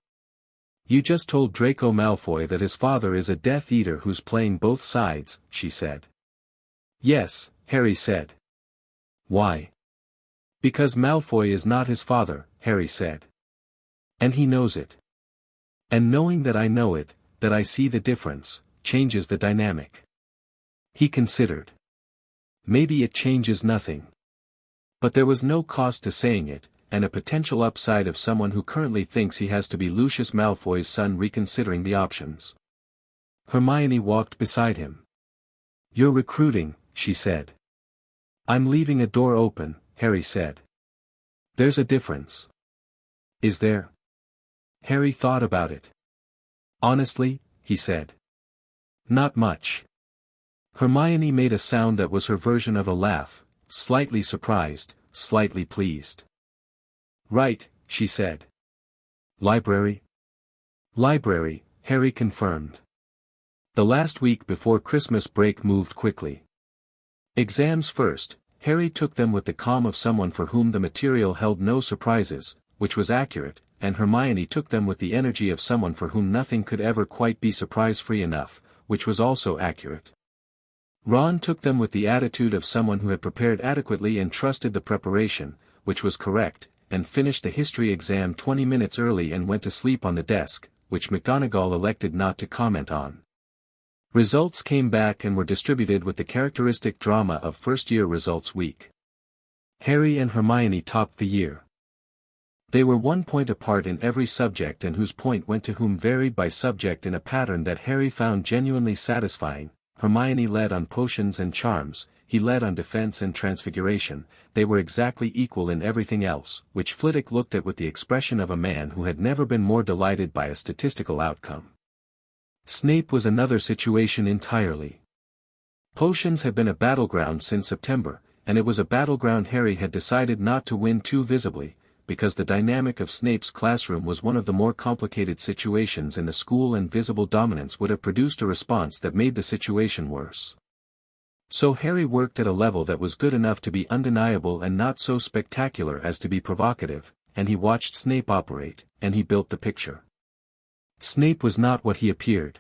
"You just told Draco Malfoy that his father is a Death Eater who's playing both sides," she said. "Yes," Harry said. "Why?" "Because Malfoy is not his father," Harry said. "And he knows it. And knowing that I know it, that I see the difference, changes the dynamic." He considered. Maybe it changes nothing. But there was no cost to saying it, and a potential upside of someone who currently thinks he has to be Lucius Malfoy's son reconsidering the options. Hermione walked beside him. "You're recruiting," she said. "I'm leaving a door open," Harry said. "There's a difference." "Is there?" Harry thought about it. "Honestly," he said. "Not much." Hermione made a sound that was her version of a laugh, slightly surprised, slightly pleased. "Right," she said. "Library?" "Library," Harry confirmed. The last week before Christmas break moved quickly. Exams first, Harry took them with the calm of someone for whom the material held no surprises, which was accurate, and Hermione took them with the energy of someone for whom nothing could ever quite be surprise-free enough, which was also accurate. Ron took them with the attitude of someone who had prepared adequately and trusted the preparation, which was correct, and finished the history exam 20 minutes early and went to sleep on the desk, which McGonagall elected not to comment on. Results came back and were distributed with the characteristic drama of first-year results week. Harry and Hermione topped the year. They were 1 point apart in every subject and whose point went to whom varied by subject in a pattern that Harry found genuinely satisfying. Hermione led on potions and charms, he led on defense and transfiguration, they were exactly equal in everything else, which Flitwick looked at with the expression of a man who had never been more delighted by a statistical outcome. Snape was another situation entirely. Potions had been a battleground since September, and it was a battleground Harry had decided not to win too visibly, because the dynamic of Snape's classroom was one of the more complicated situations in the school and visible dominance would have produced a response that made the situation worse. So Harry worked at a level that was good enough to be undeniable and not so spectacular as to be provocative, and he watched Snape operate, and he built the picture. Snape was not what he appeared.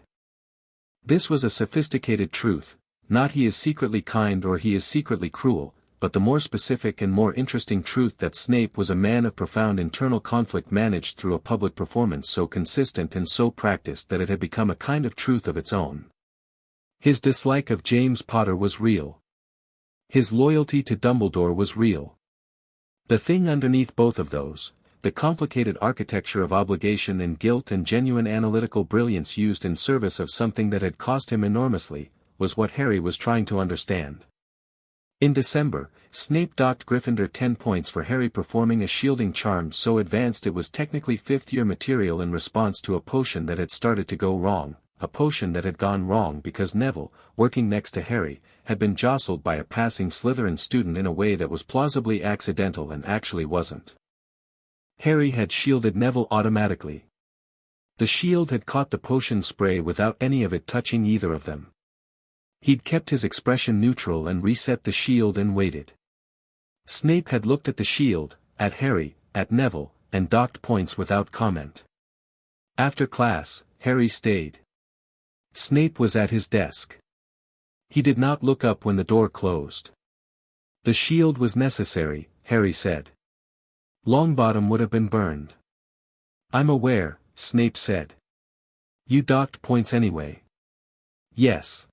This was a sophisticated truth, not he is secretly kind or he is secretly cruel, but the more specific and more interesting truth that Snape was a man of profound internal conflict managed through a public performance so consistent and so practiced that it had become a kind of truth of its own. His dislike of James Potter was real. His loyalty to Dumbledore was real. The thing underneath both of those, the complicated architecture of obligation and guilt and genuine analytical brilliance used in service of something that had cost him enormously, was what Harry was trying to understand. In December, Snape docked Gryffindor 10 points for Harry performing a shielding charm so advanced it was technically fifth-year material in response to a potion that had started to go wrong, a potion that had gone wrong because Neville, working next to Harry, had been jostled by a passing Slytherin student in a way that was plausibly accidental and actually wasn't. Harry had shielded Neville automatically. The shield had caught the potion spray without any of it touching either of them. He'd kept his expression neutral and reset the shield and waited. Snape had looked at the shield, at Harry, at Neville, and docked points without comment. After class, Harry stayed. Snape was at his desk. He did not look up when the door closed. The shield was necessary, Harry said. Longbottom would have been burned. I'm aware, Snape said. You docked points anyway. Yes.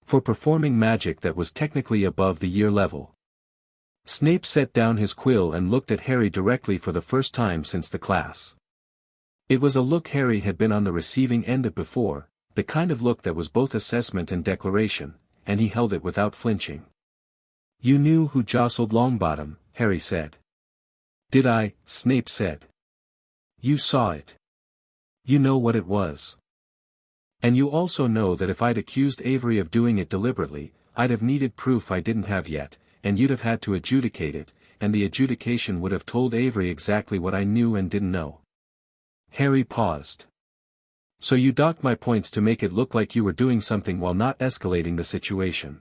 For performing magic that was technically above the year level. Snape set down his quill and looked at Harry directly for the first time since the class. It was a look Harry had been on the receiving end of before, the kind of look that was both assessment and declaration, and he held it without flinching. You knew who jostled Longbottom, Harry said. Did I? Snape said. You saw it. You know what it was. And you also know that if I'd accused Avery of doing it deliberately, I'd have needed proof I didn't have yet, and you'd have had to adjudicate it, and the adjudication would have told Avery exactly what I knew and didn't know. Harry paused. So you docked my points to make it look like you were doing something while not escalating the situation.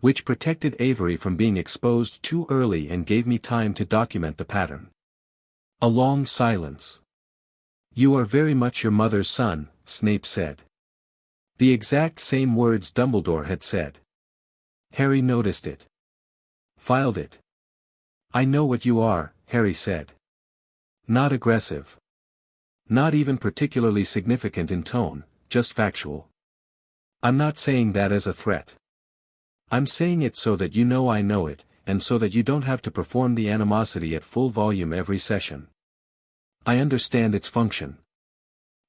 Which protected Avery from being exposed too early and gave me time to document the pattern. A long silence. You are very much your mother's son, Snape said. The exact same words Dumbledore had said. Harry noticed it. Filed it. I know what you are, Harry said. Not aggressive. Not even particularly significant in tone, just factual. I'm not saying that as a threat. I'm saying it so that you know I know it, and so that you don't have to perform the animosity at full volume every session. I understand its function.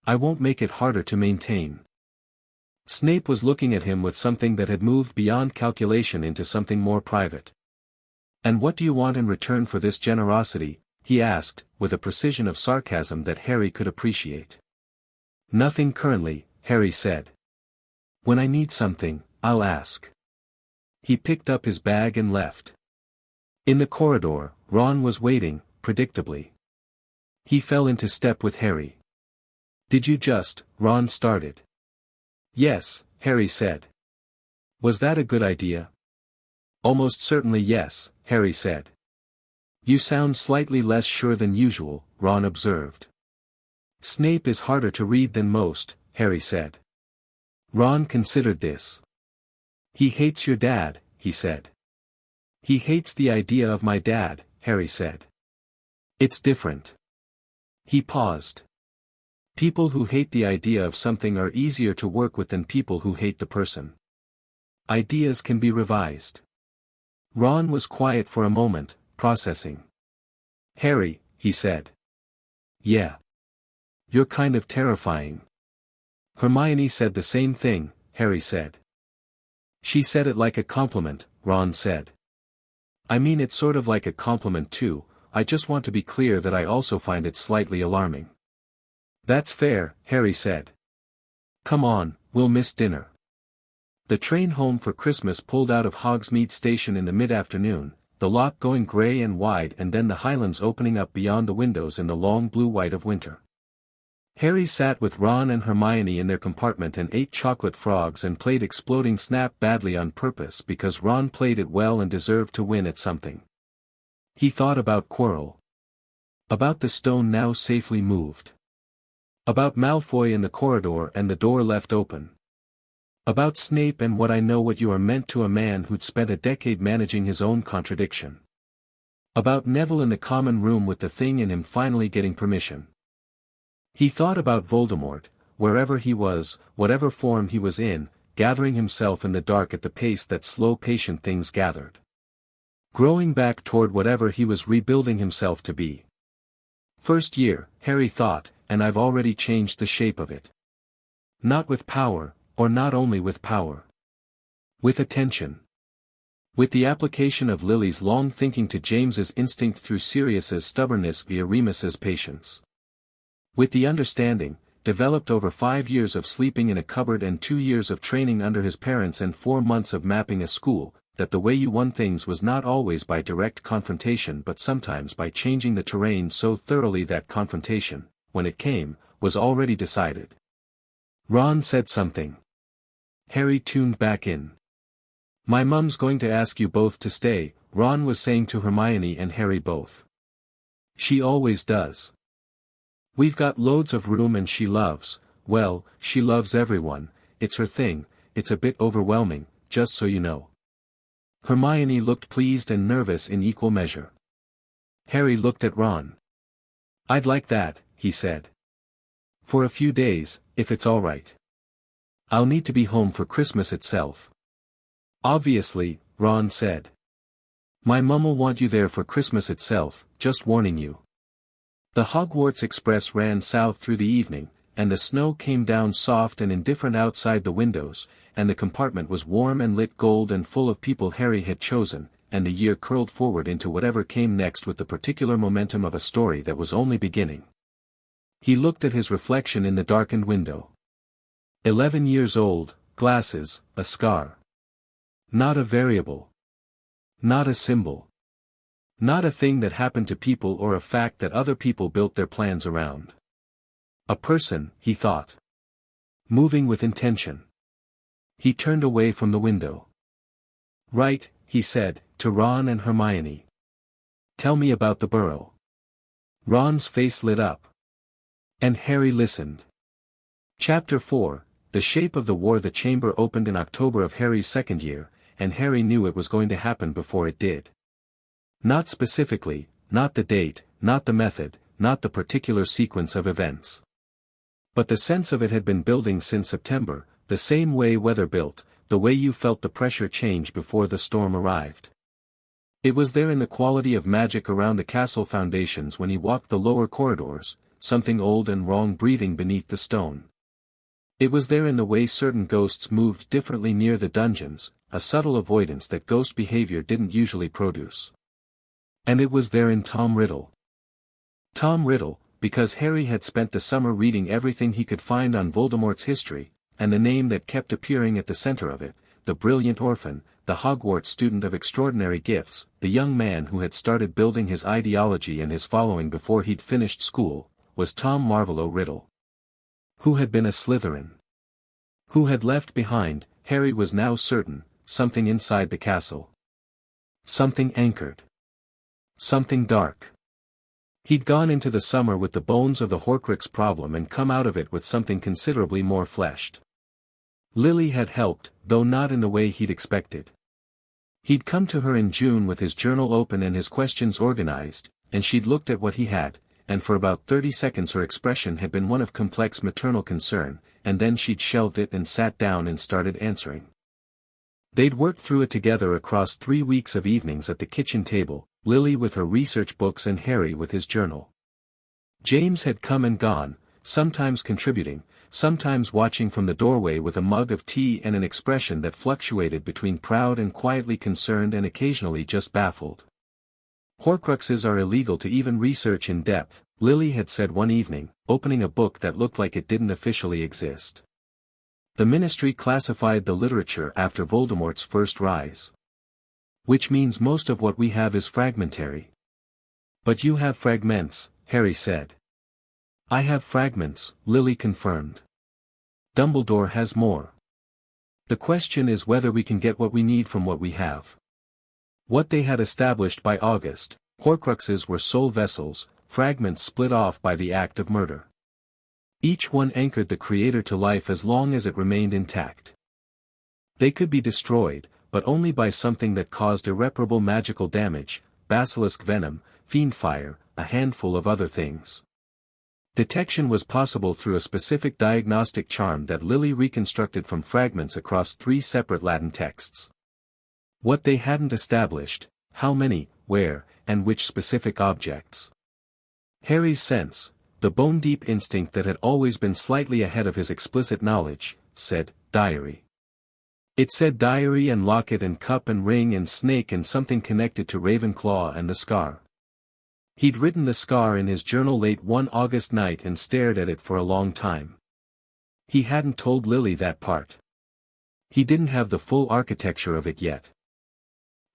I won't make it harder to maintain. Snape was looking at him with something that had moved beyond calculation into something more private. And what do you want in return for this generosity? He asked, with a precision of sarcasm that Harry could appreciate. Nothing currently, Harry said. When I need something, I'll ask. He picked up his bag and left. In the corridor, Ron was waiting, predictably. He fell into step with Harry. Did you just, Ron started. Yes, Harry said. Was that a good idea? Almost certainly yes, Harry said. You sound slightly less sure than usual, Ron observed. Snape is harder to read than most, Harry said. Ron considered this. He hates your dad, he said. He hates the idea of my dad, Harry said. It's different. He paused. People who hate the idea of something are easier to work with than people who hate the person. Ideas can be revised. Ron was quiet for a moment, processing. Harry, he said. Yeah. You're kind of terrifying. Hermione said the same thing, Harry said. She said it like a compliment, Ron said. I mean it's sort of like a compliment too, I just want to be clear that I also find it slightly alarming. That's fair, Harry said. Come on, we'll miss dinner. The train home for Christmas pulled out of Hogsmeade Station in the mid-afternoon, the lot going grey and wide and then the Highlands opening up beyond the windows in the long blue white of winter. Harry sat with Ron and Hermione in their compartment and ate chocolate frogs and played Exploding Snap badly on purpose because Ron played it well and deserved to win at something. He thought about Quirrell. About the stone now safely moved. About Malfoy in the corridor and the door left open. About Snape and what I know what you are meant to a man who'd spent a decade managing his own contradiction. About Neville in the common room with the thing in him finally getting permission. He thought about Voldemort, wherever he was, whatever form he was in, gathering himself in the dark at the pace that slow patient things gathered. Growing back toward whatever he was rebuilding himself to be. First year, Harry thought, and I've already changed the shape of it. Not with power, or not only with power. With attention. With the application of Lily's long thinking to James's instinct through Sirius's stubbornness via Remus's patience. With the understanding, developed over 5 years of sleeping in a cupboard and 2 years of training under his parents and 4 months of mapping a school, that the way you won things was not always by direct confrontation but sometimes by changing the terrain so thoroughly that confrontation, when it came, was already decided. Ron said something. Harry tuned back in. My mum's going to ask you both to stay, Ron was saying to Hermione and Harry both. She always does. We've got loads of room and she loves, well, she loves everyone, it's her thing, it's a bit overwhelming, just so you know. Hermione looked pleased and nervous in equal measure. Harry looked at Ron. I'd like that, he said. For a few days, if it's all right. I'll need to be home for Christmas itself. Obviously, Ron said. My mum'll want you there for Christmas itself, just warning you. The Hogwarts Express ran south through the evening, and the snow came down soft and indifferent outside the windows, and the compartment was warm and lit gold and full of people Harry had chosen, and the year curled forward into whatever came next with the particular momentum of a story that was only beginning. He looked at his reflection in the darkened window. 11 years old, glasses, a scar. Not a variable. Not a symbol. Not a thing that happened to people or a fact that other people built their plans around. A person, he thought. Moving with intention. He turned away from the window. Right, he said, to Ron and Hermione. Tell me about the burrow. Ron's face lit up. And Harry listened. Chapter 4, The Shape of the War. The chamber opened in October of Harry's second year, and Harry knew it was going to happen before it did. Not specifically, not the date, not the method, not the particular sequence of events. But the sense of it had been building since September, the same way weather built, the way you felt the pressure change before the storm arrived. It was there in the quality of magic around the castle foundations when he walked the lower corridors, something old and wrong breathing beneath the stone. It was there in the way certain ghosts moved differently near the dungeons, a subtle avoidance that ghost behavior didn't usually produce. And it was there in Tom Riddle. Tom Riddle, because Harry had spent the summer reading everything he could find on Voldemort's history, and the name that kept appearing at the center of it, the brilliant orphan, the Hogwarts student of extraordinary gifts, the young man who had started building his ideology and his following before he'd finished school, was Tom Marvolo Riddle. Who had been a Slytherin. Who had left behind, Harry was now certain, something inside the castle. Something anchored. Something dark. He'd gone into the summer with the bones of the Horcrux problem and come out of it with something considerably more fleshed. Lily had helped, though not in the way he'd expected. He'd come to her in June with his journal open and his questions organized, and she'd looked at what he had, and for about 30 seconds her expression had been one of complex maternal concern, and then she'd shelved it and sat down and started answering. They'd worked through it together across 3 weeks of evenings at the kitchen table, Lily with her research books and Harry with his journal. James had come and gone, sometimes contributing, sometimes watching from the doorway with a mug of tea and an expression that fluctuated between proud and quietly concerned and occasionally just baffled. Horcruxes are illegal to even research in depth, Lily had said one evening, opening a book that looked like it didn't officially exist. The Ministry classified the literature after Voldemort's first rise. Which means most of what we have is fragmentary. But you have fragments, Harry said. I have fragments, Lily confirmed. Dumbledore has more. The question is whether we can get what we need from what we have. What they had established by August, Horcruxes were soul vessels, fragments split off by the act of murder. Each one anchored the creator to life as long as it remained intact. They could be destroyed, but only by something that caused irreparable magical damage, basilisk venom, fiend fire, a handful of other things. Detection was possible through a specific diagnostic charm that Lily reconstructed from fragments across 3 separate Latin texts. What they hadn't established, how many, where, and which specific objects. Harry's sense, the bone-deep instinct that had always been slightly ahead of his explicit knowledge, said, diary. It said diary and locket and cup and ring and snake and something connected to Ravenclaw and the scar. He'd written the scar in his journal late one August night and stared at it for a long time. He hadn't told Lily that part. He didn't have the full architecture of it yet.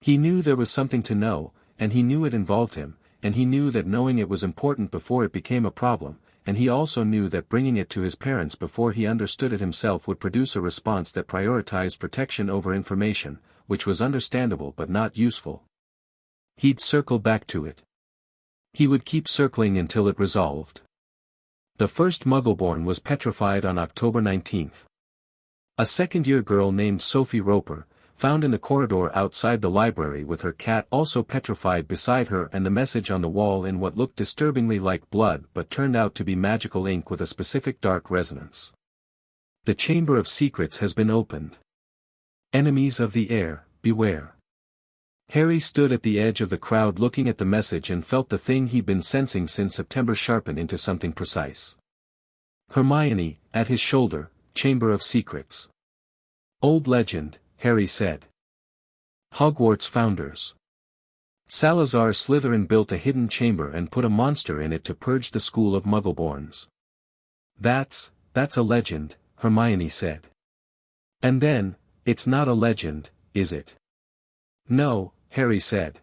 He knew there was something to know, and he knew it involved him, and he knew that knowing it was important before it became a problem, and he also knew that bringing it to his parents before he understood it himself would produce a response that prioritized protection over information, which was understandable but not useful. He'd circle back to it. He would keep circling until it resolved. The first Muggleborn was petrified on October 19th. A second-year girl named Sophie Roper, found in the corridor outside the library with her cat also petrified beside her and the message on the wall in what looked disturbingly like blood but turned out to be magical ink with a specific dark resonance. The Chamber of Secrets has been opened. Enemies of the air, beware. Harry stood at the edge of the crowd looking at the message and felt the thing he'd been sensing since September sharpen into something precise. Hermione, at his shoulder, Chamber of Secrets. Old legend, Harry said. Hogwarts founders. Salazar Slytherin built a hidden chamber and put a monster in it to purge the school of Muggleborns. That's a legend, Hermione said. And then, it's not a legend, is it? No, Harry said.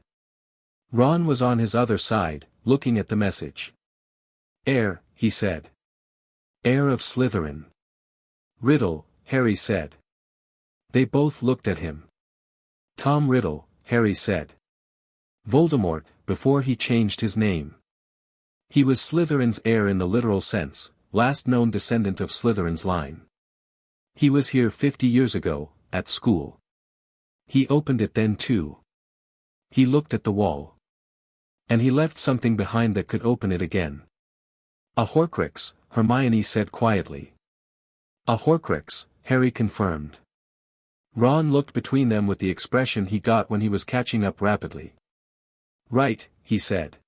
Ron was on his other side, looking at the message. Heir, he said. Heir of Slytherin. Riddle, Harry said. They both looked at him. Tom Riddle, Harry said. Voldemort, before he changed his name. He was Slytherin's heir in the literal sense, last known descendant of Slytherin's line. He was here 50 years ago, at school. He opened it then too. He looked at the wall. And he left something behind that could open it again. A Horcrux, Hermione said quietly. A Horcrux, Harry confirmed. Ron looked between them with the expression he got when he was catching up rapidly. Right, he said.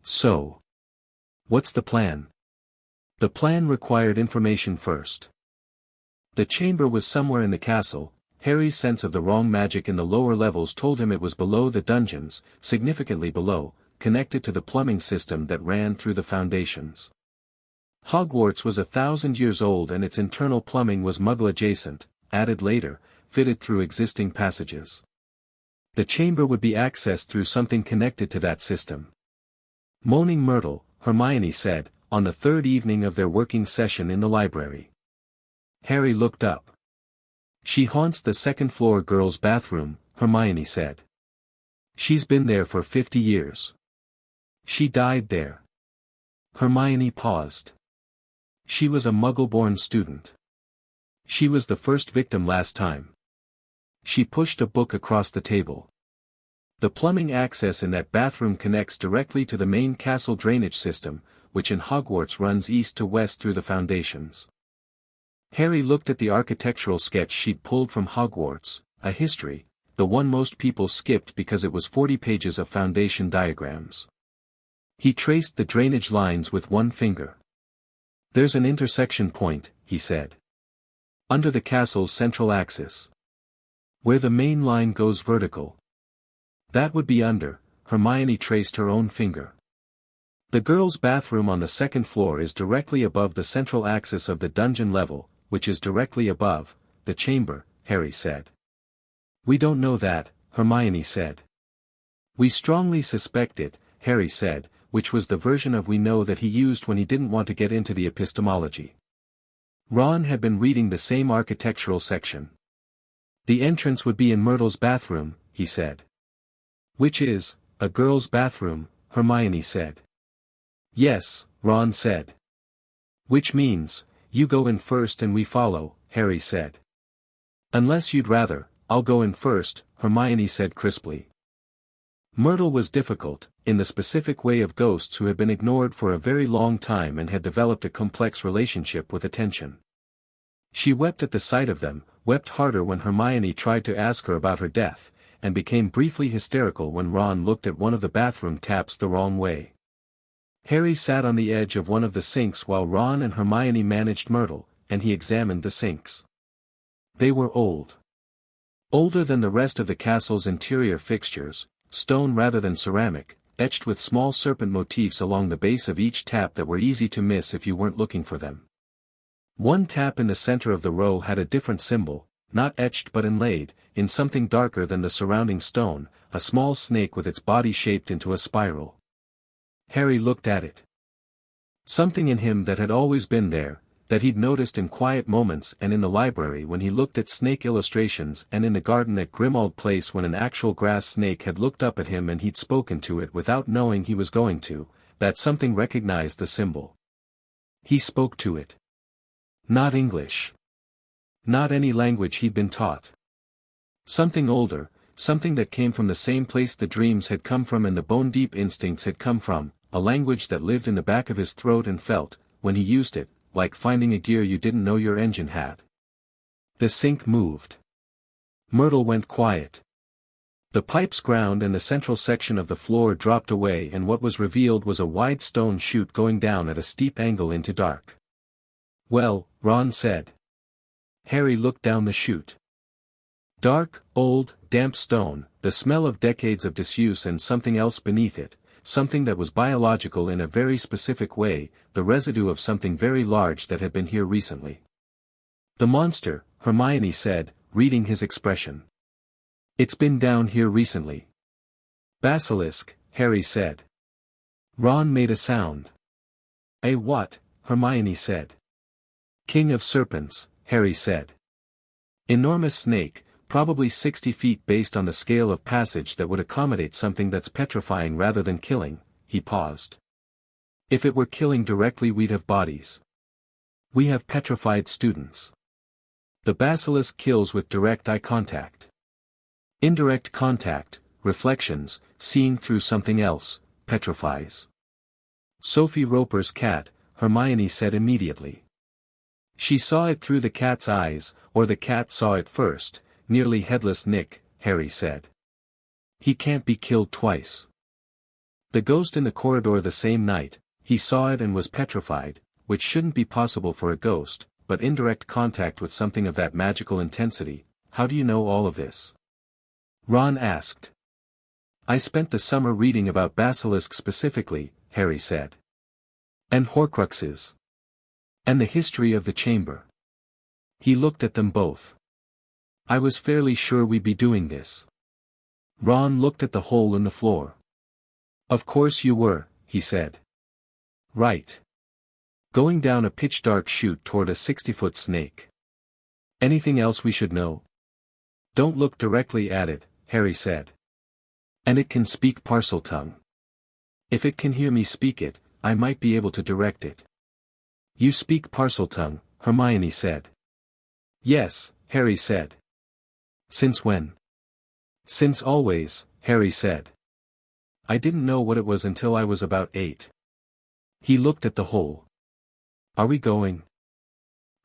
So. What's the plan? The plan required information first. The chamber was somewhere in the castle. Harry's sense of the wrong magic in the lower levels told him it was below the dungeons, significantly below, connected to the plumbing system that ran through the foundations. Hogwarts was 1,000 years old and its internal plumbing was Muggle-adjacent, added later, fitted through existing passages. The chamber would be accessed through something connected to that system. Moaning Myrtle, Hermione said, on the third evening of their working session in the library. Harry looked up. She haunts the second-floor girls' bathroom, Hermione said. She's been there for 50 years. She died there. Hermione paused. She was a Muggle-born student. She was the first victim last time. She pushed a book across the table. The plumbing access in that bathroom connects directly to the main castle drainage system, which in Hogwarts runs east to west through the foundations. Harry looked at the architectural sketch she'd pulled from Hogwarts, a history, the one most people skipped because it was 40 pages of foundation diagrams. He traced the drainage lines with one finger. There's an intersection point, he said. Under the castle's central axis. Where the main line goes vertical. That would be under, Hermione traced her own finger. The girls' bathroom on the second floor is directly above the central axis of the dungeon level, which is directly above the chamber, Harry said. We don't know that, Hermione said. We strongly suspect it, Harry said, which was the version of we know that he used when he didn't want to get into the epistemology. Ron had been reading the same architectural section. The entrance would be in Myrtle's bathroom, he said. Which is, a girl's bathroom, Hermione said. Yes, Ron said. Which means, you go in first and we follow, Harry said. Unless you'd rather, I'll go in first, Hermione said crisply. Myrtle was difficult, in the specific way of ghosts who had been ignored for a very long time and had developed a complex relationship with attention. She wept at the sight of them, wept harder when Hermione tried to ask her about her death, and became briefly hysterical when Ron looked at one of the bathroom taps the wrong way. Harry sat on the edge of one of the sinks while Ron and Hermione managed Myrtle, and he examined the sinks. They were old. Older than the rest of the castle's interior fixtures, stone rather than ceramic, etched with small serpent motifs along the base of each tap that were easy to miss if you weren't looking for them. One tap in the center of the row had a different symbol, not etched but inlaid, in something darker than the surrounding stone, a small snake with its body shaped into a spiral. Harry looked at it. Something in him that had always been there, that he'd noticed in quiet moments and in the library when he looked at snake illustrations and in the garden at Grimmauld Place when an actual grass snake had looked up at him and he'd spoken to it without knowing he was going to, that something recognized the symbol. He spoke to it. Not English. Not any language he'd been taught. Something older, something that came from the same place the dreams had come from and the bone-deep instincts had come from, a language that lived in the back of his throat and felt, when he used it, like finding a gear you didn't know your engine had. The sink moved. Myrtle went quiet. The pipes ground and the central section of the floor dropped away and what was revealed was a wide stone chute going down at a steep angle into dark. Well, Ron said. Harry looked down the chute. Dark, old, damp stone, the smell of decades of disuse and something else beneath it, something that was biological in a very specific way, the residue of something very large that had been here recently. The monster, Hermione said, reading his expression. It's been down here recently. Basilisk, Harry said. Ron made a sound. A what? Hermione said. King of serpents, Harry said. Enormous snake, probably 60 feet based on the scale of passage that would accommodate something that's petrifying rather than killing, he paused. If it were killing directly we'd have bodies. We have petrified students. The basilisk kills with direct eye contact. Indirect contact, reflections, seeing through something else, petrifies. Sophie Roper's cat, Hermione said immediately. She saw it through the cat's eyes, or the cat saw it first. Nearly headless Nick, Harry said. He can't be killed twice. The ghost in the corridor the same night, he saw it and was petrified, which shouldn't be possible for a ghost, but indirect contact with something of that magical intensity. How do you know all of this? Ron asked. I spent the summer reading about basilisks specifically, Harry said. And horcruxes. And the history of the chamber. He looked at them both. I was fairly sure we'd be doing this. Ron looked at the hole in the floor. Of course you were, he said. Right. Going down a pitch-dark chute toward a 60-foot snake. Anything else we should know? Don't look directly at it, Harry said. And it can speak Parseltongue. If it can hear me speak it, I might be able to direct it. You speak Parseltongue, Hermione said. Yes, Harry said. Since when? Since always, Harry said. I didn't know what it was until I was about 8. He looked at the hole. Are we going?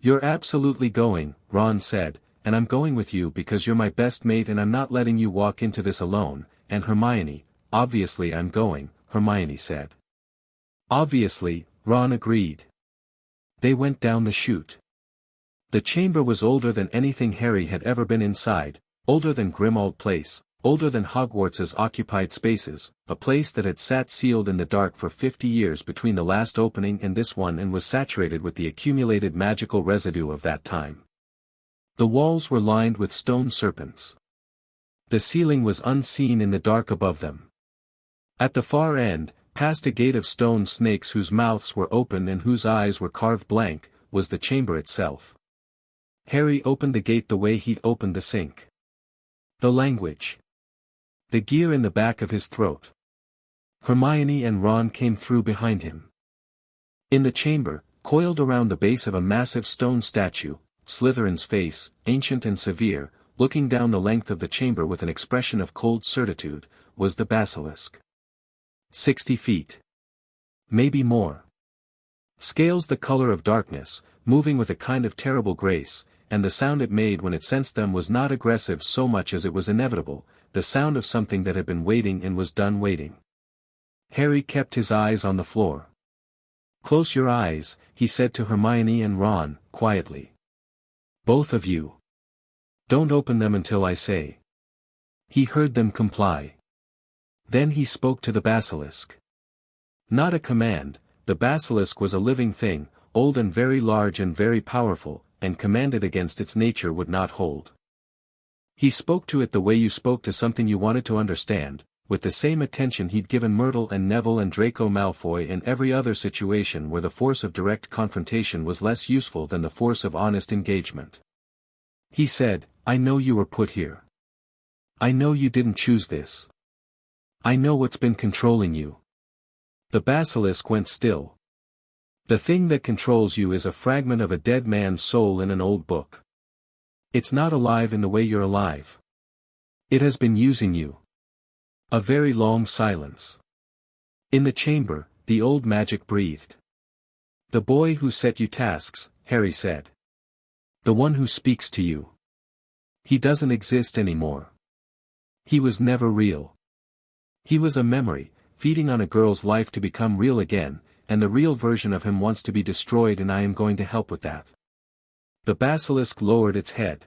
You're absolutely going, Ron said, and I'm going with you because you're my best mate and I'm not letting you walk into this alone, and Hermione, obviously I'm going, Hermione said. Obviously, Ron agreed. They went down the chute. The chamber was older than anything Harry had ever been inside, older than Grimmauld Place, older than Hogwarts's occupied spaces, a place that had sat sealed in the dark for 50 years between the last opening and this one and was saturated with the accumulated magical residue of that time. The walls were lined with stone serpents. The ceiling was unseen in the dark above them. At the far end, past a gate of stone snakes whose mouths were open and whose eyes were carved blank, was the chamber itself. Harry opened the gate the way he'd opened the sink. The language. The gear in the back of his throat. Hermione and Ron came through behind him. In the chamber, coiled around the base of a massive stone statue, Slytherin's face, ancient and severe, looking down the length of the chamber with an expression of cold certitude, was the basilisk. 60 feet. Maybe more. Scales the color of darkness, moving with a kind of terrible grace, and the sound it made when it sensed them was not aggressive so much as it was inevitable, the sound of something that had been waiting and was done waiting. Harry kept his eyes on the floor. "Close your eyes," he said to Hermione and Ron, quietly. "Both of you. Don't open them until I say." He heard them comply. Then he spoke to the basilisk. Not a command, the basilisk was a living thing, old and very large and very powerful, and commanded against its nature would not hold. He spoke to it the way you spoke to something you wanted to understand, with the same attention he'd given Myrtle and Neville and Draco Malfoy in every other situation where the force of direct confrontation was less useful than the force of honest engagement. He said, "I know you were put here. I know you didn't choose this. I know what's been controlling you." The basilisk went still. "The thing that controls you is a fragment of a dead man's soul in an old book. It's not alive in the way you're alive. It has been using you." A very long silence. In the chamber, the old magic breathed. "The boy who set you tasks," Harry said. "The one who speaks to you. He doesn't exist anymore. He was never real. He was a memory, feeding on a girl's life to become real again, and the real version of him wants to be destroyed and I am going to help with that." The basilisk lowered its head.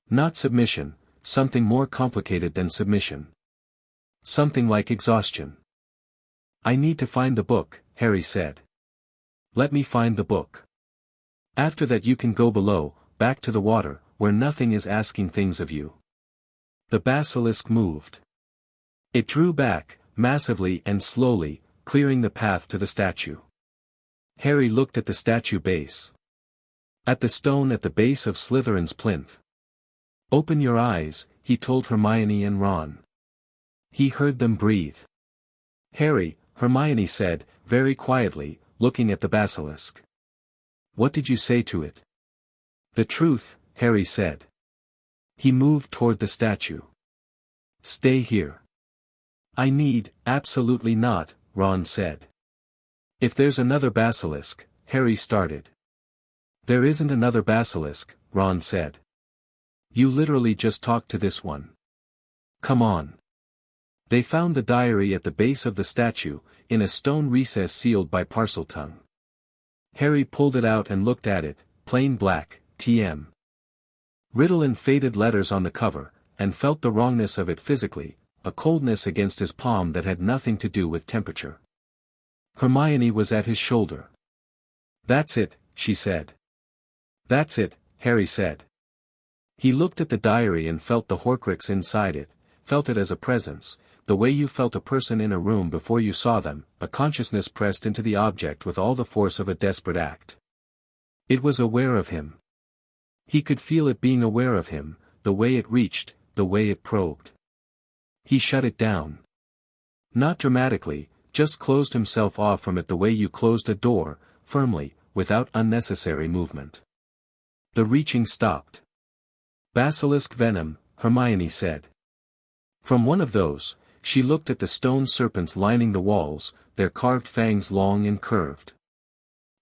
"Not submission, something more complicated than submission. Something like exhaustion." "I need to find the book," Harry said. "Let me find the book. After that you can go below, back to the water, where nothing is asking things of you." The basilisk moved. It drew back, massively and slowly, clearing the path to the statue. Harry looked at the statue base. At the stone at the base of Slytherin's plinth. "Open your eyes," he told Hermione and Ron. He heard them breathe. "Harry," Hermione said, very quietly, looking at the basilisk. "What did you say to it?" "The truth," Harry said. He moved toward the statue. "Stay here." "I need, absolutely not," Ron said. "If there's another basilisk," Harry started. "There isn't another basilisk," Ron said. "You literally just talked to this one. Come on." They found the diary at the base of the statue, in a stone recess sealed by Parseltongue. Harry pulled it out and looked at it, plain black, TM. Riddle in faded letters on the cover, and felt the wrongness of it physically, a coldness against his palm that had nothing to do with temperature. Hermione was at his shoulder. "That's it," she said. "That's it," Harry said. He looked at the diary and felt the Horcrux inside it, felt it as a presence, the way you felt a person in a room before you saw them, a consciousness pressed into the object with all the force of a desperate act. It was aware of him. He could feel it being aware of him, the way it reached, the way it probed. He shut it down. Not dramatically, just closed himself off from it the way you closed a door, firmly, without unnecessary movement. The reaching stopped. "Basilisk venom," Hermione said. From one of those, she looked at the stone serpents lining the walls, their carved fangs long and curved.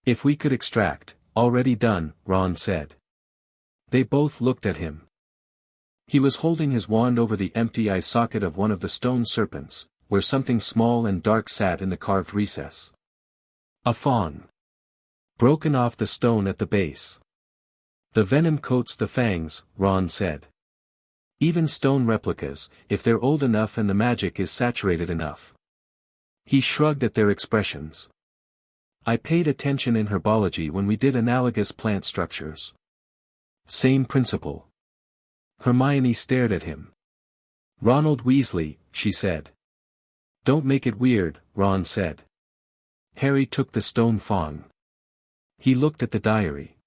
"If we could extract," "Already done," Ron said. They both looked at him. He was holding his wand over the empty eye socket of one of the stone serpents, where something small and dark sat in the carved recess. A fawn. Broken off the stone at the base. The venom coats the fangs, Ron said. Even stone replicas, if they're old enough and the magic is saturated enough. He shrugged at their expressions. I paid attention in herbology when we did analogous plant structures. Same principle. Hermione stared at him. Ronald Weasley, she said. Don't make it weird, Ron said. Harry took the stone fong. He looked at the diary.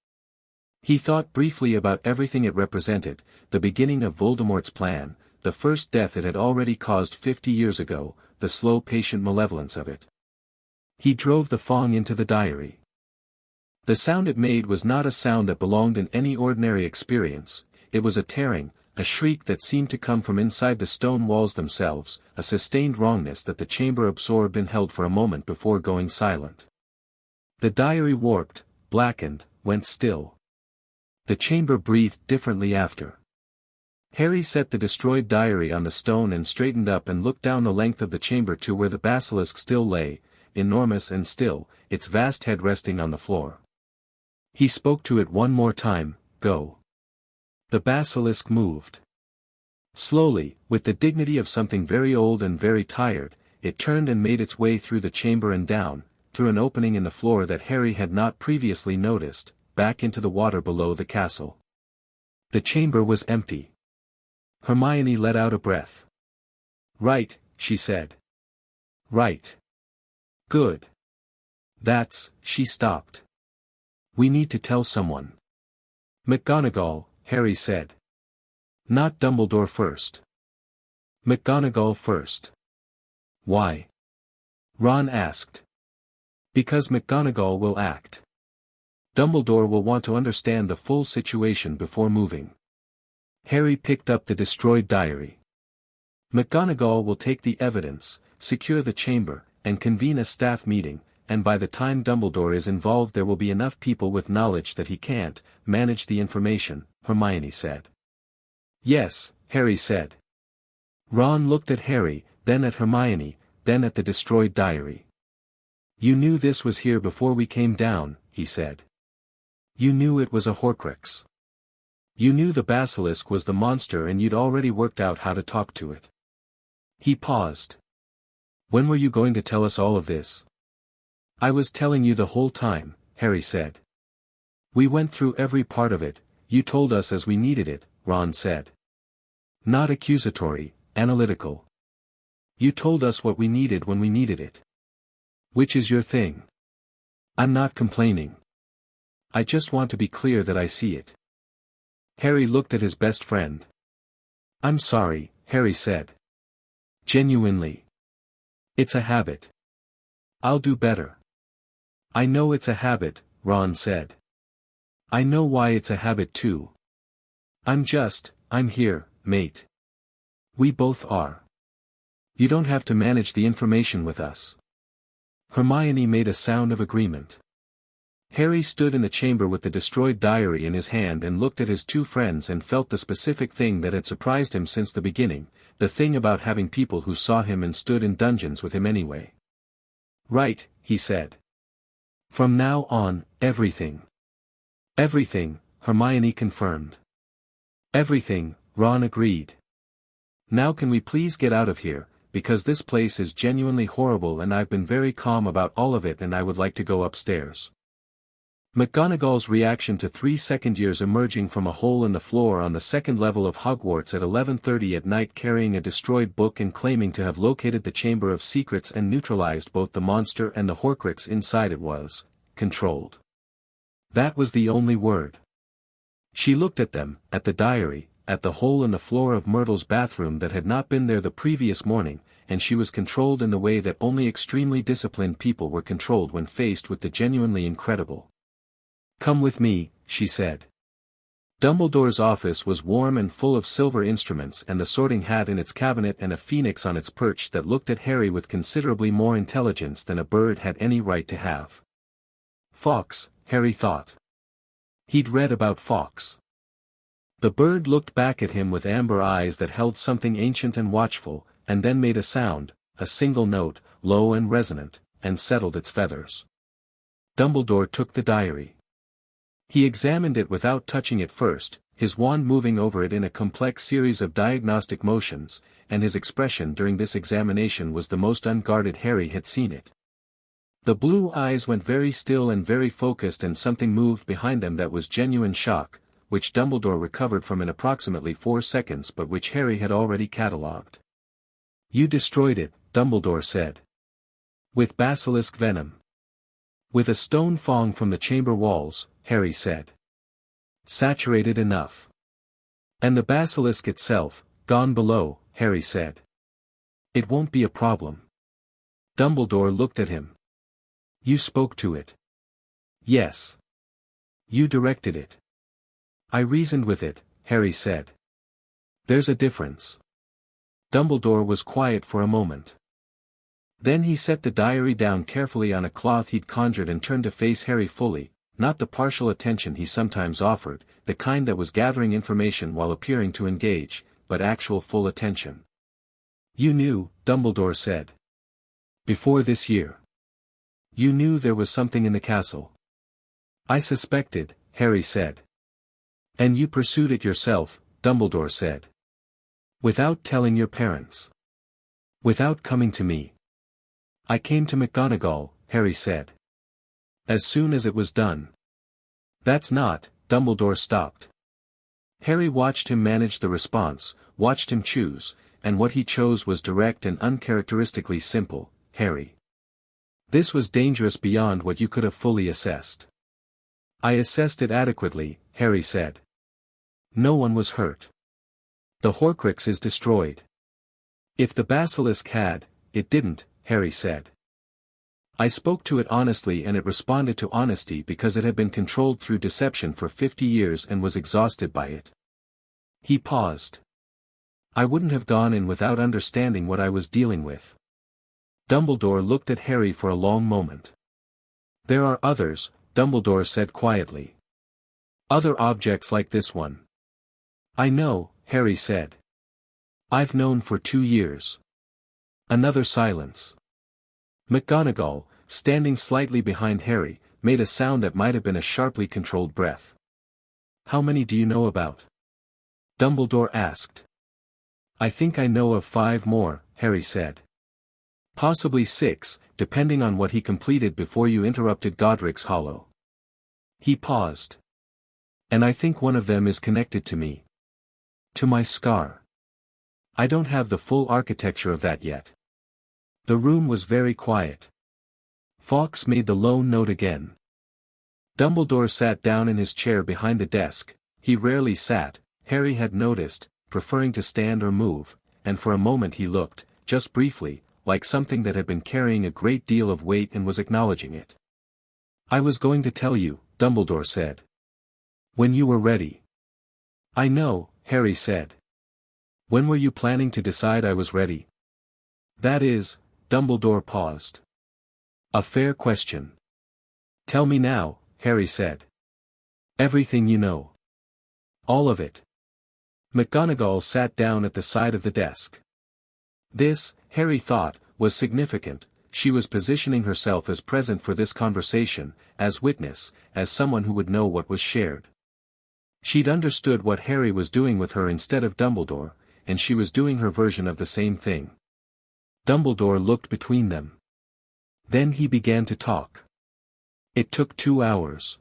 He thought briefly about everything it represented, the beginning of Voldemort's plan, the first death it had already caused 50 years ago, the slow patient malevolence of it. He drove the fong into the diary. The sound it made was not a sound that belonged in any ordinary experience, it was a tearing, a shriek that seemed to come from inside the stone walls themselves, a sustained wrongness that the chamber absorbed and held for a moment before going silent. The diary warped, blackened, went still. The chamber breathed differently after. Harry set the destroyed diary on the stone and straightened up and looked down the length of the chamber to where the basilisk still lay, enormous and still, its vast head resting on the floor. He spoke to it one more time, go. The basilisk moved. Slowly, with the dignity of something very old and very tired, it turned and made its way through the chamber and down, through an opening in the floor that Harry had not previously noticed, back into the water below the castle. The chamber was empty. Hermione let out a breath. Right, she said. Right. Good. She stopped. We need to tell someone. McGonagall, Harry said. Not Dumbledore first. McGonagall first. Why? Ron asked. Because McGonagall will act. Dumbledore will want to understand the full situation before moving. Harry picked up the destroyed diary. McGonagall will take the evidence, secure the chamber, and convene a staff meeting, and by the time Dumbledore is involved there will be enough people with knowledge that he can't manage the information, Hermione said. Yes, Harry said. Ron looked at Harry, then at Hermione, then at the destroyed diary. You knew this was here before we came down, he said. You knew it was a Horcrux. You knew the basilisk was the monster and you'd already worked out how to talk to it. He paused. When were you going to tell us all of this? I was telling you the whole time, Harry said. We went through every part of it, you told us as we needed it, Ron said. Not accusatory, analytical. You told us what we needed when we needed it. Which is your thing. I'm not complaining. I just want to be clear that I see it. Harry looked at his best friend. I'm sorry, Harry said. Genuinely. It's a habit. I'll do better. I know it's a habit, Ron said. I know why it's a habit too. I'm here, mate. We both are. You don't have to manage the information with us. Hermione made a sound of agreement. Harry stood in the chamber with the destroyed diary in his hand and looked at his two friends and felt the specific thing that had surprised him since the beginning, the thing about having people who saw him and stood in dungeons with him anyway. Right, he said. From now on, everything. Everything, Hermione confirmed. Everything, Ron agreed. Now can we please get out of here, because this place is genuinely horrible and I've been very calm about all of it and I would like to go upstairs. McGonagall's reaction to 3 second years emerging from a hole in the floor on the second level of Hogwarts at 11:30 at night carrying a destroyed book and claiming to have located the Chamber of Secrets and neutralized both the monster and the Horcrux inside it was, controlled. That was the only word. She looked at them, at the diary, at the hole in the floor of Myrtle's bathroom that had not been there the previous morning, and she was controlled in the way that only extremely disciplined people were controlled when faced with the genuinely incredible. Come with me, she said. Dumbledore's office was warm and full of silver instruments and the sorting hat in its cabinet and a phoenix on its perch that looked at Harry with considerably more intelligence than a bird had any right to have. Fawkes, Harry thought. He'd read about Fawkes. The bird looked back at him with amber eyes that held something ancient and watchful, and then made a sound, a single note, low and resonant, and settled its feathers. Dumbledore took the diary. He examined it without touching it first, his wand moving over it in a complex series of diagnostic motions, and his expression during this examination was the most unguarded Harry had seen it. The blue eyes went very still and very focused, and something moved behind them that was genuine shock, which Dumbledore recovered from in approximately 4 seconds but which Harry had already catalogued. "You destroyed it," Dumbledore said. "With basilisk venom." "With a stone fong from the chamber walls," Harry said. "Saturated enough." "And the basilisk itself, gone below," Harry said. "It won't be a problem." Dumbledore looked at him. "You spoke to it." "Yes." "You directed it." "I reasoned with it," Harry said. "There's a difference." Dumbledore was quiet for a moment. Then he set the diary down carefully on a cloth he'd conjured and turned to face Harry fully, not the partial attention he sometimes offered, the kind that was gathering information while appearing to engage, but actual full attention. "You knew," Dumbledore said. "Before this year. You knew there was something in the castle." "I suspected," Harry said. "And you pursued it yourself," Dumbledore said. "Without telling your parents. Without coming to me." "I came to McGonagall," Harry said. "As soon as it was done." "That's not," Dumbledore stopped. Harry watched him manage the response, watched him choose, and what he chose was direct and uncharacteristically simple: Harry. This was dangerous beyond what you could have fully assessed. "I assessed it adequately," Harry said. "No one was hurt. The Horcrux is destroyed." "If the basilisk had, it didn't," Harry said. "I spoke to it honestly and it responded to honesty because it had been controlled through deception for 50 years and was exhausted by it." He paused. "I wouldn't have gone in without understanding what I was dealing with." Dumbledore looked at Harry for a long moment. "There are others," Dumbledore said quietly. "Other objects like this one." "I know," Harry said. "I've known for 2 years." Another silence. McGonagall, standing slightly behind Harry, made a sound that might have been a sharply controlled breath. "How many do you know about?" Dumbledore asked. "I think I know of 5 more," Harry said. "Possibly 6, depending on what he completed before you interrupted Godric's Hollow." He paused. "And I think one of them is connected to me. To my scar. I don't have the full architecture of that yet." The room was very quiet. Fawkes made the lone note again. Dumbledore sat down in his chair behind the desk. He rarely sat, Harry had noticed, preferring to stand or move, and for a moment he looked, just briefly, like something that had been carrying a great deal of weight and was acknowledging it. "I was going to tell you," Dumbledore said. "When you were ready." "I know," Harry said. "When were you planning to decide I was ready?" "That is," Dumbledore paused. "A fair question." "Tell me now," Harry said. "Everything you know." "All of it." McGonagall sat down at the side of the desk. This, Harry thought, was significant. She was positioning herself as present for this conversation, as witness, as someone who would know what was shared. She'd understood what Harry was doing with her instead of Dumbledore, and she was doing her version of the same thing. Dumbledore looked between them. Then he began to talk. It took 2 hours.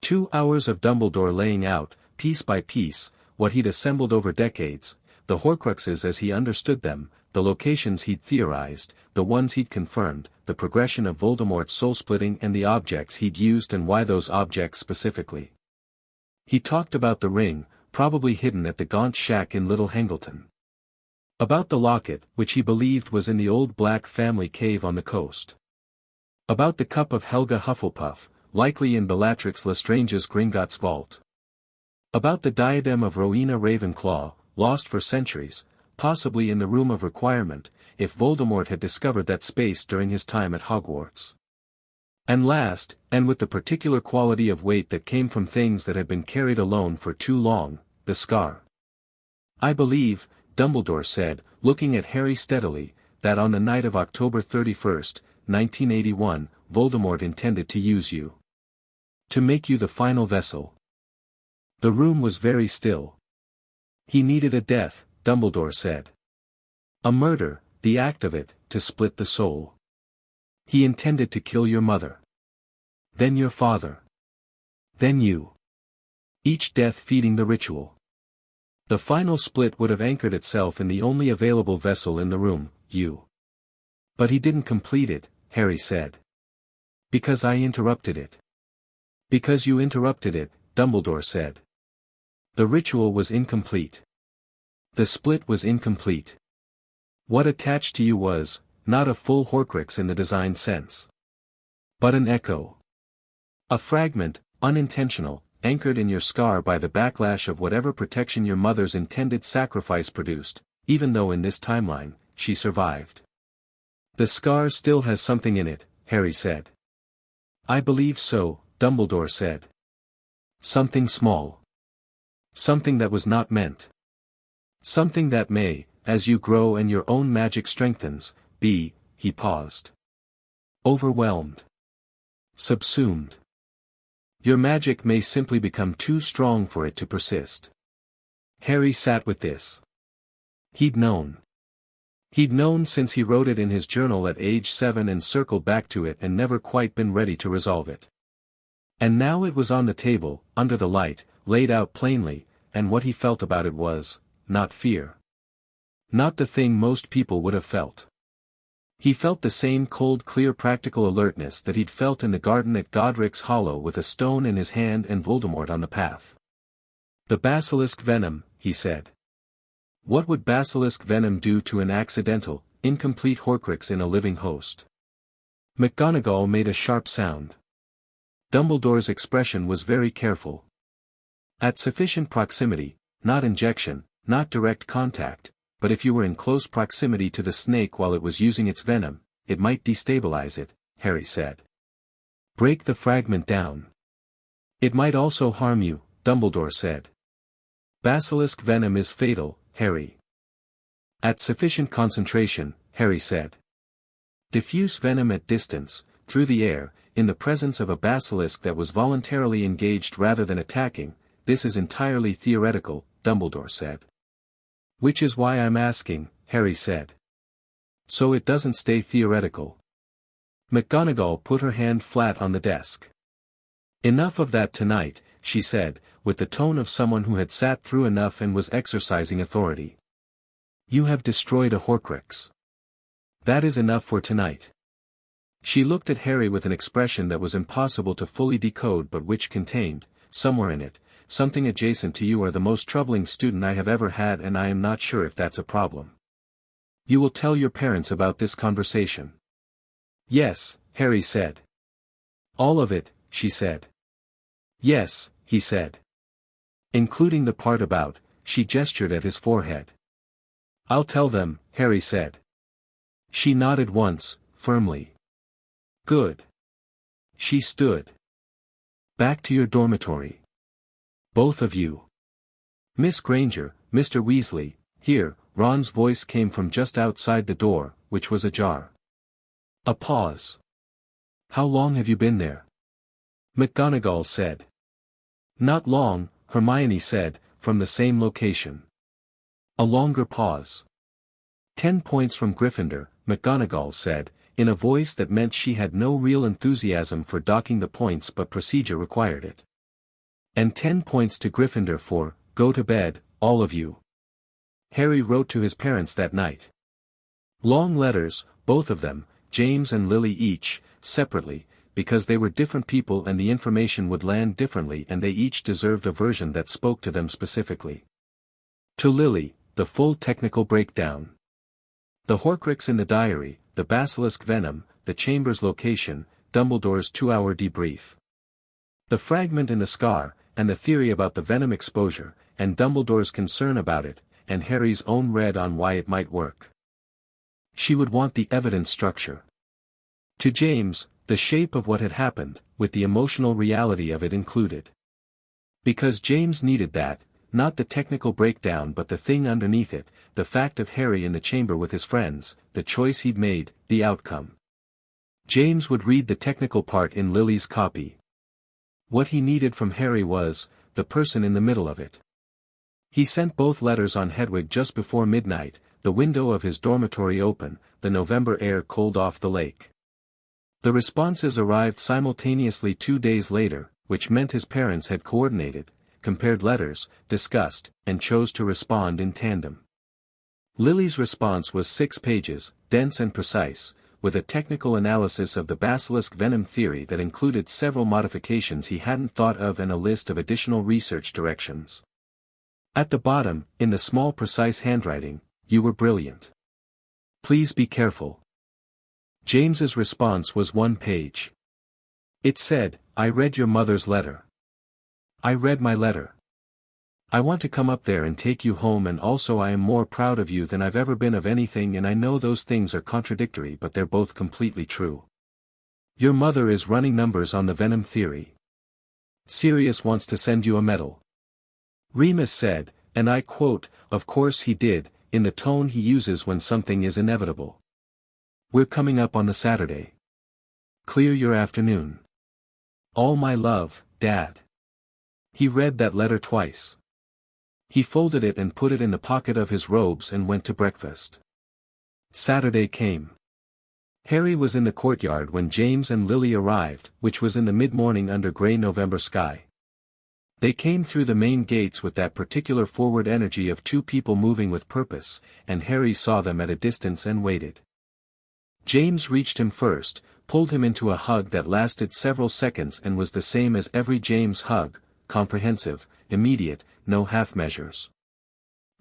2 hours of Dumbledore laying out, piece by piece, what he'd assembled over decades, the Horcruxes as he understood them, the locations he'd theorized, the ones he'd confirmed, the progression of Voldemort's soul-splitting and the objects he'd used and why those objects specifically. He talked about the ring, probably hidden at the Gaunt shack in Little Hangleton. About the locket, which he believed was in the old Black family cave on the coast. About the cup of Helga Hufflepuff, likely in Bellatrix Lestrange's Gringotts vault. About the diadem of Rowena Ravenclaw, lost for centuries, possibly in the Room of Requirement, if Voldemort had discovered that space during his time at Hogwarts. And last, and with the particular quality of weight that came from things that had been carried alone for too long, the scar. "I believe," Dumbledore said, looking at Harry steadily, "that on the night of October 31st, 1981, Voldemort intended to use you." To make you the final vessel. The room was very still. He needed a death, Dumbledore said. A murder, the act of it, to split the soul. He intended to kill your mother. Then your father. Then you. Each death feeding the ritual. The final split would have anchored itself in the only available vessel in the room, you. But he didn't complete it, Harry said. Because I interrupted it. Because you interrupted it, Dumbledore said. The ritual was incomplete. The split was incomplete. What attached to you was, not a full Horcrux in the design sense. But an echo. A fragment, unintentional, anchored in your scar by the backlash of whatever protection your mother's intended sacrifice produced, even though in this timeline, she survived. The scar still has something in it, Harry said. I believe so, Dumbledore said. Something small. Something that was not meant. Something that may, as you grow and your own magic strengthens, be, he paused. Overwhelmed. Subsumed. Your magic may simply become too strong for it to persist. Harry sat with this. He'd known. He'd known since he wrote it in his journal at age 7 and circled back to it and never quite been ready to resolve it. And now it was on the table, under the light, laid out plainly, and what he felt about it was, not fear. Not the thing most people would have felt. He felt the same cold clear practical alertness that he'd felt in the garden at Godric's Hollow with a stone in his hand and Voldemort on the path. The basilisk venom, he said. What would basilisk venom do to an accidental, incomplete Horcrux in a living host? McGonagall made a sharp sound. Dumbledore's expression was very careful. At sufficient proximity, not injection, not direct contact, but if you were in close proximity to the snake while it was using its venom, it might destabilize it, Harry said. Break the fragment down. It might also harm you, Dumbledore said. Basilisk venom is fatal, Harry. At sufficient concentration, Harry said. Diffuse venom at distance, through the air, in the presence of a basilisk that was voluntarily engaged rather than attacking, this is entirely theoretical, Dumbledore said. Which is why I'm asking, Harry said. So it doesn't stay theoretical. McGonagall put her hand flat on the desk. Enough of that tonight, she said, with the tone of someone who had sat through enough and was exercising authority. You have destroyed a Horcrux. That is enough for tonight. She looked at Harry with an expression that was impossible to fully decode but which contained, somewhere in it, something adjacent to you are the most troubling student I have ever had and I am not sure if that's a problem. You will tell your parents about this conversation. Yes, Harry said. All of it, she said. Yes, he said. Including the part about, she gestured at his forehead. I'll tell them, Harry said. She nodded once, firmly. Good. She stood. Back to your dormitory. Both of you. Miss Granger, Mr. Weasley, here, Ron's voice came from just outside the door, which was ajar. A pause. How long have you been there? McGonagall said. Not long, Hermione said, from the same location. A longer pause. 10 points from Gryffindor, McGonagall said, in a voice that meant she had no real enthusiasm for docking the points but procedure required it. And 10 points to Gryffindor for, go to bed, all of you. Harry wrote to his parents that night. Long letters, both of them, James and Lily each, separately, because they were different people and the information would land differently and they each deserved a version that spoke to them specifically. To Lily, the full technical breakdown. The Horcrux in the diary, the basilisk venom, the chamber's location, Dumbledore's 2-hour debrief. The fragment in the scar, and the theory about the venom exposure, and Dumbledore's concern about it, and Harry's own read on why it might work. She would want the evidence structure. To James, the shape of what had happened, with the emotional reality of it included. Because James needed that, not the technical breakdown but the thing underneath it, the fact of Harry in the chamber with his friends, the choice he'd made, the outcome. James would read the technical part in Lily's copy. What he needed from Harry was, the person in the middle of it. He sent both letters on Hedwig just before midnight, the window of his dormitory open, the November air cold off the lake. The responses arrived simultaneously 2 days later, which meant his parents had coordinated, compared letters, discussed, and chose to respond in tandem. Lily's response was 6 pages, dense and precise, with a technical analysis of the basilisk venom theory that included several modifications he hadn't thought of and a list of additional research directions. At the bottom, in the small precise handwriting, "You were brilliant. Please be careful." James's response was 1 page. It said, "I read your mother's letter. I read my letter. I want to come up there and take you home, and also I am more proud of you than I've ever been of anything, and I know those things are contradictory, but they're both completely true. Your mother is running numbers on the venom theory. Sirius wants to send you a medal." Remus said, and I quote, "Of course he did," in the tone he uses when something is inevitable. "We're coming up on the Saturday. Clear your afternoon. All my love, Dad." He read that letter twice. He folded it and put it in the pocket of his robes and went to breakfast. Saturday came. Harry was in the courtyard when James and Lily arrived, which was in the mid-morning under grey November sky. They came through the main gates with that particular forward energy of 2 people moving with purpose, and Harry saw them at a distance and waited. James reached him first, pulled him into a hug that lasted several seconds and was the same as every James hug, comprehensive, immediate, no half-measures.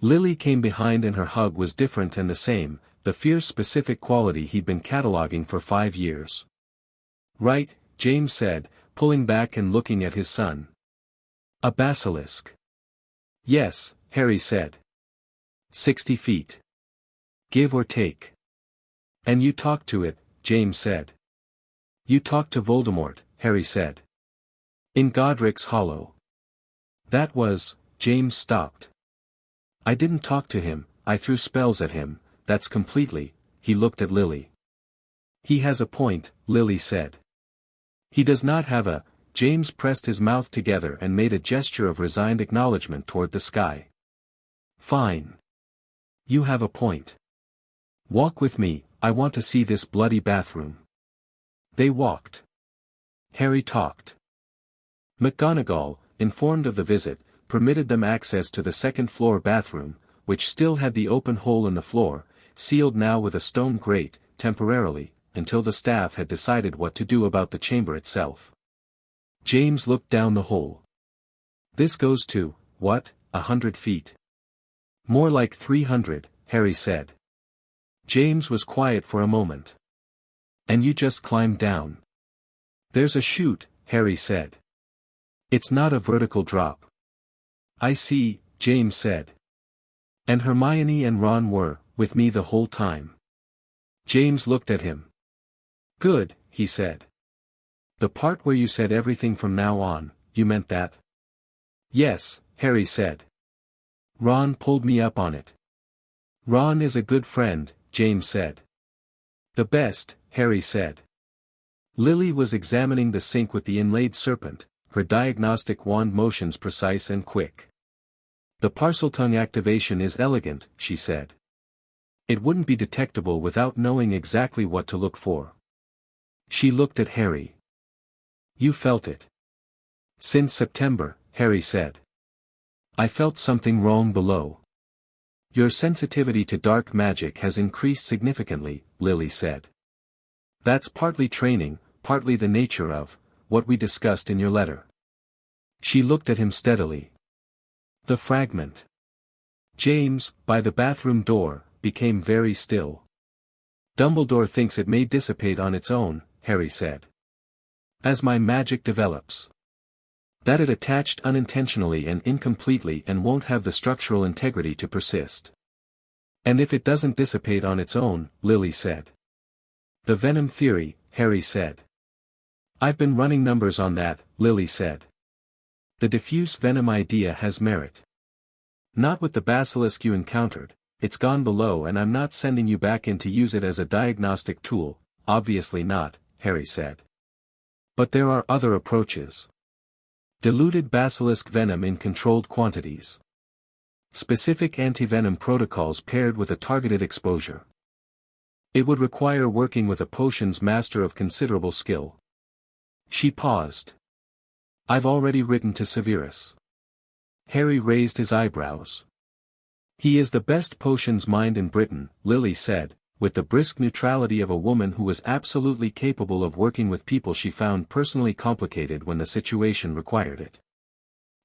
Lily came behind and her hug was different and the same, the fierce specific quality he'd been cataloging for 5 years. "Right," James said, pulling back and looking at his son. "A basilisk." "Yes," Harry said. 60 feet. Give or take. "And you talked to it," James said. "You talked to Voldemort," Harry said. "In Godric's hollow." "That was," James stopped. "I didn't talk to him, I threw spells at him, that's completely," he looked at Lily. "He has a point," Lily said. "He does not have a," James pressed his mouth together and made a gesture of resigned acknowledgement toward the sky. "Fine. You have a point. Walk with me, I want to see this bloody bathroom." They walked. Harry talked. McGonagall, informed of the visit, permitted them access to the second-floor bathroom, which still had the open hole in the floor, sealed now with a stone grate, temporarily, until the staff had decided what to do about the chamber itself. James looked down the hole. "This goes to, what, 100 feet? "More like 300, Harry said. James was quiet for a moment. "And you just climbed down?" "There's a chute," Harry said. "It's not a vertical drop." "I see," James said. "And Hermione and Ron were, with me the whole time." James looked at him. "Good," he said. "The part where you said everything from now on, you meant that?" "Yes," Harry said. "Ron pulled me up on it." "Ron is a good friend," James said. "The best," Harry said. Lily was examining the sink with the inlaid serpent, her diagnostic wand motions precise and quick. "The Parseltongue activation is elegant," she said. "It wouldn't be detectable without knowing exactly what to look for." She looked at Harry. "You felt it?" "Since September," Harry said. "I felt something wrong below." "Your sensitivity to dark magic has increased significantly," Lily said. "That's partly training, partly the nature of, what we discussed in your letter." She looked at him steadily. "The fragment." James, by the bathroom door, became very still. "Dumbledore thinks it may dissipate on its own," Harry said. "As my magic develops. That it attached unintentionally and incompletely and won't have the structural integrity to persist." "And if it doesn't dissipate on its own," Lily said. "The venom theory," Harry said. "I've been running numbers on that," Lily said. "The diffuse venom idea has merit. Not with the basilisk you encountered, it's gone below, and I'm not sending you back in to use it as a diagnostic tool, obviously not," Harry said. "But there are other approaches. Diluted basilisk venom in controlled quantities. Specific antivenom protocols paired with a targeted exposure. It would require working with a potions master of considerable skill. She paused. I've already written to Severus. Harry raised his eyebrows. He is the best potions mind in Britain, Lily said, with the brisk neutrality of a woman who was absolutely capable of working with people she found personally complicated when the situation required it.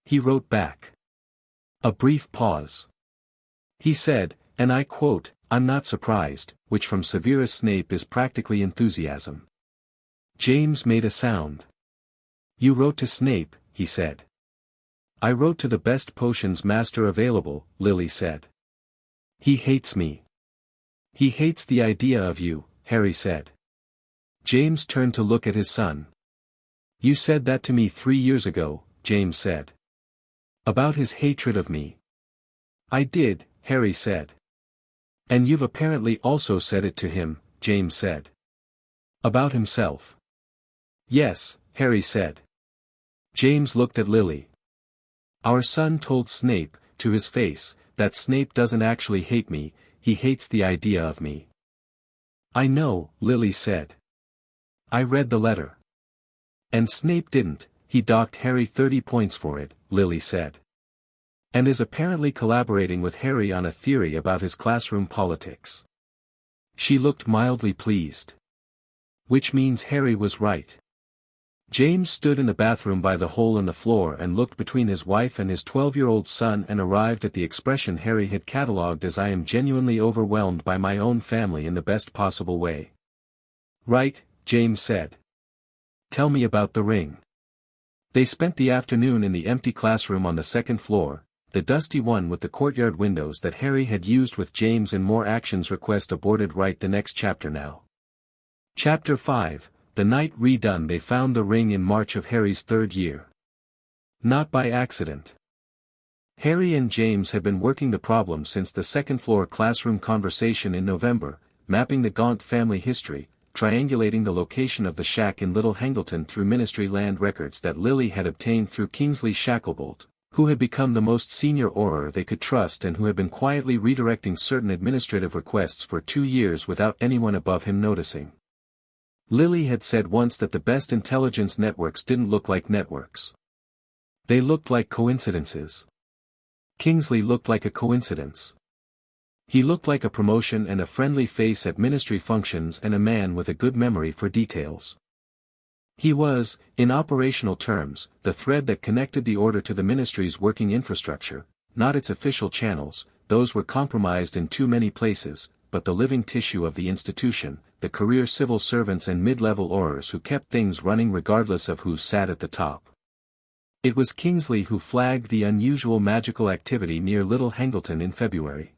He wrote back. A brief pause. He said, and I quote, I'm not surprised, which from Severus Snape is practically enthusiasm. James made a sound. You wrote to Snape, he said. I wrote to the best potions master available, Lily said. He hates me. He hates the idea of you, Harry said. James turned to look at his son. You said that to me 3 years ago, James said. About his hatred of me. I did, Harry said. And you've apparently also said it to him, James said. About himself. Yes, Harry said. James looked at Lily. Our son told Snape, to his face, that Snape doesn't actually hate me, he hates the idea of me. I know, Lily said. I read the letter. And Snape didn't, he docked Harry 30 points for it, Lily said. And is apparently collaborating with Harry on a theory about his classroom politics. She looked mildly pleased. Which means Harry was right. James stood in the bathroom by the hole in the floor and looked between his wife and his 12-year-old son and arrived at the expression Harry had catalogued as I am genuinely overwhelmed by my own family in the best possible way. Right, James said. Tell me about the ring. They spent the afternoon in the empty classroom on the second floor, the dusty one with the courtyard windows that Harry had used with James in More Actions Request aborted. Write the next chapter now. Chapter 5. The night redone. They found the ring in March of Harry's 3rd year. Not by accident. Harry and James had been working the problem since the second-floor classroom conversation in November, mapping the Gaunt family history, triangulating the location of the shack in Little Hangleton through Ministry land records that Lily had obtained through Kingsley Shacklebolt, who had become the most senior Auror they could trust and who had been quietly redirecting certain administrative requests for 2 years without anyone above him noticing. Lily had said once that the best intelligence networks didn't look like networks. They looked like coincidences. Kingsley looked like a coincidence. He looked like a promotion and a friendly face at ministry functions and a man with a good memory for details. He was, in operational terms, the thread that connected the order to the ministry's working infrastructure, not its official channels, those were compromised in too many places, but the living tissue of the institution, the career civil servants and mid-level Aurors who kept things running regardless of who sat at the top. It was Kingsley who flagged the unusual magical activity near Little Hangleton in February.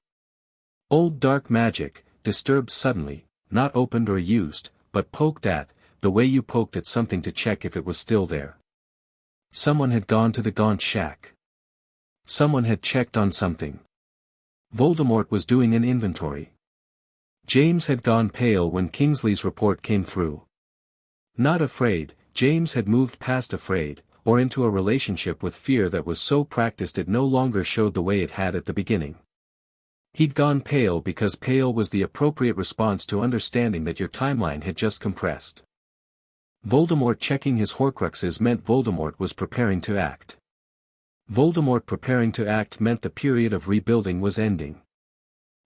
Old dark magic, disturbed suddenly, not opened or used, but poked at, the way you poked at something to check if it was still there. Someone had gone to the Gaunt shack. Someone had checked on something. Voldemort was doing an inventory. James had gone pale when Kingsley's report came through. Not afraid, James had moved past afraid, or into a relationship with fear that was so practiced it no longer showed the way it had at the beginning. He'd gone pale because pale was the appropriate response to understanding that your timeline had just compressed. Voldemort checking his Horcruxes meant Voldemort was preparing to act. Voldemort preparing to act meant the period of rebuilding was ending.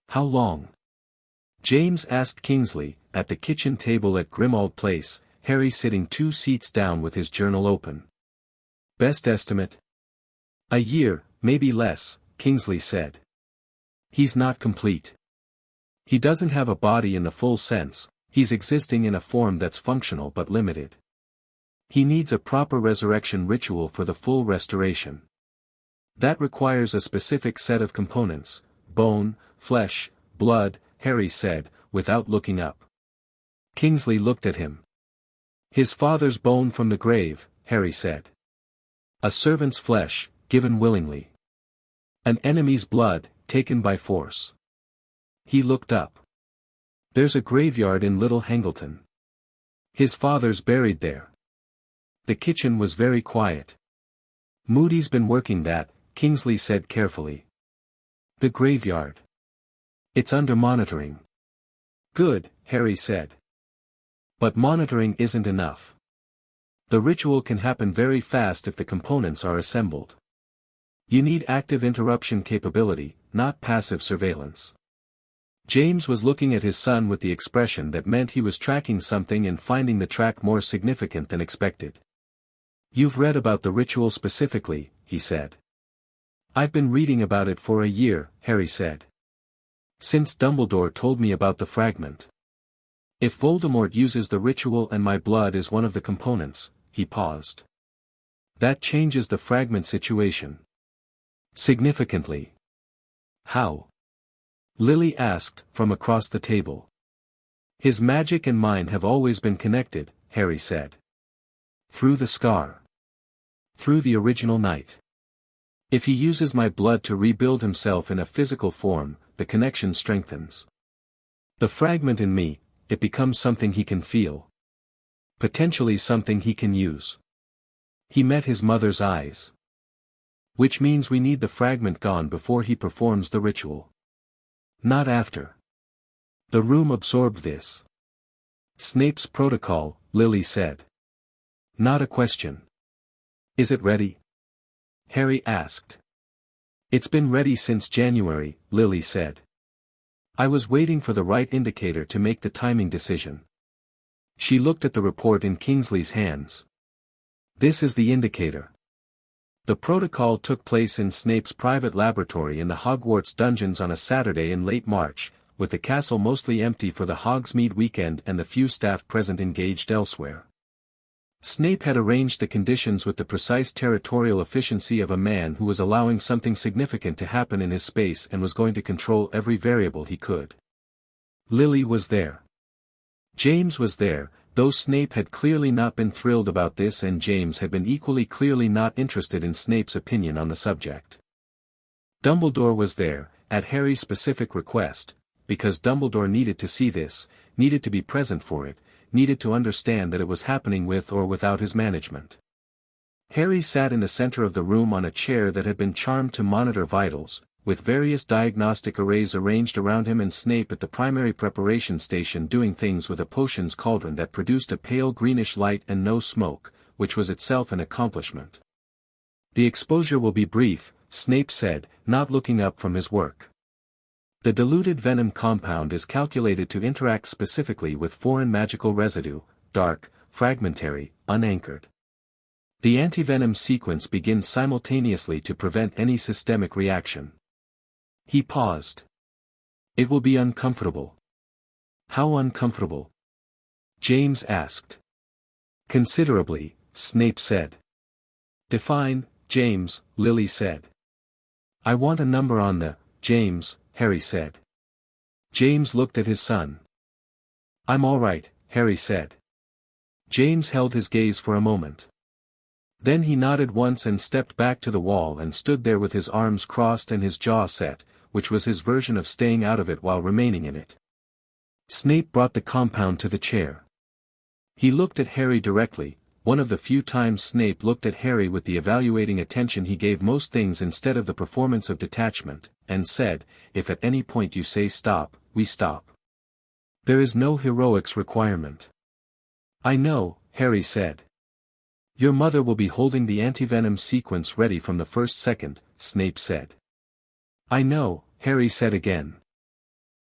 How long? James asked Kingsley, at the kitchen table at Grimmauld Place, Harry sitting 2 seats down with his journal open. Best estimate? A year, maybe less, Kingsley said. He's not complete. He doesn't have a body in the full sense, he's existing in a form that's functional but limited. He needs a proper resurrection ritual for the full restoration. That requires a specific set of components, bone, flesh, blood, Harry said, without looking up. Kingsley looked at him. His father's bone from the grave, Harry said. A servant's flesh, given willingly. An enemy's blood, taken by force. He looked up. There's a graveyard in Little Hangleton. His father's buried there. The kitchen was very quiet. Moody's been working that, Kingsley said carefully. The graveyard. It's under monitoring. Good, Harry said. But monitoring isn't enough. The ritual can happen very fast if the components are assembled. You need active interruption capability, not passive surveillance. James was looking at his son with the expression that meant he was tracking something and finding the track more significant than expected. You've read about the ritual specifically, he said. I've been reading about it for a year, Harry said. Since Dumbledore told me about the fragment. If Voldemort uses the ritual and my blood is one of the components, he paused. That changes the fragment situation. Significantly. How? Lily asked, from across the table. His magic and mine have always been connected, Harry said. Through the scar. Through the original night. If he uses my blood to rebuild himself in a physical form, the connection strengthens. The fragment in me, it becomes something he can feel. Potentially something he can use. He met his mother's eyes. Which means we need the fragment gone before he performs the ritual. Not after. The room absorbed this. Snape's protocol, Lily said. Not a question. Is it ready? Harry asked. It's been ready since January, Lily said. I was waiting for the right indicator to make the timing decision. She looked at the report in Kingsley's hands. This is the indicator. The protocol took place in Snape's private laboratory in the Hogwarts dungeons on a Saturday in late March, with the castle mostly empty for the Hogsmeade weekend and the few staff present engaged elsewhere. Snape had arranged the conditions with the precise territorial efficiency of a man who was allowing something significant to happen in his space and was going to control every variable he could. Lily was there. James was there, though Snape had clearly not been thrilled about this and James had been equally clearly not interested in Snape's opinion on the subject. Dumbledore was there, at Harry's specific request, because Dumbledore needed to see this, needed to be present for it, needed to understand that it was happening with or without his management. Harry sat in the center of the room on a chair that had been charmed to monitor vitals, with various diagnostic arrays arranged around him and Snape at the primary preparation station doing things with a potions cauldron that produced a pale greenish light and no smoke, which was itself an accomplishment. The exposure will be brief, Snape said, not looking up from his work. The diluted venom compound is calculated to interact specifically with foreign magical residue, dark, fragmentary, unanchored. The antivenom sequence begins simultaneously to prevent any systemic reaction. He paused. It will be uncomfortable. How uncomfortable? James asked. Considerably, Snape said. Define, James, Lily said. I want a number on the, James, Harry said. James looked at his son. I'm all right, Harry said. James held his gaze for a moment. Then he nodded once and stepped back to the wall and stood there with his arms crossed and his jaw set, which was his version of staying out of it while remaining in it. Snape brought the compound to the chair. He looked at Harry directly, one of the few times Snape looked at Harry with the evaluating attention he gave most things instead of the performance of detachment, and said, if at any point you say stop, we stop. There is no heroics requirement. I know, Harry said. Your mother will be holding the antivenom sequence ready from the first second, Snape said. I know, Harry said again.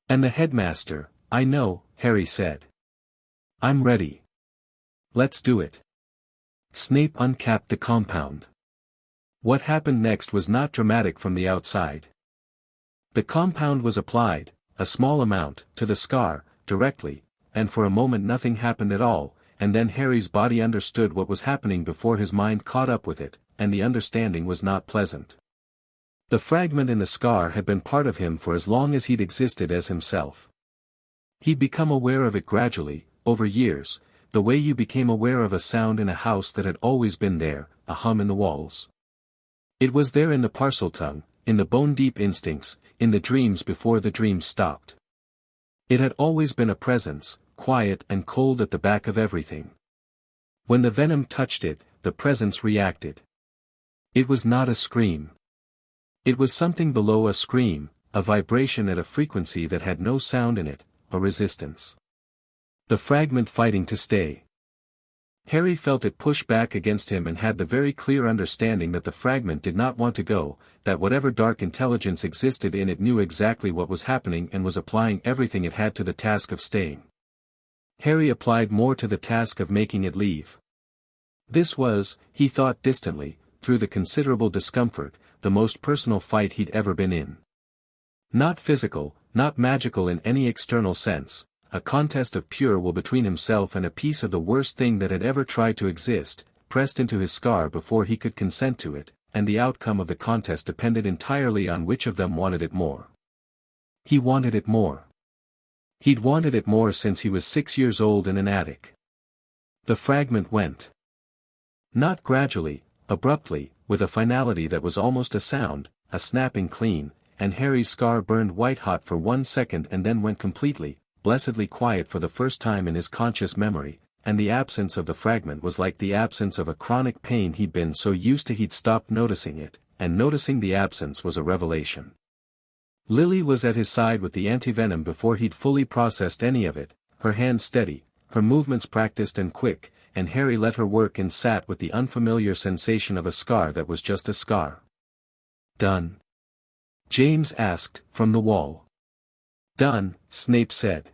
And the headmaster, I know, Harry said. I'm ready. Let's do it. Snape uncapped the compound. What happened next was not dramatic from the outside. The compound was applied, a small amount, to the scar, directly, and for a moment nothing happened at all, and then Harry's body understood what was happening before his mind caught up with it, and the understanding was not pleasant. The fragment in the scar had been part of him for as long as he'd existed as himself. He'd become aware of it gradually, over years, the way you became aware of a sound in a house that had always been there, a hum in the walls. It was there in the Parseltongue, in the bone-deep instincts, in the dreams before the dreams stopped. It had always been a presence, quiet and cold at the back of everything. When the venom touched it, the presence reacted. It was not a scream. It was something below a scream, a vibration at a frequency that had no sound in it, a resistance. The fragment fighting to stay. Harry felt it push back against him and had the very clear understanding that the fragment did not want to go, that whatever dark intelligence existed in it knew exactly what was happening and was applying everything it had to the task of staying. Harry applied more to the task of making it leave. This was, he thought distantly, through the considerable discomfort, the most personal fight he'd ever been in. Not physical, not magical in any external sense, a contest of pure will between himself and a piece of the worst thing that had ever tried to exist, pressed into his scar before he could consent to it, and the outcome of the contest depended entirely on which of them wanted it more. He wanted it more. He'd wanted it more since he was 6 years old in an attic. The fragment went. Not gradually, abruptly, with a finality that was almost a sound, a snapping clean, and Harry's scar burned white-hot for 1 second and then went completely, blessedly quiet for the first time in his conscious memory, and the absence of the fragment was like the absence of a chronic pain he'd been so used to he'd stopped noticing it, and noticing the absence was a revelation. Lily was at his side with the antivenom before he'd fully processed any of it, her hands steady, her movements practiced and quick, and Harry let her work and sat with the unfamiliar sensation of a scar that was just a scar. "Done?" James asked, from the wall. "Done," Snape said.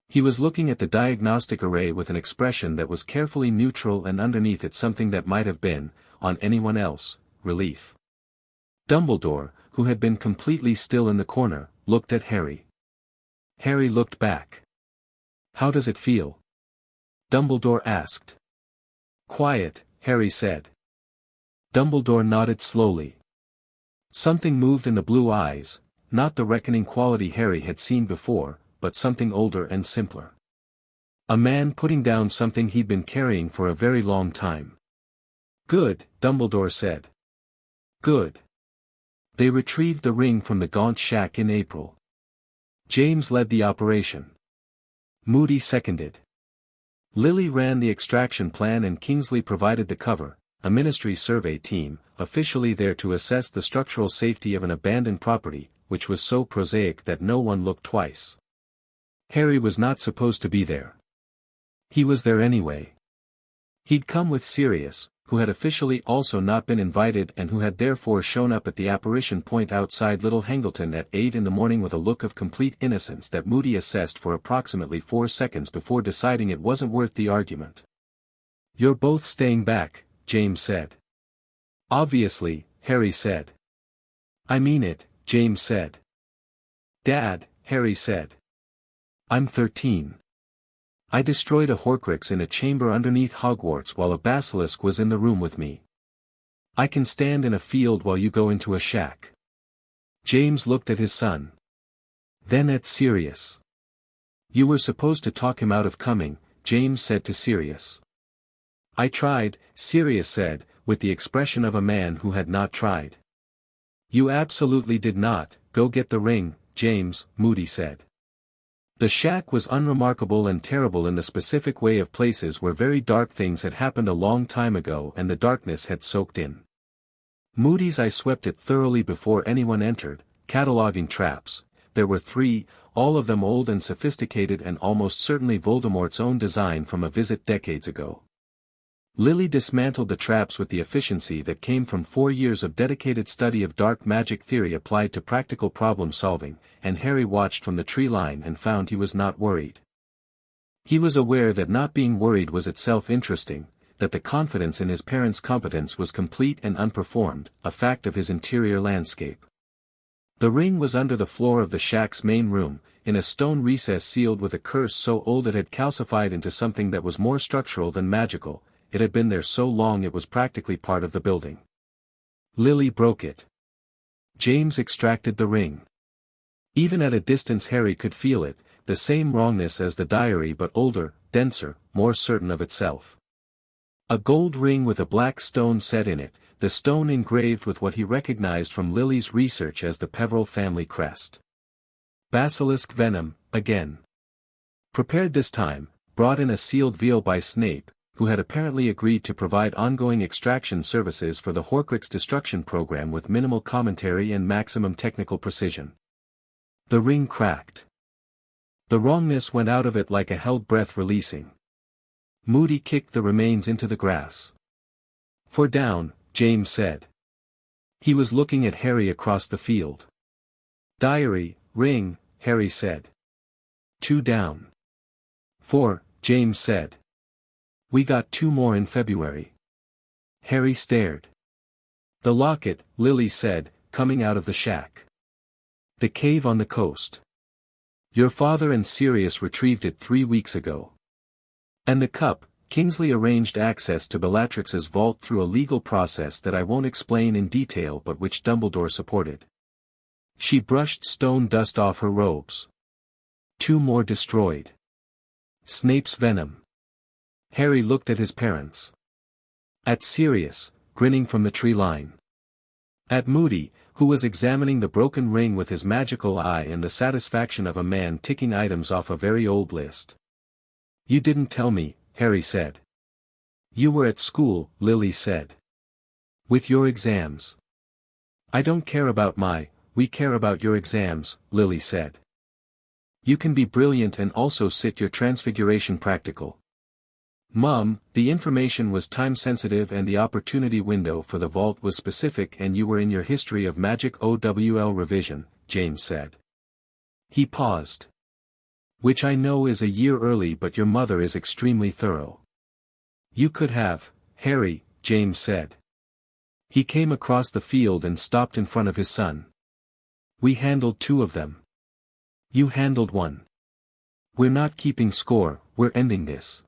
He was looking at the diagnostic array with an expression that was carefully neutral and underneath it something that might have been, on anyone else, relief. Dumbledore, who had been completely still in the corner, looked at Harry. Harry looked back. "How does it feel?" Dumbledore asked. "Quiet," Harry said. Dumbledore nodded slowly. Something moved in the blue eyes, not the reckoning quality Harry had seen before, but something older and simpler. A man putting down something he'd been carrying for a very long time. "Good," Dumbledore said. "Good." They retrieved the ring from the Gaunt shack in April. James led the operation. Moody seconded. Lily ran the extraction plan and Kingsley provided the cover, a ministry survey team, officially there to assess the structural safety of an abandoned property, which was so prosaic that no one looked twice. Harry was not supposed to be there. He was there anyway. He'd come with Sirius, who had officially also not been invited and who had therefore shown up at the apparition point outside Little Hangleton at 8 in the morning with a look of complete innocence that Moody assessed for approximately 4 seconds before deciding it wasn't worth the argument. "You're both staying back," James said. "Obviously," Harry said. "I mean it," James said. "Dad," Harry said. "I'm 13. I destroyed a Horcrux in a chamber underneath Hogwarts while a basilisk was in the room with me. I can stand in a field while you go into a shack." James looked at his son. Then at Sirius. "You were supposed to talk him out of coming," James said to Sirius. "I tried," Sirius said, with the expression of a man who had not tried. "You absolutely did not. Go get the ring, James," Moody said. The shack was unremarkable and terrible in the specific way of places where very dark things had happened a long time ago and the darkness had soaked in. Moody's eye swept it thoroughly before anyone entered, cataloging traps. There were 3, all of them old and sophisticated and almost certainly Voldemort's own design from a visit decades ago. Lily dismantled the traps with the efficiency that came from 4 years of dedicated study of dark magic theory applied to practical problem solving, and Harry watched from the tree line and found he was not worried. He was aware that not being worried was itself interesting, that the confidence in his parents' competence was complete and unperformed, a fact of his interior landscape. The ring was under the floor of the shack's main room, in a stone recess sealed with a curse so old it had calcified into something that was more structural than magical. It had been there so long it was practically part of the building. Lily broke it. James extracted the ring. Even at a distance Harry could feel it, the same wrongness as the diary but older, denser, more certain of itself. A gold ring with a black stone set in it, the stone engraved with what he recognized from Lily's research as the Peveril family crest. Basilisk venom, again. Prepared this time, brought in a sealed vial by Snape, who had apparently agreed to provide ongoing extraction services for the Horcrux destruction program with minimal commentary and maximum technical precision. The ring cracked. The wrongness went out of it like a held breath releasing. Moody kicked the remains into the grass. "4 down," James said. He was looking at Harry across the field. "Diary, ring," Harry said. "2 down." "4," James said. "We got 2 more in February." Harry stared. "The locket," Lily said, coming out of the shack. "The cave on the coast. Your father and Sirius retrieved it 3 weeks ago. And the cup, Kingsley arranged access to Bellatrix's vault through a legal process that I won't explain in detail but which Dumbledore supported." She brushed stone dust off her robes. 2 more destroyed. Snape's venom. Harry looked at his parents. At Sirius, grinning from the tree line. At Moody, who was examining the broken ring with his magical eye and the satisfaction of a man ticking items off a very old list. "You didn't tell me," Harry said. "You were at school," Lily said. "With your exams." "I don't care about we care about your exams," Lily said. "You can be brilliant and also sit your transfiguration practical." "Mum, the information was time-sensitive and the opportunity window for the vault was specific and you were in your History of Magic OWL revision," James said. He paused. "Which I know is a year early but your mother is extremely thorough." "You could have, Harry," James said. He came across the field and stopped in front of his son. "We handled 2 of them. You handled 1. We're not keeping score, we're ending this.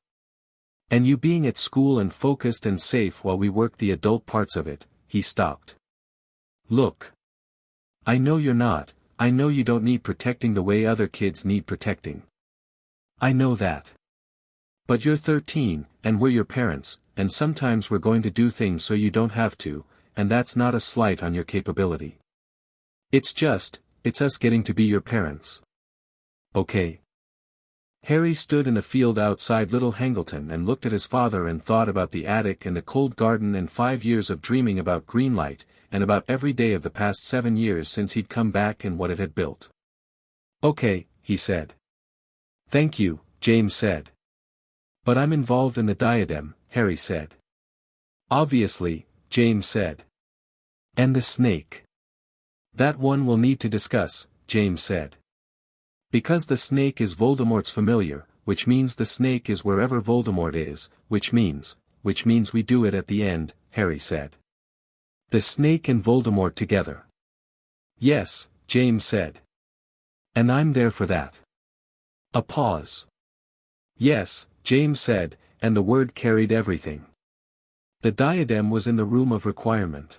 And you being at school and focused and safe while we work the adult parts of it," he stopped. "Look. I know you're not, I know you don't need protecting the way other kids need protecting. I know that. But you're 13, and we're your parents, and sometimes we're going to do things so you don't have to, and that's not a slight on your capability. It's us getting to be your parents. Okay?" Harry stood in a field outside Little Hangleton and looked at his father and thought about the attic and the cold garden and 5 years of dreaming about Greenlight, and about every day of the past 7 years since he'd come back and what it had built. "Okay," he said. "Thank you," James said. "But I'm involved in the diadem," Harry said. "Obviously," James said. "And the snake." "That one we'll need to discuss," James said. "Because the snake is Voldemort's familiar, which means the snake is wherever Voldemort is, which means we do it at the end," Harry said. "The snake and Voldemort together." "Yes," James said. "And I'm there for that." A pause. "Yes," James said, and the word carried everything. The diadem was in the room of requirement.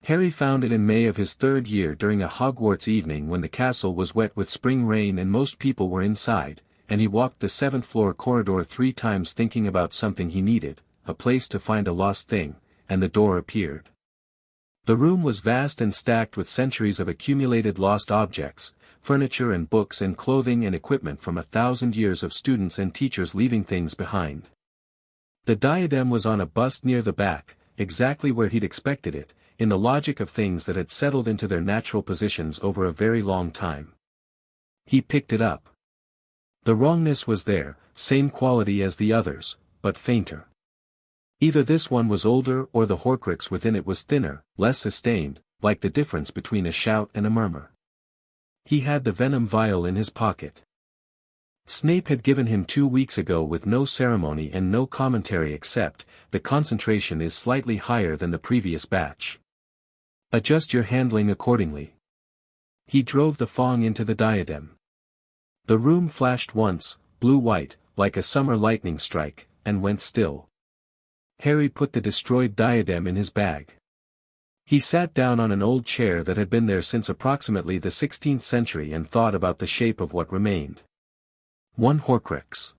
Harry found it in May of his 3rd year during a Hogwarts evening when the castle was wet with spring rain and most people were inside, and he walked the 7th-floor corridor 3 times thinking about something he needed, a place to find a lost thing, and the door appeared. The room was vast and stacked with centuries of accumulated lost objects, furniture and books and clothing and equipment from 1,000 years of students and teachers leaving things behind. The diadem was on a bust near the back, exactly where he'd expected it, in the logic of things that had settled into their natural positions over a very long time. He picked it up. The wrongness was there, same quality as the others, but fainter. Either this one was older or the Horcrux within it was thinner, less sustained, like the difference between a shout and a murmur. He had the venom vial in his pocket. Snape had given him 2 weeks ago with no ceremony and no commentary except, the concentration is slightly higher than the previous batch. Adjust your handling accordingly. He drove the fong into the diadem. The room flashed once, blue-white, like a summer lightning strike, and went still. Harry put the destroyed diadem in his bag. He sat down on an old chair that had been there since approximately the 16th century and thought about the shape of what remained. 1 Horcrux.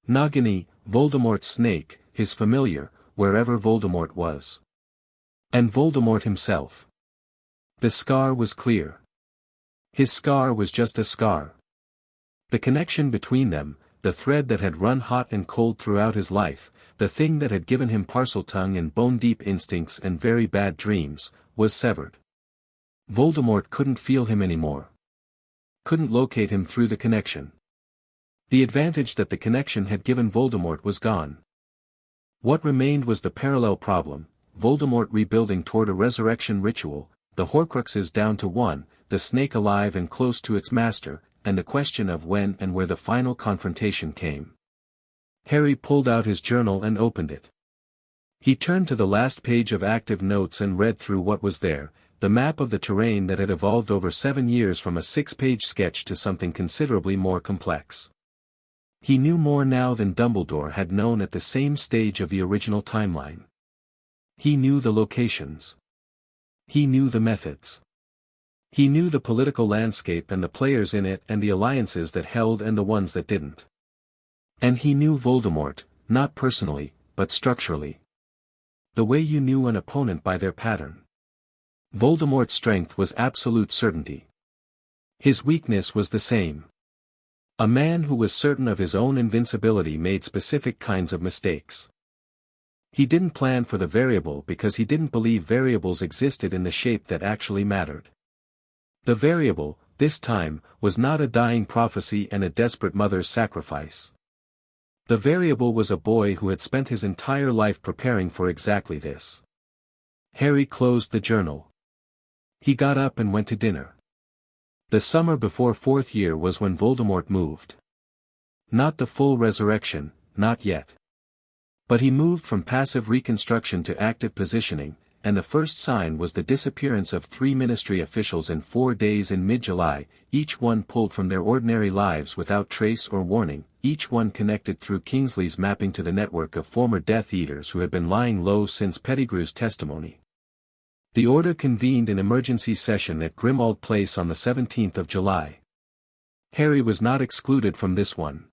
Nagini, Voldemort's snake, his familiar, wherever Voldemort was. And Voldemort himself. The scar was clear. His scar was just a scar. The connection between them, the thread that had run hot and cold throughout his life, the thing that had given him parcel-tongue and bone-deep instincts and very bad dreams, was severed. Voldemort couldn't feel him anymore. Couldn't locate him through the connection. The advantage that the connection had given Voldemort was gone. What remained was the parallel problem, Voldemort rebuilding toward a resurrection ritual, the Horcruxes down to one, the snake alive and close to its master, and the question of when and where the final confrontation came. Harry pulled out his journal and opened it. He turned to the last page of active notes and read through what was there, the map of the terrain that had evolved over 7 years from a 6-page sketch to something considerably more complex. He knew more now than Dumbledore had known at the same stage of the original timeline. He knew the locations. He knew the methods. He knew the political landscape and the players in it and the alliances that held and the ones that didn't. And he knew Voldemort, not personally, but structurally. The way you knew an opponent by their pattern. Voldemort's strength was absolute certainty. His weakness was the same. A man who was certain of his own invincibility made specific kinds of mistakes. He didn't plan for the variable because he didn't believe variables existed in the shape that actually mattered. The variable, this time, was not a dying prophecy and a desperate mother's sacrifice. The variable was a boy who had spent his entire life preparing for exactly this. Harry closed the journal. He got up and went to dinner. The summer before 4th year was when Voldemort moved. Not the full resurrection, not yet. But he moved from passive reconstruction to active positioning, and the first sign was the disappearance of 3 ministry officials in 4 days in mid-July, each one pulled from their ordinary lives without trace or warning, each one connected through Kingsley's mapping to the network of former Death Eaters who had been lying low since Pettigrew's testimony. The Order convened an emergency session at Grimmauld Place on the 17th of July. Harry was not excluded from this one.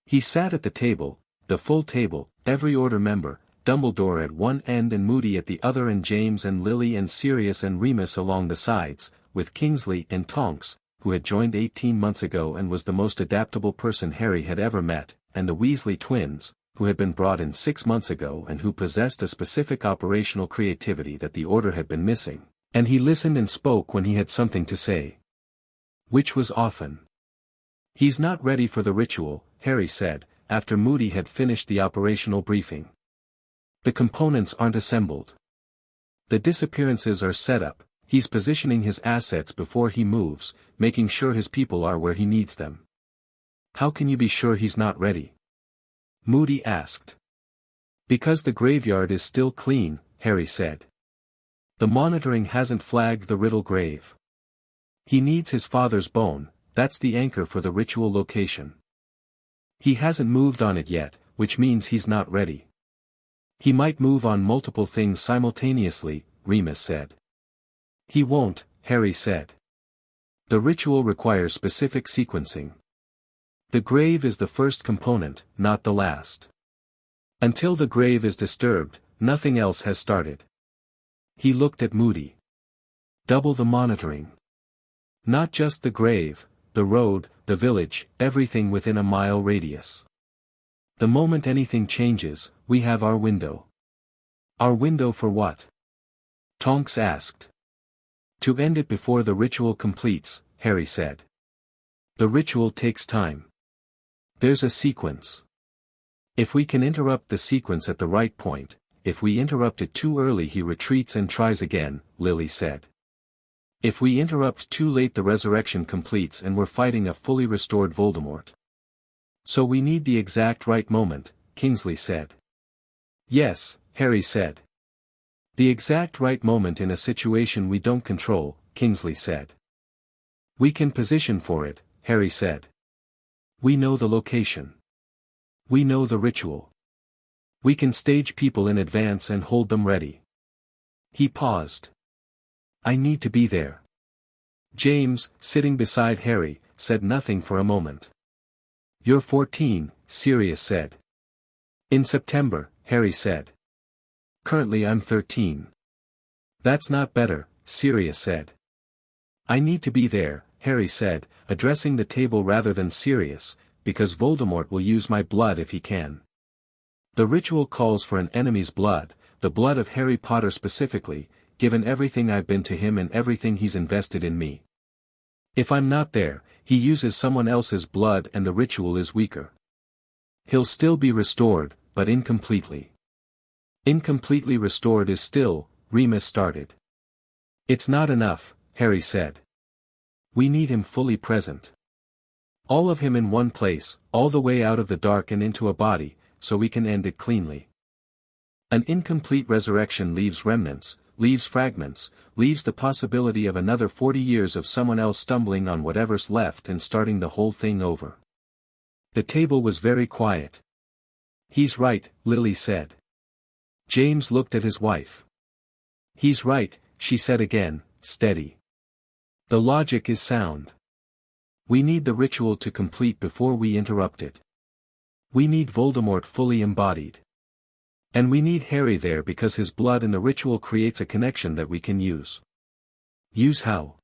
He sat at the table, the full table, every Order member, Dumbledore at one end and Moody at the other and James and Lily and Sirius and Remus along the sides, with Kingsley and Tonks, who had joined 18 months ago and was the most adaptable person Harry had ever met, and the Weasley twins, who had been brought in 6 months ago and who possessed a specific operational creativity that the Order had been missing, and he listened and spoke when he had something to say. Which was often. "He's not ready for the ritual," Harry said, after Moody had finished the operational briefing. "The components aren't assembled. The disappearances are set up, he's positioning his assets before he moves, making sure his people are where he needs them." "How can you be sure he's not ready?" Moody asked. "Because the graveyard is still clean," Harry said. "The monitoring hasn't flagged the Riddle grave. He needs his father's bone, that's the anchor for the ritual location. He hasn't moved on it yet, which means he's not ready." "He might move on multiple things simultaneously," Remus said. "He won't," Harry said. "The ritual requires specific sequencing. The grave is the first component, not the last. Until the grave is disturbed, nothing else has started." He looked at Moody. "Double the monitoring. Not just the grave, the road, the village, everything within a mile radius. The moment anything changes, we have our window." "Our window for what?" Tonks asked. "To end it before the ritual completes," Harry said. "The ritual takes time. There's a sequence. If we can interrupt the sequence at the right point, if we interrupt it too early he retreats and tries again," Lily said. "If we interrupt too late the resurrection completes and we're fighting a fully restored Voldemort." "So we need the exact right moment," Kingsley said. "Yes," Harry said. "The exact right moment in a situation we don't control," Kingsley said. "We can position for it," Harry said. "We know the location. We know the ritual. We can stage people in advance and hold them ready." He paused. "I need to be there." James, sitting beside Harry, said nothing for a moment. "You're 14, Sirius said. "In September," Harry said. "Currently I'm 13. "That's not better," Sirius said. "I need to be there," Harry said, addressing the table rather than Sirius, because Voldemort will use my blood if he can. The ritual calls for an enemy's blood, the blood of Harry Potter specifically, given everything I've been to him and everything he's invested in me. If I'm not there, he uses someone else's blood and the ritual is weaker. He'll still be restored, but incompletely. Incompletely restored is still, Remus started. It's not enough, Harry said. We need him fully present. All of him in one place, all the way out of the dark and into a body, so we can end it cleanly. An incomplete resurrection leaves remnants, leaves fragments, leaves the possibility of another 40 years of someone else stumbling on whatever's left and starting the whole thing over. The table was very quiet. He's right, Lily said. James looked at his wife. He's right, she said again, steady. The logic is sound. We need the ritual to complete before we interrupt it. We need Voldemort fully embodied. And we need Harry there because his blood in the ritual creates a connection that we can use. Use how?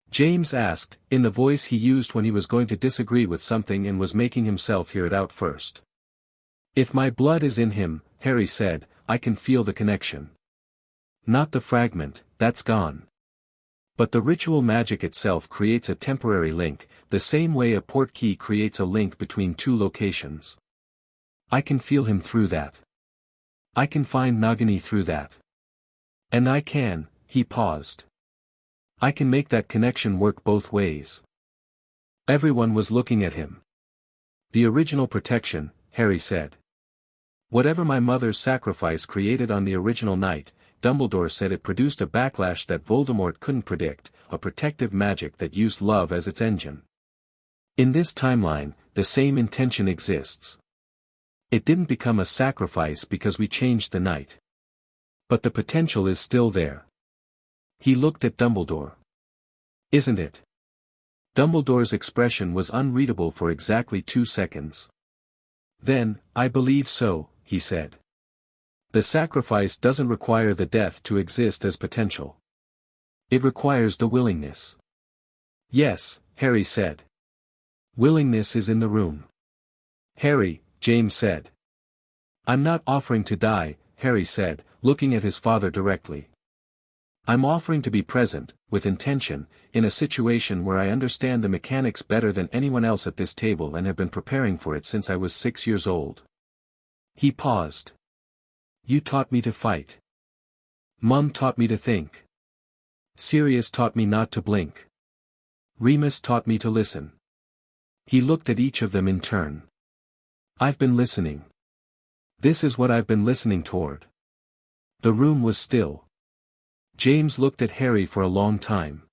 James asked, in the voice he used when he was going to disagree with something and was making himself hear it out first. If my blood is in him, Harry said, I can feel the connection. Not the fragment, that's gone. But the ritual magic itself creates a temporary link, the same way a portkey creates a link between two locations. I can feel him through that. I can find Nagini through that. And I can, he paused. I can make that connection work both ways. Everyone was looking at him. The original protection, Harry said. Whatever my mother's sacrifice created on the original night, Dumbledore said it produced a backlash that Voldemort couldn't predict, a protective magic that used love as its engine. In this timeline, the same intention exists. It didn't become a sacrifice because we changed the night. But the potential is still there. He looked at Dumbledore. Isn't it? Dumbledore's expression was unreadable for exactly 2 seconds. Then, I believe so, he said. The sacrifice doesn't require the death to exist as potential. It requires the willingness. Yes, Harry said. Willingness is in the room. Harry, James said. I'm not offering to die, Harry said, looking at his father directly. I'm offering to be present, with intention, in a situation where I understand the mechanics better than anyone else at this table and have been preparing for it since I was 6 years old. He paused. You taught me to fight. Mum taught me to think. Sirius taught me not to blink. Remus taught me to listen. He looked at each of them in turn. I've been listening. This is what I've been listening toward. The room was still. James looked at Harry for a long time.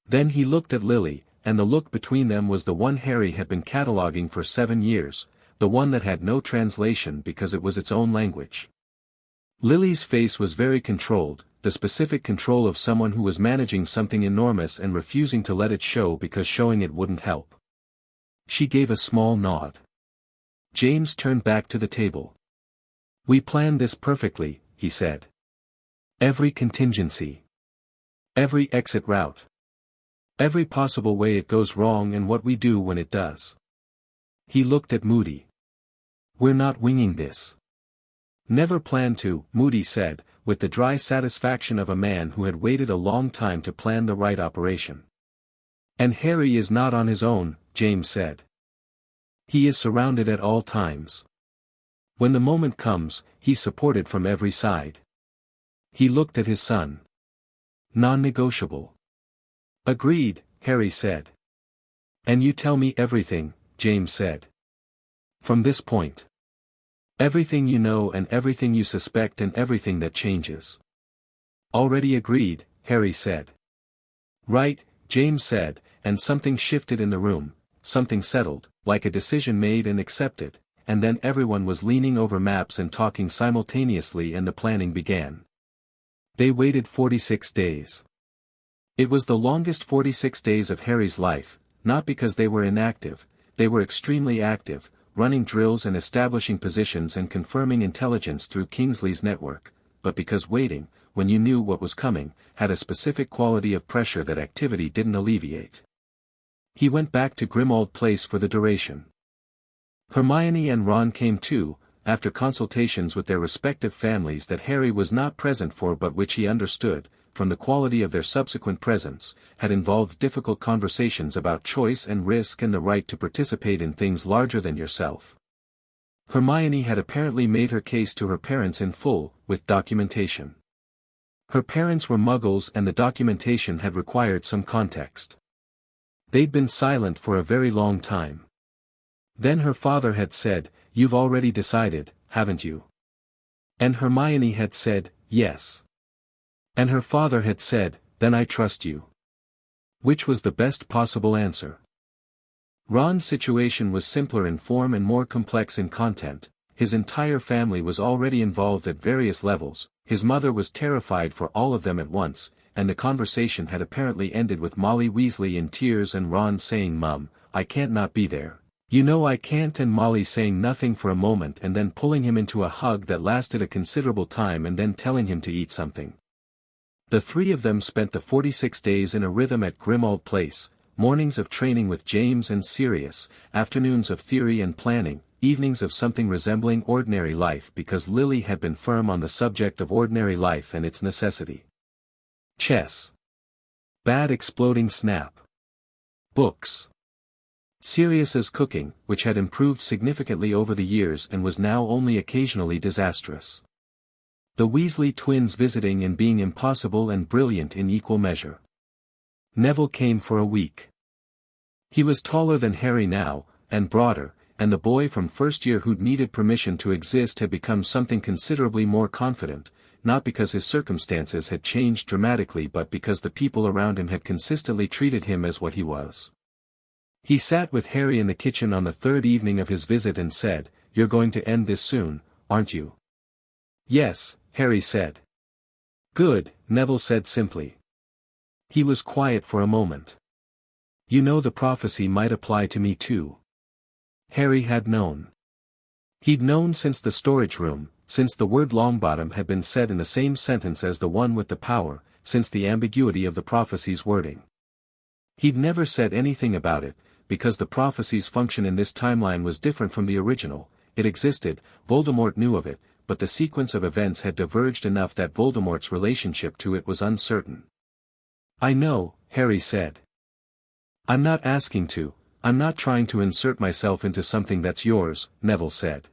Then he looked at Lily, and the look between them was the one Harry had been cataloging for 7 years, the one that had no translation because it was its own language. Lily's face was very controlled, the specific control of someone who was managing something enormous and refusing to let it show because showing it wouldn't help. She gave a small nod. James turned back to the table. We planned this perfectly, he said. Every contingency. Every exit route. Every possible way it goes wrong and what we do when it does. He looked at Moody. We're not winging this. Never planned to, Moody said, with the dry satisfaction of a man who had waited a long time to plan the right operation. And Harry is not on his own, James said. He is surrounded at all times. When the moment comes, he's supported from every side. He looked at his son. Non-negotiable. Agreed, Harry said. And you tell me everything, James said. From this point. Everything you know and everything you suspect and everything that changes. Already agreed, Harry said. Right, James said, and something shifted in the room, something settled, like a decision made and accepted, and then everyone was leaning over maps and talking simultaneously and the planning began. They waited 46 days. It was the longest 46 days of Harry's life, not because they were inactive, they were extremely active, running drills and establishing positions and confirming intelligence through Kingsley's network, but because waiting, when you knew what was coming, had a specific quality of pressure that activity didn't alleviate. He went back to Grimmauld Place for the duration. Hermione and Ron came too, after consultations with their respective families that Harry was not present for but which he understood, from the quality of their subsequent presence, had involved difficult conversations about choice and risk and the right to participate in things larger than yourself. Hermione had apparently made her case to her parents in full, with documentation. Her parents were Muggles and the documentation had required some context. They'd been silent for a very long time. Then her father had said, "You've already decided, haven't you?" And Hermione had said, "Yes." And her father had said, "Then I trust you." Which was the best possible answer? Ron's situation was simpler in form and more complex in content. His entire family was already involved at various levels, his mother was terrified for all of them at once, and the conversation had apparently ended with Molly Weasley in tears and Ron saying, "Mum, I can't not be there. You know I can't," and Molly saying nothing for a moment and then pulling him into a hug that lasted a considerable time and then telling him to eat something. The three of them spent the 46 days in a rhythm at Grimmauld Place, mornings of training with James and Sirius, afternoons of theory and planning, evenings of something resembling ordinary life because Lily had been firm on the subject of ordinary life and its necessity. Chess. Bad exploding snap. Books. Sirius's cooking, which had improved significantly over the years and was now only occasionally disastrous. The Weasley twins visiting and being impossible and brilliant in equal measure. Neville came for a week. He was taller than Harry now, and broader, and the boy from first year who'd needed permission to exist had become something considerably more confident, not because his circumstances had changed dramatically but because the people around him had consistently treated him as what he was. He sat with Harry in the kitchen on the third evening of his visit and said, "You're going to end this soon, aren't you?" "Yes," Harry said. "Good," Neville said simply. He was quiet for a moment. "You know the prophecy might apply to me too." Harry had known. He'd known since the storage room, since the word Longbottom had been said in the same sentence as the one with the power, since the ambiguity of the prophecy's wording. He'd never said anything about it, because the prophecy's function in this timeline was different from the original. It existed, Voldemort knew of it, but the sequence of events had diverged enough that Voldemort's relationship to it was uncertain. "I know," Harry said. "I'm not asking to, I'm not trying to insert myself into something that's yours," Neville said.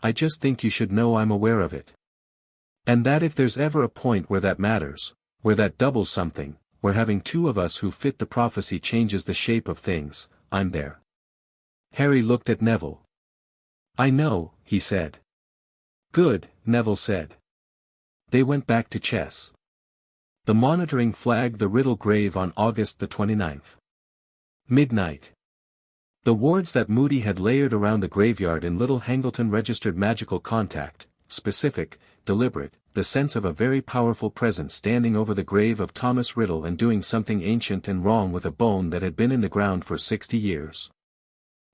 "I just think you should know I'm aware of it. And that if there's ever a point where that matters, where that doubles something, where having two of us who fit the prophecy changes the shape of things, I'm there." Harry looked at Neville. "I know," he said. "Good," Neville said. They went back to chess. The monitoring flagged the Riddle grave on August the 29th. Midnight. The wards that Moody had layered around the graveyard in Little Hangleton registered magical contact, specific, deliberate, the sense of a very powerful presence standing over the grave of Thomas Riddle and doing something ancient and wrong with a bone that had been in the ground for 60 years.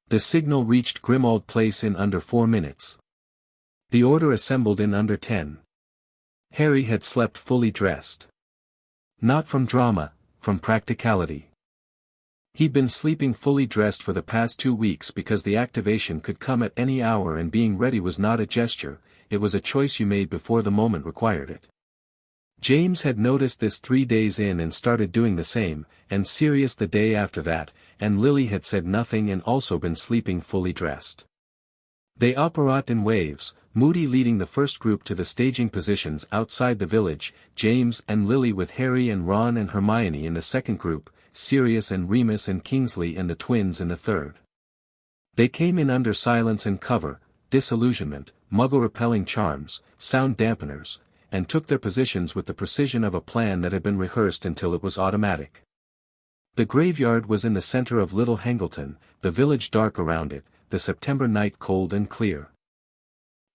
The signal reached Grimmauld Place in under 4 minutes. The order assembled in under 10. Harry had slept fully dressed. Not from drama, from practicality. He'd been sleeping fully dressed for the past 2 weeks because the activation could come at any hour and being ready was not a gesture, it was a choice you made before the moment required it. James had noticed this 3 days in and started doing the same, and Sirius the day after that, and Lily had said nothing and also been sleeping fully dressed. They operate in waves, Moody leading the first group to the staging positions outside the village, James and Lily with Harry and Ron and Hermione in the second group, Sirius and Remus and Kingsley and the twins in the third. They came in under silence and cover, disillusionment, muggle-repelling charms, sound dampeners, and took their positions with the precision of a plan that had been rehearsed until it was automatic. The graveyard was in the center of Little Hangleton, the village dark around it, the September night cold and clear.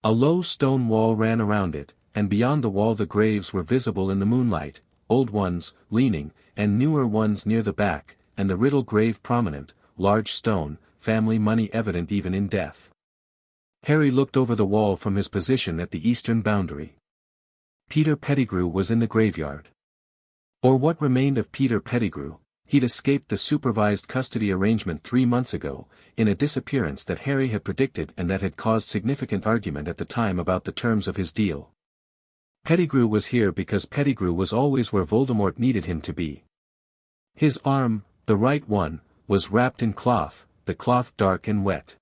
A low stone wall ran around it, and beyond the wall the graves were visible in the moonlight, old ones, leaning, and newer ones near the back, and the Riddle grave prominent, large stone, family money evident even in death. Harry looked over the wall from his position at the eastern boundary. Peter Pettigrew was in the graveyard. Or what remained of Peter Pettigrew, He'd escaped the supervised custody arrangement 3 months ago, in a disappearance that Harry had predicted and that had caused significant argument at the time about the terms of his deal. Pettigrew was here because Pettigrew was always where Voldemort needed him to be. His arm, the right one, was wrapped in cloth, the cloth dark and wet.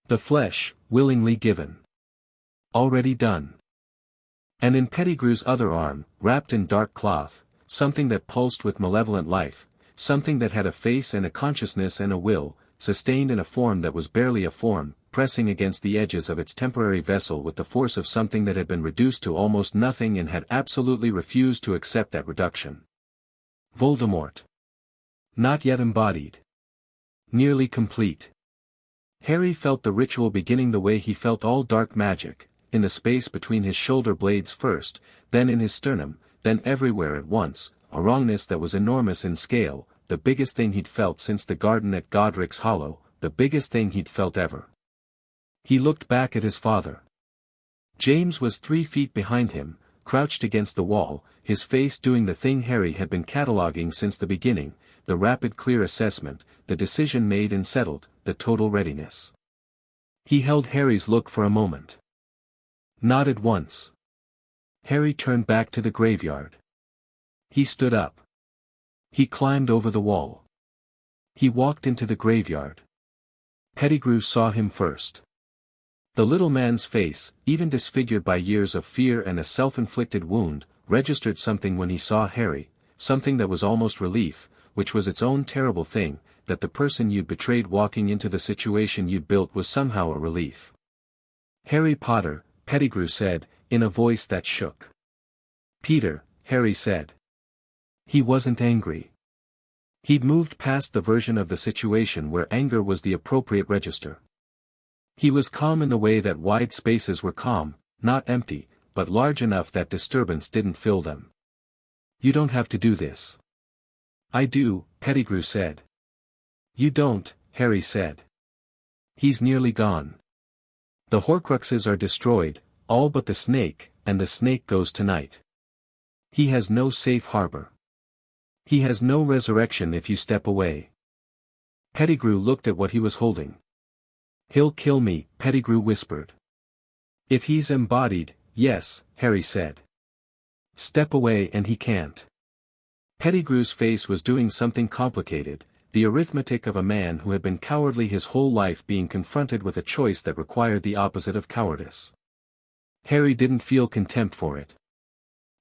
The flesh, willingly given. Already done. And in Pettigrew's other arm, wrapped in dark cloth, something that pulsed with malevolent life, something that had a face and a consciousness and a will, sustained in a form that was barely a form, pressing against the edges of its temporary vessel with the force of something that had been reduced to almost nothing and had absolutely refused to accept that reduction. Voldemort. Not yet embodied. Nearly complete. Harry felt the ritual beginning the way he felt all dark magic, in the space between his shoulder blades first, then in his sternum, then everywhere at once, a wrongness that was enormous in scale, the biggest thing he'd felt since the garden at Godric's Hollow, the biggest thing he'd felt ever. He looked back at his father. James was 3 feet behind him, crouched against the wall, his face doing the thing Harry had been cataloging since the beginning, the rapid clear assessment, the decision made and settled, the total readiness. He held Harry's look for a moment. Nodded once. Harry turned back to the graveyard. He stood up. He climbed over the wall. He walked into the graveyard. Pettigrew saw him first. The little man's face, even disfigured by years of fear and a self-inflicted wound, registered something when he saw Harry, something that was almost relief, which was its own terrible thing, that the person you'd betrayed walking into the situation you'd built was somehow a relief. Harry Potter, Pettigrew said, in a voice that shook. Peter, Harry said. He wasn't angry. He'd moved past the version of the situation where anger was the appropriate register. He was calm in the way that wide spaces were calm, not empty, but large enough that disturbance didn't fill them. You don't have to do this. I do, Pettigrew said. You don't, Harry said. He's nearly gone. The Horcruxes are destroyed, all but the snake, and the snake goes tonight. He has no safe harbor. He has no resurrection if you step away. Pettigrew looked at what he was holding. He'll kill me, Pettigrew whispered. If he's embodied, yes, Harry said. Step away and he can't. Pettigrew's face was doing something complicated, the arithmetic of a man who had been cowardly his whole life being confronted with a choice that required the opposite of cowardice. Harry didn't feel contempt for it.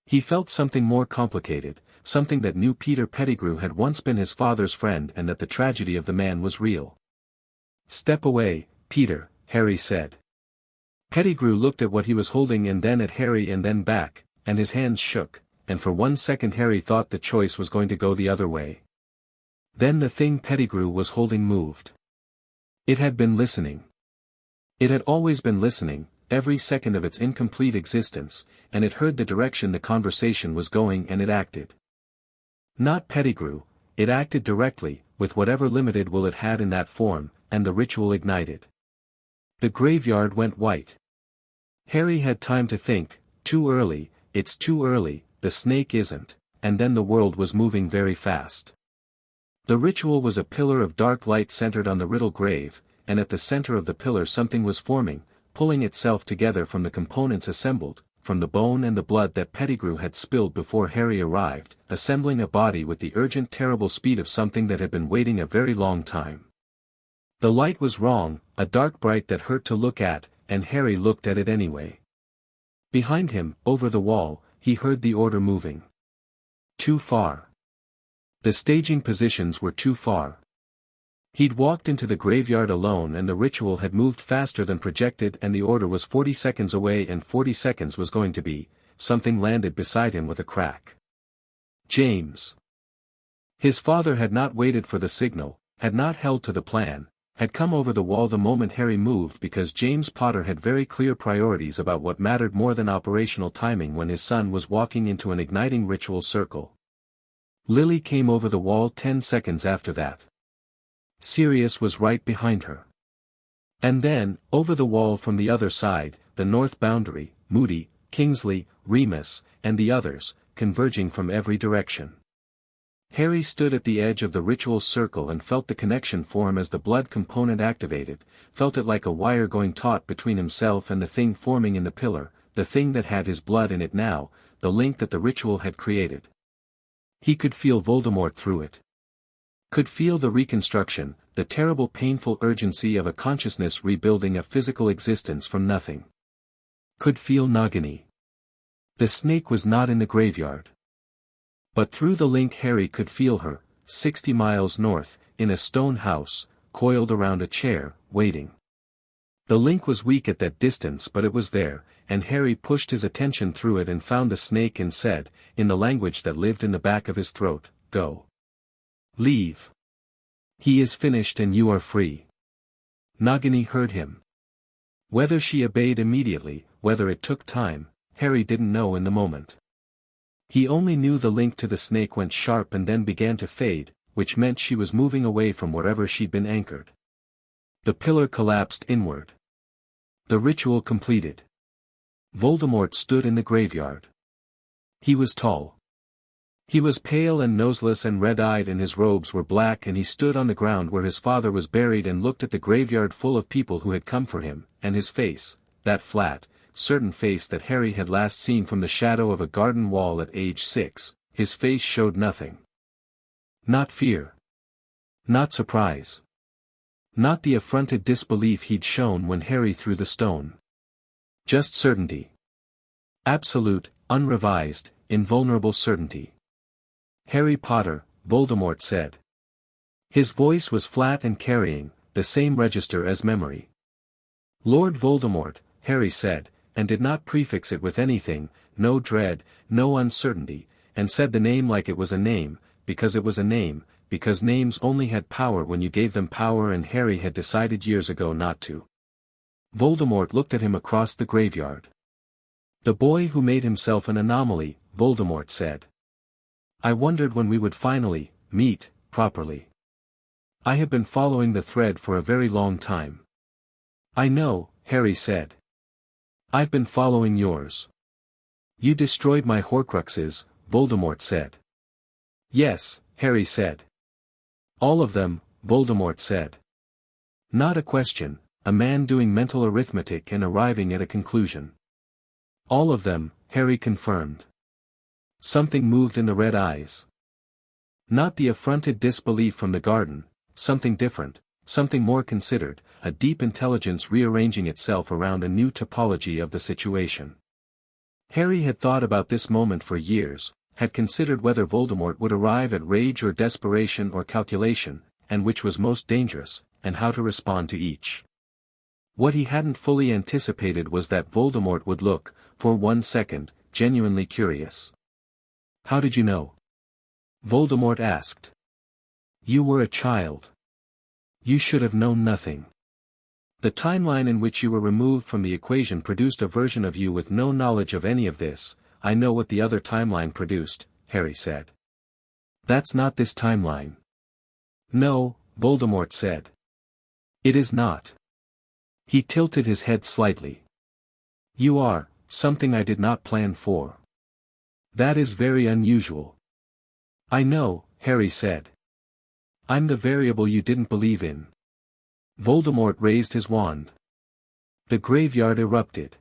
He felt something more complicated, something that knew Peter Pettigrew had once been his father's friend and that the tragedy of the man was real. Step away, Peter, Harry said. Pettigrew looked at what he was holding and then at Harry and then back, and his hands shook, and for 1 second Harry thought the choice was going to go the other way. Then the thing Pettigrew was holding moved. It had been listening. It had always been listening, every second of its incomplete existence, and it heard the direction the conversation was going and it acted. Not Pettigrew, it acted directly, with whatever limited will it had in that form, and the ritual ignited. The graveyard went white. Harry had time to think, too early, it's too early, the snake isn't, and then the world was moving very fast. The ritual was a pillar of dark light centered on the riddle grave, and at the center of the pillar something was forming, pulling itself together from the components assembled, from the bone and the blood that Pettigrew had spilled before Harry arrived, assembling a body with the urgent terrible speed of something that had been waiting a very long time. The light was wrong, a dark bright that hurt to look at, and Harry looked at it anyway. Behind him, over the wall, he heard the order moving. Too far. The staging positions were too far. He'd walked into the graveyard alone and the ritual had moved faster than projected and the order was 40 seconds away and 40 seconds was going to be, something landed beside him with a crack. James. His father had not waited for the signal, had not held to the plan, had come over the wall the moment Harry moved because James Potter had very clear priorities about what mattered more than operational timing when his son was walking into an igniting ritual circle. Lily came over the wall 10 seconds after that. Sirius was right behind her. And then, over the wall from the other side, the north boundary, Moody, Kingsley, Remus, and the others, converging from every direction. Harry stood at the edge of the ritual circle and felt the connection form as the blood component activated, felt it like a wire going taut between himself and the thing forming in the pillar, the thing that had his blood in it now, the link that the ritual had created. He could feel Voldemort through it. Could feel the reconstruction, the terrible painful urgency of a consciousness rebuilding a physical existence from nothing. Could feel Nagini. The snake was not in the graveyard. But through the link Harry could feel her, 60 miles north, in a stone house, coiled around a chair, waiting. The link was weak at that distance but it was there, and Harry pushed his attention through it and found the snake and said, in the language that lived in the back of his throat, "Go. Leave. He is finished and you are free." Nagini heard him. Whether she obeyed immediately, whether it took time, Harry didn't know in the moment. He only knew the link to the snake went sharp and then began to fade, which meant she was moving away from wherever she'd been anchored. The pillar collapsed inward. The ritual completed. Voldemort stood in the graveyard. He was tall. He was pale and noseless and red-eyed and his robes were black and he stood on the ground where his father was buried and looked at the graveyard full of people who had come for him, and his face, that flat, certain face that Harry had last seen from the shadow of a garden wall at age 6, his face showed nothing. Not fear. Not surprise. Not the affronted disbelief he'd shown when Harry threw the stone. Just certainty. Absolute, unrevised, invulnerable certainty. "Harry Potter," Voldemort said. His voice was flat and carrying, the same register as memory. "Lord Voldemort," Harry said, and did not prefix it with anything, no dread, no uncertainty, and said the name like it was a name, because it was a name, because names only had power when you gave them power and Harry had decided years ago not to. Voldemort looked at him across the graveyard. "The boy who made himself an anomaly," Voldemort said. "I wondered when we would finally meet properly. I have been following the thread for a very long time." "I know," Harry said. "I've been following yours." "You destroyed my Horcruxes," Voldemort said. "Yes," Harry said. "All of them," Voldemort said. Not a question, a man doing mental arithmetic and arriving at a conclusion. "All of them," Harry confirmed. Something moved in the red eyes. Not the affronted disbelief from the garden, something different, something more considered, a deep intelligence rearranging itself around a new topology of the situation. Harry had thought about this moment for years, had considered whether Voldemort would arrive at rage or desperation or calculation, and which was most dangerous, and how to respond to each. What he hadn't fully anticipated was that Voldemort would look, for 1 second, genuinely curious. "How did you know?" Voldemort asked. "You were a child. You should have known nothing. The timeline in which you were removed from the equation produced a version of you with no knowledge of any of this. I know what the other timeline produced," Harry said. "That's not this timeline." "No," Voldemort said. "It is not." He tilted his head slightly. "You are, something I did not plan for. That is very unusual." "I know," Harry said. "I'm the variable you didn't believe in." Voldemort raised his wand. The graveyard erupted.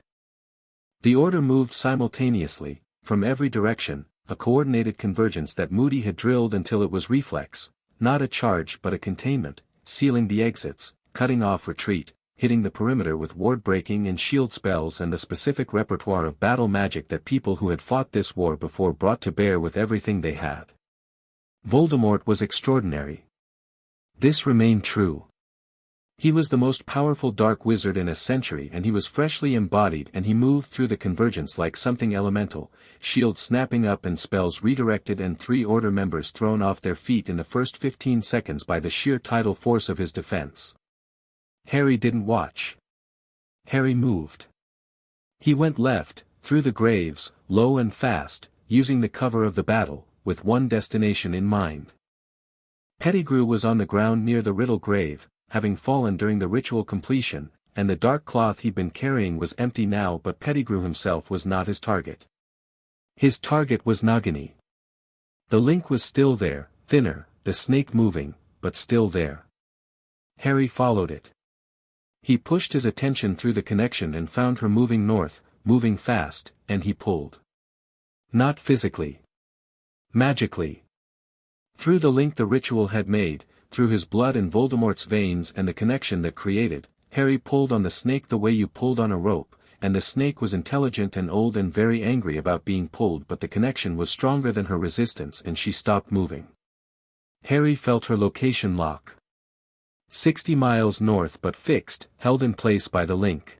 The order moved simultaneously, from every direction, a coordinated convergence that Moody had drilled until it was reflex, not a charge but a containment, sealing the exits, cutting off retreat, hitting the perimeter with ward-breaking and shield spells and the specific repertoire of battle magic that people who had fought this war before brought to bear with everything they had. Voldemort was extraordinary. This remained true. He was the most powerful dark wizard in a century and he was freshly embodied and he moved through the convergence like something elemental, shields snapping up and spells redirected and 3 order members thrown off their feet in the first 15 seconds by the sheer tidal force of his defense. Harry didn't watch. Harry moved. He went left, through the graves, low and fast, using the cover of the battle, with one destination in mind. Pettigrew was on the ground near the Riddle grave, having fallen during the ritual completion, and the dark cloth he'd been carrying was empty now but Pettigrew himself was not his target. His target was Nagini. The link was still there, Thinner, the snake moving, but still there. Harry followed it. He pushed his attention through the connection and found her moving north, moving fast, and he pulled. Not physically. Magically. Through the link the ritual had made, through his blood and Voldemort's veins and the connection that created, Harry pulled on the snake the way you pulled on a rope, and the snake was intelligent and old and very angry about being pulled, but the connection was stronger than her resistance and she stopped moving. Harry felt her location lock. 60 miles north but fixed, held in place by the link.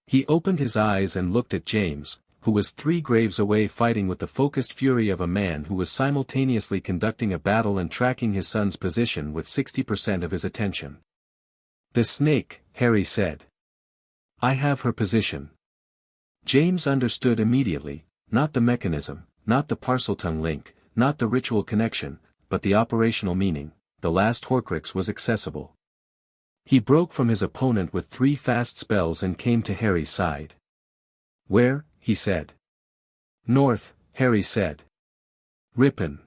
He opened his eyes and looked at James, who was 3 graves away fighting with the focused fury of a man who was simultaneously conducting a battle and tracking his son's position with 60% of his attention. "The snake," Harry said. "I have her position." James understood immediately, not the mechanism, not the Parseltongue link, not the ritual connection, but the operational meaning. The last Horcrux was accessible. He broke from his opponent with 3 fast spells and came to Harry's side. "Where?" he said. "North," Harry said. "Ripon.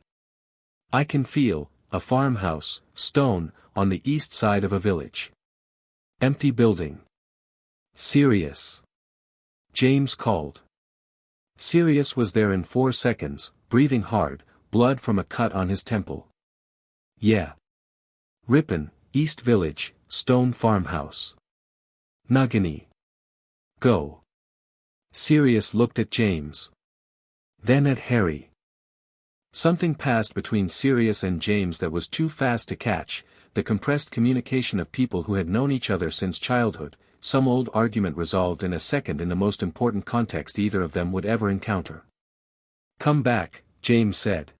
I can feel, a farmhouse, stone, on the east side of a village. Empty building. Sirius." James called. Sirius was there in 4 seconds, breathing hard, blood from a cut on his temple. "Yeah. Ripon, East Village, stone farmhouse. Nugany. Go." Sirius looked at James. Then at Harry. Something passed between Sirius and James that was too fast to catch, the compressed communication of people who had known each other since childhood, some old argument resolved in a second in the most important context either of them would ever encounter. "Come back," James said.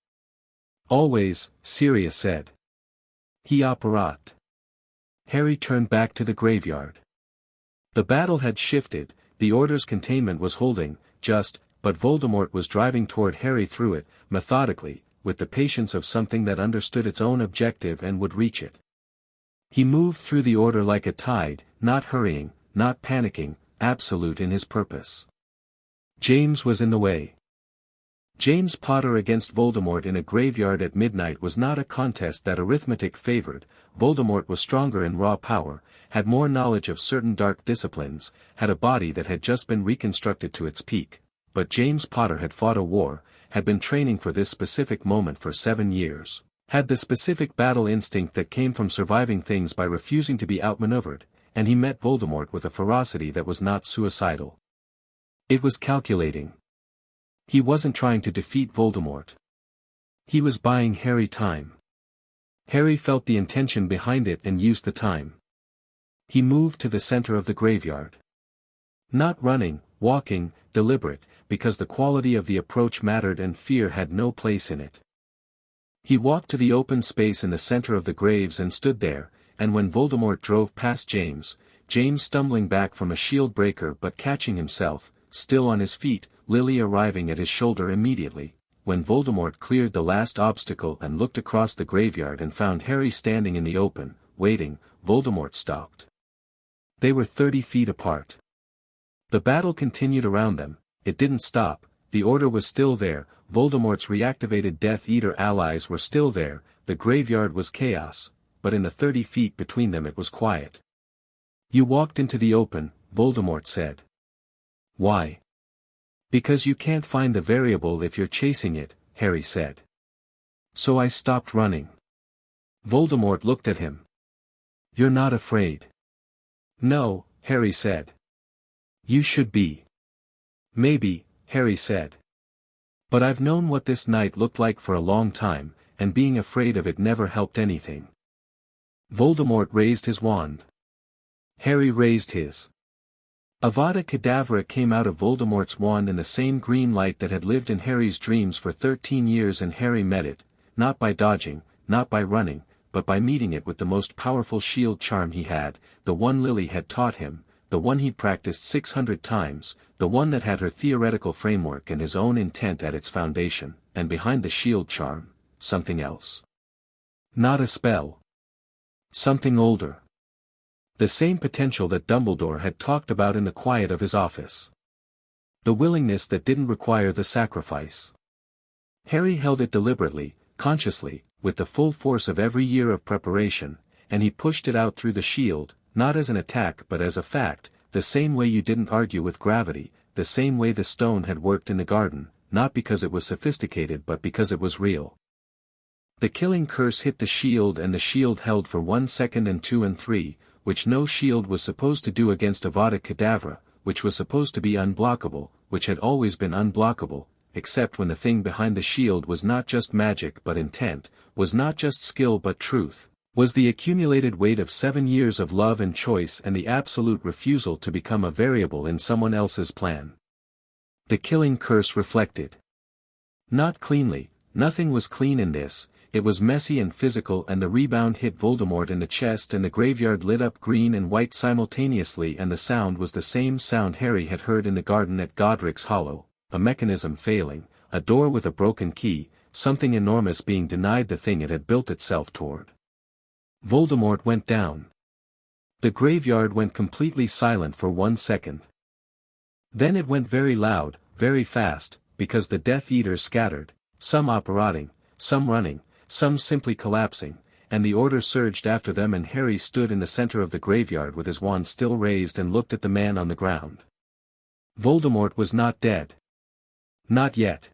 "Always," Sirius said. "He operat." Harry turned back to the graveyard. The battle had shifted, the Order's containment was holding, but Voldemort was driving toward Harry through it, methodically, with the patience of something that understood its own objective and would reach it. He moved through the Order like a tide, not hurrying, not panicking, absolute in his purpose. James was in the way. James Potter against Voldemort in a graveyard at midnight was not a contest that arithmetic favored. Voldemort was stronger in raw power, had more knowledge of certain dark disciplines, had a body that had just been reconstructed to its peak, but James Potter had fought a war, had been training for this specific moment for 7 years, had the specific battle instinct that came from surviving things by refusing to be outmaneuvered, and he met Voldemort with a ferocity that was not suicidal. It was calculating. He wasn't trying to defeat Voldemort. He was buying Harry time. Harry felt the intention behind it and used the time. He moved to the center of the graveyard. Not running, walking, deliberate, because the quality of the approach mattered and fear had no place in it. He walked to the open space in the center of the graves and stood there, and when Voldemort drove past James stumbling back from a shield breaker but catching himself, still on his feet, Lily arriving at his shoulder immediately, when Voldemort cleared the last obstacle and looked across the graveyard and found Harry standing in the open, waiting, Voldemort stopped. They were 30 feet apart. The battle continued around them, it didn't stop, the Order was still there, Voldemort's reactivated Death Eater allies were still there, the graveyard was chaos, but in the 30 feet between them it was quiet. "You walked into the open," Voldemort said. "Why?" "Because you can't find the variable if you're chasing it," Harry said. "So I stopped running." Voldemort looked at him. "You're not afraid." "No," Harry said. "You should be." "Maybe," Harry said. "But I've known what this night looked like for a long time, and being afraid of it never helped anything." Voldemort raised his wand. Harry raised his. Avada Kedavra came out of Voldemort's wand in the same green light that had lived in Harry's dreams for 13 years, and Harry met it, not by dodging, not by running, but by meeting it with the most powerful shield charm he had, the one Lily had taught him, the one he'd practiced 600 times, the one that had her theoretical framework and his own intent at its foundation, and behind the shield charm, something else. Not a spell. Something older. The same potential that Dumbledore had talked about in the quiet of his office. The willingness that didn't require the sacrifice. Harry held it deliberately, consciously, with the full force of every year of preparation, and he pushed it out through the shield, not as an attack but as a fact, the same way you didn't argue with gravity, the same way the stone had worked in the garden, not because it was sophisticated but because it was real. The killing curse hit the shield and the shield held for 1 second and 2 and 3, which no shield was supposed to do against Avada Kedavra, which was supposed to be unblockable, which had always been unblockable, except when the thing behind the shield was not just magic but intent, was not just skill but truth, was the accumulated weight of 7 years of love and choice and the absolute refusal to become a variable in someone else's plan. The killing curse reflected. Not cleanly, nothing was clean in this, it was messy and physical, and the rebound hit Voldemort in the chest and the graveyard lit up green and white simultaneously, and the sound was the same sound Harry had heard in the garden at Godric's Hollow, a mechanism failing, a door with a broken key, something enormous being denied the thing it had built itself toward. Voldemort went down. The graveyard went completely silent for 1 second. Then it went very loud, very fast, because the Death Eaters scattered, some operating, some running, some simply collapsing, and the order surged after them, and Harry stood in the center of the graveyard with his wand still raised and looked at the man on the ground. Voldemort was not dead. Not yet.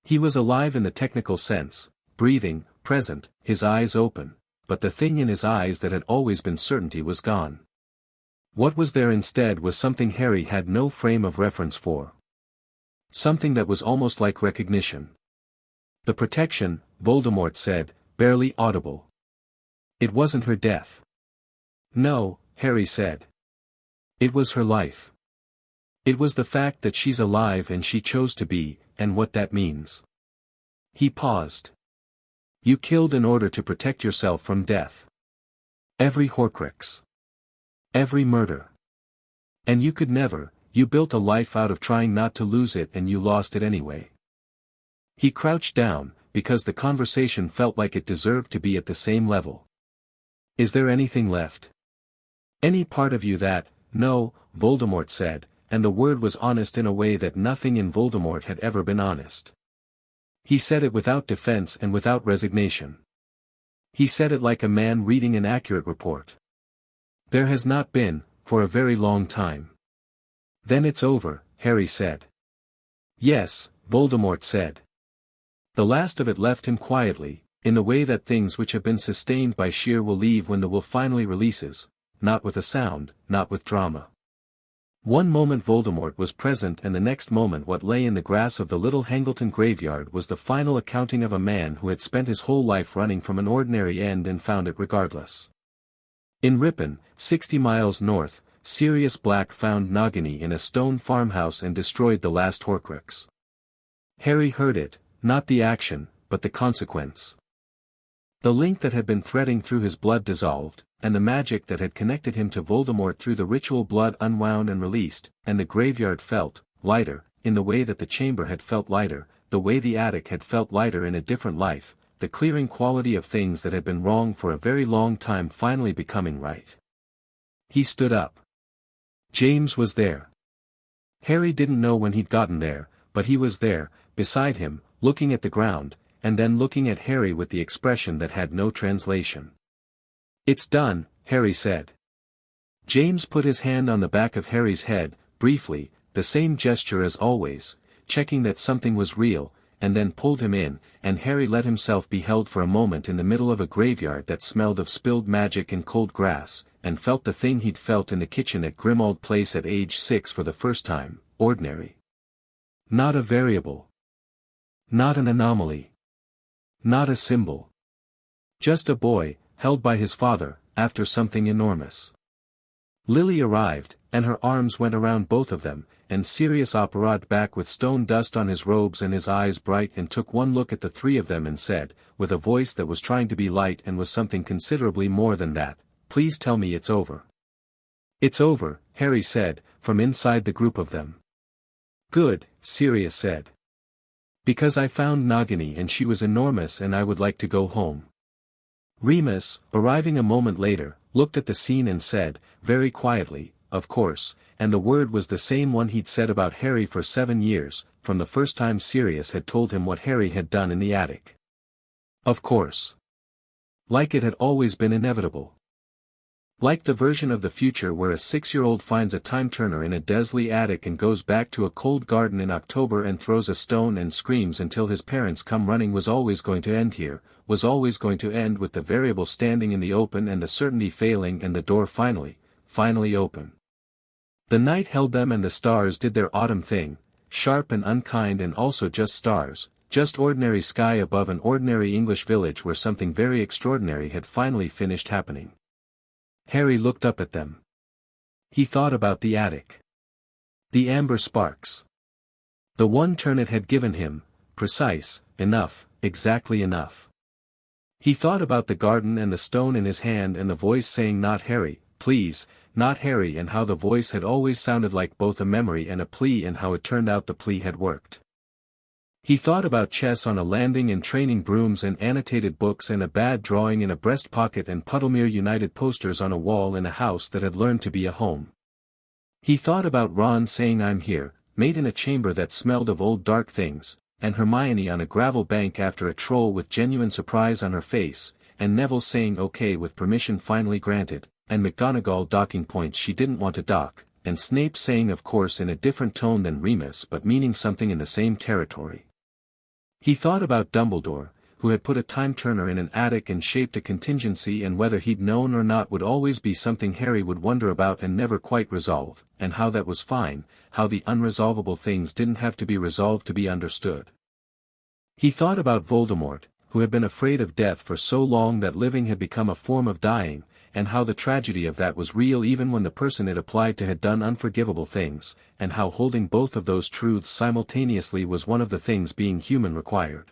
He was alive in the technical sense, breathing, present, his eyes open, but the thing in his eyes that had always been certainty was gone. What was there instead was something Harry had no frame of reference for. Something that was almost like recognition. The protection, Voldemort said, barely audible. It wasn't her death. No, Harry said. It was her life. It was the fact that she's alive and she chose to be, and what that means. He paused. You killed in order to protect yourself from death. Every Horcrux. Every murder. And you could never, you built a life out of trying not to lose it and you lost it anyway. He crouched down, because the conversation felt like it deserved to be at the same level. Is there anything left? Any part of you that, no, Voldemort said, and the word was honest in a way that nothing in Voldemort had ever been honest. He said it without defense and without resignation. He said it like a man reading an accurate report. There has not been, for a very long time. Then it's over, Harry said. Yes, Voldemort said. The last of it left him quietly, in the way that things which have been sustained by sheer will leave when the will finally releases, not with a sound, not with drama. One moment Voldemort was present and the next moment what lay in the grass of the little Hangleton graveyard was the final accounting of a man who had spent his whole life running from an ordinary end and found it regardless. In Ripon, 60 miles north, Sirius Black found Nagini in a stone farmhouse and destroyed the last Horcrux. Harry heard it, not the action, but the consequence. The link that had been threading through his blood dissolved, and the magic that had connected him to Voldemort through the ritual blood unwound and released, and the graveyard felt lighter, in the way that the chamber had felt lighter, the way the attic had felt lighter in a different life, the clearing quality of things that had been wrong for a very long time finally becoming right. He stood up. James was there. Harry didn't know when he'd gotten there, but he was there, beside him, looking at the ground, and then looking at Harry with the expression that had no translation. It's done, Harry said. James put his hand on the back of Harry's head, briefly, the same gesture as always, checking that something was real, and then pulled him in, and Harry let himself be held for a moment in the middle of a graveyard that smelled of spilled magic and cold grass, and felt the thing he'd felt in the kitchen at Grimmauld Place at age 6 for the first time, ordinary. Not a variable. Not an anomaly. Not a symbol. Just a boy, held by his father, after something enormous. Lily arrived, and her arms went around both of them, and Sirius operated back with stone dust on his robes and his eyes bright and took one look at the three of them and said, with a voice that was trying to be light and was something considerably more than that, please tell me it's over. It's over, Harry said, from inside the group of them. Good, Sirius said. Because I found Nagini and she was enormous and I would like to go home. Remus, arriving a moment later, looked at the scene and said, very quietly, of course, and the word was the same one he'd said about Harry for 7 years, from the first time Sirius had told him what Harry had done in the attic. Of course. Like it had always been inevitable. Like the version of the future where a 6-year-old finds a time-turner in a Dursley attic and goes back to a cold garden in October and throws a stone and screams until his parents come running, was always going to end here, was always going to end with the variable standing in the open and the certainty failing and the door finally open. The night held them and the stars did their autumn thing, sharp and unkind and also just stars, just ordinary sky above an ordinary English village where something very extraordinary had finally finished happening. Harry looked up at them. He thought about the attic. The amber sparks. The one turn it had given him, precise, enough, exactly enough. He thought about the garden and the stone in his hand and the voice saying not Harry, please, not Harry, and how the voice had always sounded like both a memory and a plea and how it turned out the plea had worked. He thought about chess on a landing and training brooms and annotated books and a bad drawing in a breast pocket and Puddlemere United posters on a wall in a house that had learned to be a home. He thought about Ron saying I'm here, made in a chamber that smelled of old dark things, and Hermione on a gravel bank after a troll with genuine surprise on her face, and Neville saying okay with permission finally granted, and McGonagall docking points she didn't want to dock, and Snape saying of course in a different tone than Remus but meaning something in the same territory. He thought about Dumbledore, who had put a time-turner in an attic and shaped a contingency, and whether he'd known or not would always be something Harry would wonder about and never quite resolve, and how that was fine, how the unresolvable things didn't have to be resolved to be understood. He thought about Voldemort, who had been afraid of death for so long that living had become a form of dying, and how the tragedy of that was real even when the person it applied to had done unforgivable things, and how holding both of those truths simultaneously was one of the things being human required.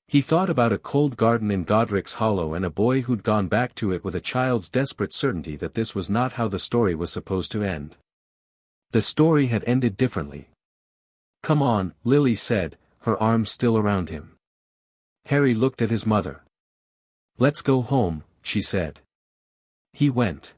He thought about a cold garden in Godric's Hollow and a boy who'd gone back to it with a child's desperate certainty that this was not how the story was supposed to end. The story had ended differently. Come on, Lily said, her arms still around him. Harry looked at his mother. Let's go home, she said. He went.